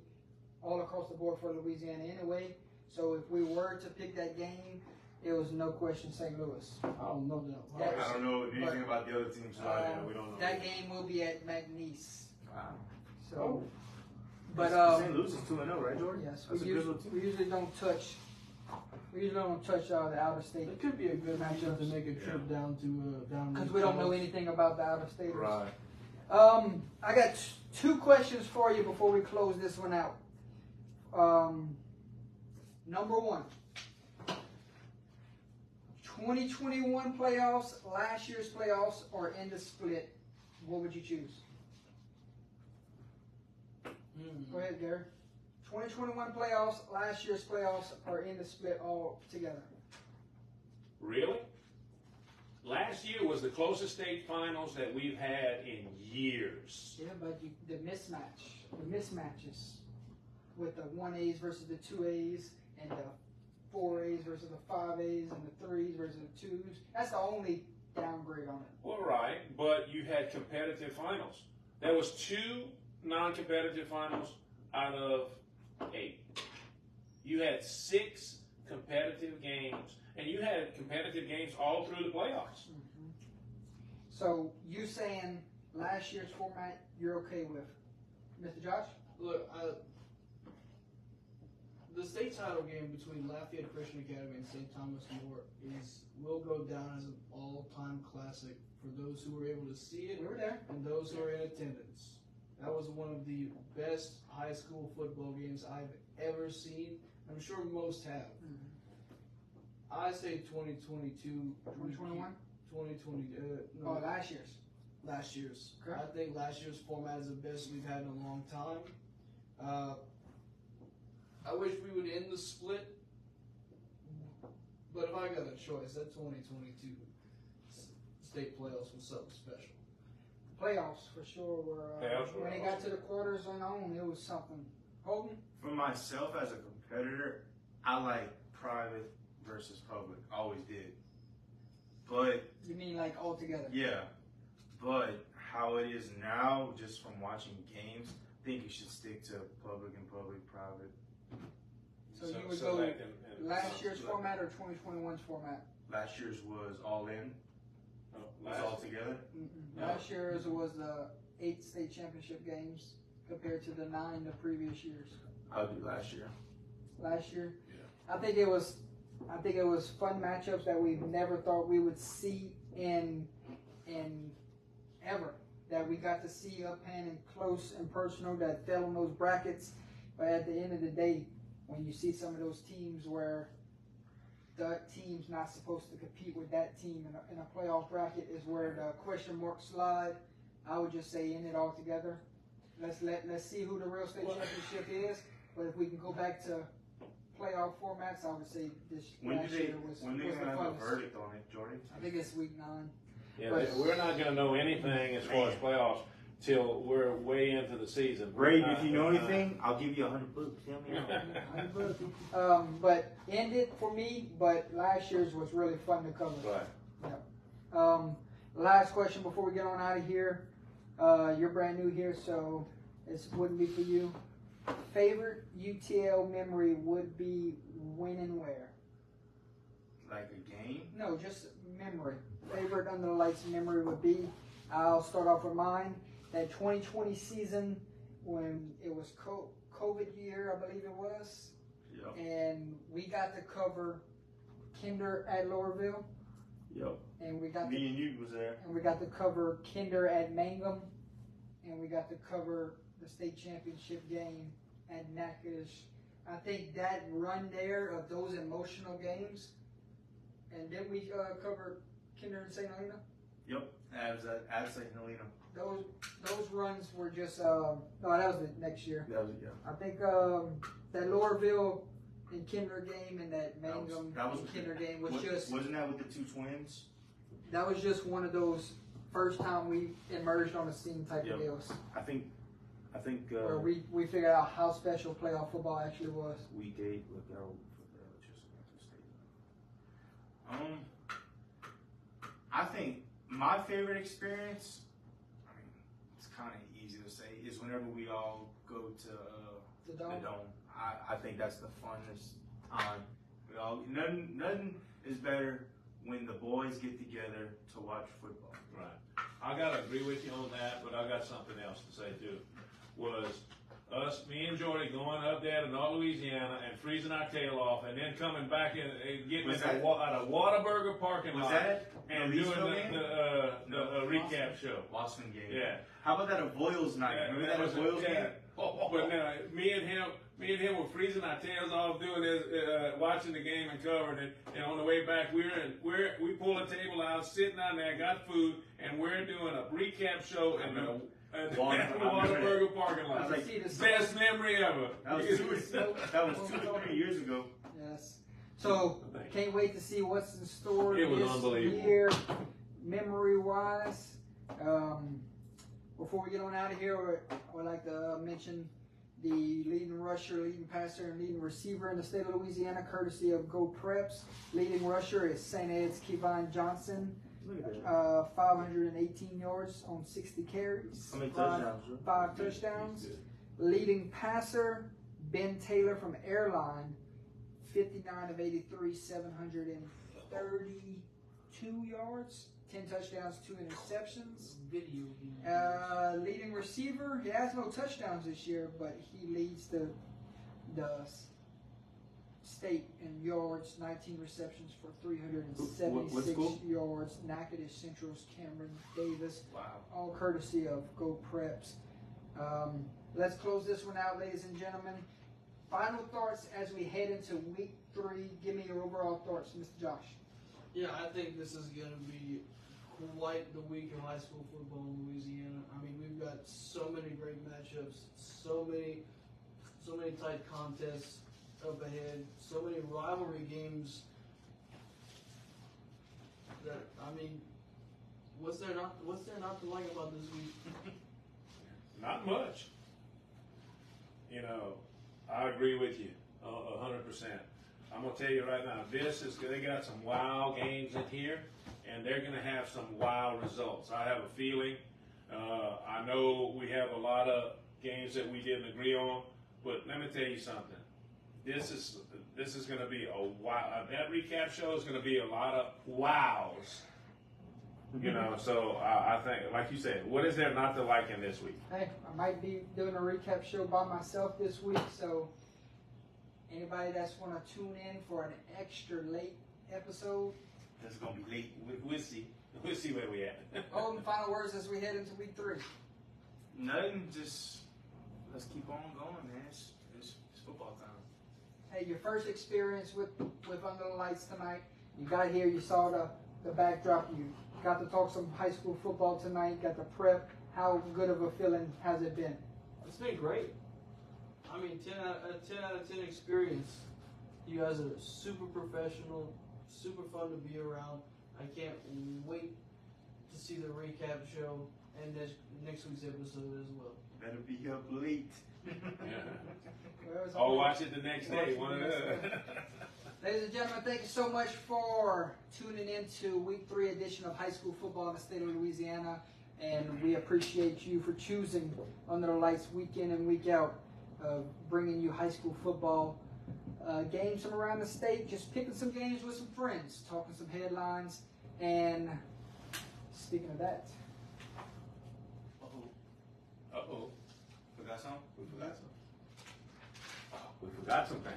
all across the board for Louisiana anyway. So if we were to pick that game, it was no question St. Louis. I don't know that. I don't know anything about the other teams. So we don't know. That game will be at McNeese. Wow. So, but St. Louis is 2-0, right, Jordan? yes, That's a good little team. we usually don't touch. We usually don't touch the out of state It could be a good matchup to make a trip down to down. because we don't know anything about the out of state. Right. I got two questions for you before we close this one out. Number one, 2021 playoffs, last year's playoffs, or in the split, what would you choose? Go ahead, Gary. 2021 playoffs, last year's playoffs, or in the split all together? Really? Last year was the closest state finals that we've had in years. Yeah, but the mismatches with the 1As versus the 2As and the 4As versus the 5As and the 3s versus the 2s. That's the only downgrade on it. Well, right, but you had competitive finals. There was 2 non-competitive finals out of 8. You had 6 competitive games, and you had competitive games all through the playoffs. Mm-hmm. So you saying last year's format you're okay with, Mr. Josh? Look, the state title game between Lafayette Christian Academy and St. Thomas More will go down as an all-time classic for those who were able to see it We were there. and those who are in attendance. That was one of the best high school football games I've ever seen. I'm sure most have. I say 2022. 2021? 2020. Oh, No, last year's. last year's. Okay. I think last year's format is the best we've had in a long time. I wish we would end the split, but if I got a choice, that 2022 state playoffs was something special. Playoffs for sure were. Playoffs were When it got to the quarters and on, it was something. Holden? For myself as a competitor, I like private versus public. Always did. But You mean like all together? yeah, but how it is now, just from watching games, I think you should stick to public and public, private. So you would so go that can- last year's format or 2021's format? Last year's was all in, oh, was all together. Mm-mm. No. Last year's was the 8 state championship games compared to the 9 the previous years. I'll do last year. Last year, Yeah. I think it was fun matchups that we never thought we would see in ever. That we got to see up hand and close and personal that fell in those brackets. But at the end of the day, when you see some of those teams where the team's not supposed to compete with that team in a playoff bracket is where the question marks slide. I would just say end it all together. Let's see who the real state championship is. But if we can go back to playoff formats, I would say this last year was When they the gonna have a funnest. verdict on it, Jordy? I think it's week 9. Yeah, But- we're not going to know anything as far as playoffs till we're way into the season. Greg, if you know anything, I'll give you $100. Tell me. But end it for me. But last year's was really fun to cover. Right. Last question before we get on out of here. You're brand new here, so this wouldn't be for you. Favorite UTL memory would be when and where? Like a game? No, just memory. Favorite under the lights memory would be, I'll start off with mine, that 2020 season when it was COVID year, I believe it was. Yep. And we got to cover Kinder at Lowerville. Yep. And we got Me and you was there. to cover Kinder at Mangum. And we got to cover the state championship game at Natchitoches. I think that run there of those emotional games, and then we cover Kinder and St. Helena. Yep. At St. Helena. Those runs were just no, that was the next year. That was, yeah. I think that Lowerville and Kinder game and that Mangum that was and Kinder game was just Wasn't that with the two twins? that was just one of those first time we emerged on the scene type Yep. of deals I think where we figured out how special playoff football actually was. week 8. Look out. I think my favorite experience, I mean, it's kind of easy to say, is whenever we all go to The the Dome. Dome. I think that's the funnest time. We all nothing is better when the boys get together to watch football. Right. I got to agree with you on that, but I got something else to say too. Was me and Jordy going up there to North Louisiana and freezing our tail off, and then coming back in and getting Was at that- a Whataburger parking Was lot that and the doing Leesville game? the recap show. Boston game. Yeah. How about that Avoyles night? Remember that Avoyles game? But now, me and him were freezing our tails off doing this, watching the game and covering it. And on the way back, we pulled a table out, sitting down there, got food, and we're doing a recap show in the Whataburger parking lot. I was like, See the Best memory ever. That was 2 or 3 years ago. Yes. So can't wait to see what's in store It was this unbelievable. year, memory wise. Before we get on out of here, I would like to mention the leading rusher, leading passer, and leading receiver in the state of Louisiana, courtesy of Go Preps. Leading rusher is St. Ed's Kevon Johnson, Look at that. 518 yards on 60 carries. How many touchdowns, bro? 5 touchdowns. Leading passer, Ben Taylor from Airline, 59 of 83, 732 yards, 10 touchdowns, 2 interceptions. Video game. Leading receiver, he has no touchdowns this year, but he leads the state in yards, 19 receptions for What 376 school? yards. Natchitoches Central's Cameron Davis, Wow. all courtesy of Go Preps. Let's close this one out, ladies and gentlemen. Final thoughts as we head into week 3. Give me your overall thoughts, Mr. Josh. Yeah, I think this is going to be quite the week of high school football in Louisiana. I mean, we've got so many great matchups, so many tight contests up ahead, so many rivalry games. That, I mean, what's there not to like about this week? Not much. You know, I agree with you 100%. I'm gonna tell you right now, they got some wild games in here, and they're gonna have some wild results. I have a feeling. I know we have a lot of games that we didn't agree on, but let me tell you something. This is gonna be a wow. That recap show is gonna be a lot of wows. You know, so I think, like you said, what is there not to like in this week? Hey, I might be doing a recap show by myself this week, so anybody that's want to tune in for an extra late episode. It's gonna be late. We'll see. We'll see where we at. Oh, and final words as we head into week 3. Nothing. Just let's keep on going, man. It's football time. Hey, your first experience with Under the Lights tonight. You got here, you saw the backdrop, you got to talk some high school football tonight, got to prep. How good of a feeling has it been? It's been great. I mean, 10 out of 10 experience. You guys are super professional, super fun to be around. I can't wait to see the recap show and next week's episode as well. Better be up late. Or watch it the next day. One of the Ladies and gentlemen, thank you so much for tuning in to week 3 edition of high school football in the state of Louisiana. And we appreciate you for choosing Under the Lights week in and week out, bringing you high school football games from around the state, just picking some games with some friends, talking some headlines. And speaking of that, Uh-oh. Forgot something? We forgot something. We forgot something.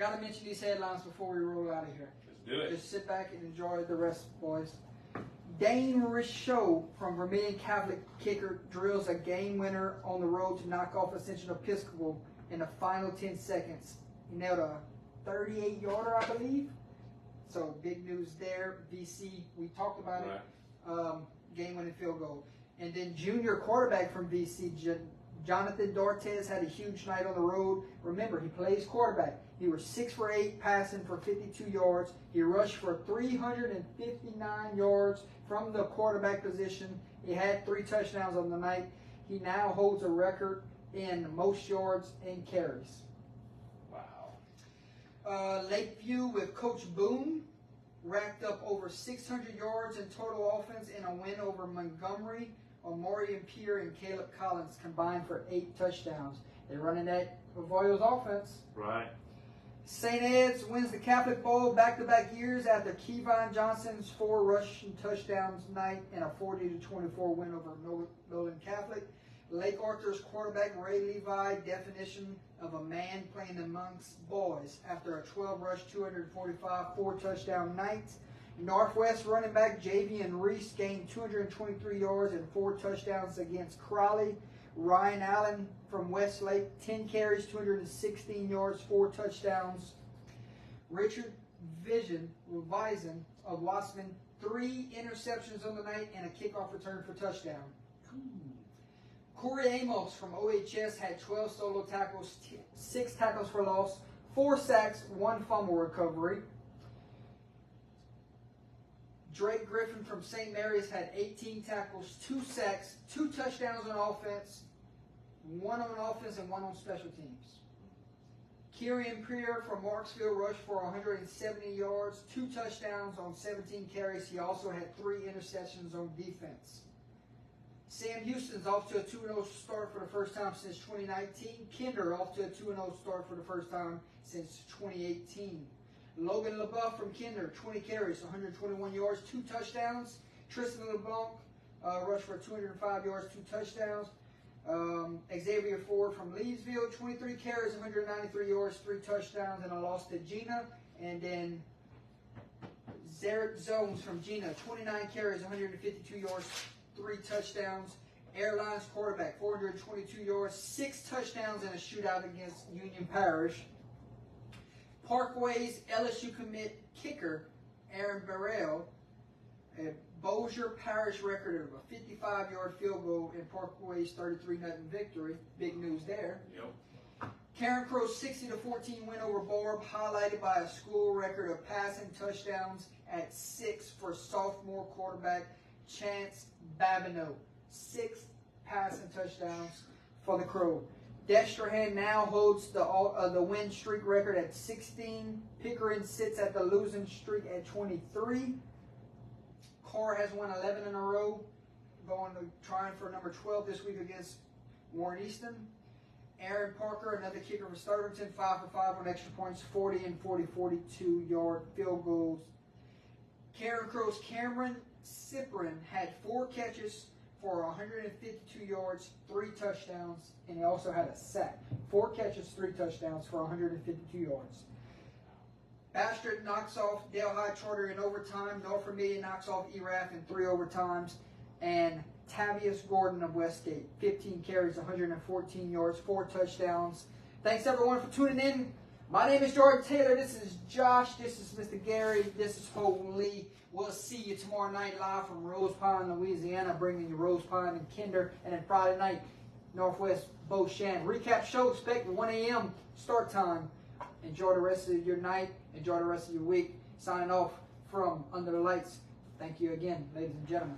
got to mention these headlines before we roll out of here. Let's do it. Just sit back and enjoy the rest, boys. Dane Richaud from Vermilion Catholic kicker drills a game winner on the road to knock off Ascension Episcopal in the final 10 seconds. He nailed a 38-yarder, I believe. So big news there. VC, we talked about it. Game-winning field goal. And then junior quarterback from VC, Jonathan Dortez, had a huge night on the road. Remember, he plays quarterback. He was 6 for 8 passing for 52 yards. He rushed for 359 yards from the quarterback position. He had 3 touchdowns on the night. He now holds a record in most yards and carries. Wow. Lakeview with Coach Boone racked up over 600 yards in total offense in a win over Montgomery. Omarion Pierre and Caleb Collins combined for 8 touchdowns. They're running that Avoyo's offense. Right. St. Ed's wins the Catholic Bowl back-to-back years after Kevon Johnson's 4 rushing touchdowns night and a 40-24 win over Nolan Catholic. Lake Arthur's quarterback Ray Levi, definition of a man playing amongst boys after a 12-rush, 245, 4-touchdown night. Northwest running back Javian Reese gained 223 yards and 4 touchdowns against Crowley. Ryan Allen from Westlake, 10 carries, 216 yards, 4 touchdowns. Richard Vison of Wassman, 3 interceptions on the night and a kickoff return for touchdown. Corey Amos from OHS had 12 solo tackles, 6 tackles for loss, 4 sacks, 1 fumble recovery. Drake Griffin from St. Mary's had 18 tackles, 2 sacks, 2 touchdowns on offense, 1 on offense and 1 on special teams. Kieran Prier from Marksville rushed for 170 yards, 2 touchdowns on 17 carries. He also had 3 interceptions on defense. Sam Houston's off to a 2-0 start for the first time since 2019. Kinder off to a 2-0 start for the first time since 2018. Logan LeBeouf from Kinder, 20 carries, 121 yards, 2 touchdowns. Tristan LeBlanc rushed for 205 yards, 2 touchdowns. Xavier Ford from Leesville, 23 carries, 193 yards, 3 touchdowns, and a loss to Gina. And then Zarek Zones from Gina, 29 carries, 152 yards, 3 touchdowns. Airlines quarterback, 422 yards, 6 touchdowns, and a shootout against Union Parish. Parkway's LSU commit kicker, Aaron Burrell, a Bossier Parish record of a 55-yard field goal in Parkway's 33-0 victory. Big news there. Yep. Karen Crow's 60-14 win over Barb, highlighted by a school record of passing touchdowns at 6 for sophomore quarterback Chance Babineau. 6 passing touchdowns for the Crow. Destrehan now holds the win streak record at 16. Pickering sits at the losing streak at 23. Carr has won 11 in a row, trying for number 12 this week against Warren Easton. Aaron Parker, another kicker for Sturgeon, 5 for 5 on extra points, 40 and 40, 42-yard field goals. Karen Crow's Cameron Cyprian had 4 catches for 152 yards, 3 touchdowns, and he also had a sack. 4 catches, 3 touchdowns for 152 yards. Bastrop knocks off Delhi Charter in overtime. North Vermilion knocks off ERAF in 3 overtimes. And Tavius Gordon of Westgate, 15 carries, 114 yards, 4 touchdowns. Thanks everyone for tuning in. My name is Jordan Taylor. This is Josh. This is Mr. Gary. This is Holton Lee. We'll see you tomorrow night live from Rose Pine, Louisiana, bringing you Rose Pine and Kinder. And then Friday night, Northwest Beauchamp. Recap show expected 1 a.m. start time. Enjoy the rest of your night. Enjoy the rest of your week. Signing off from Under the Lights. Thank you again, ladies and gentlemen.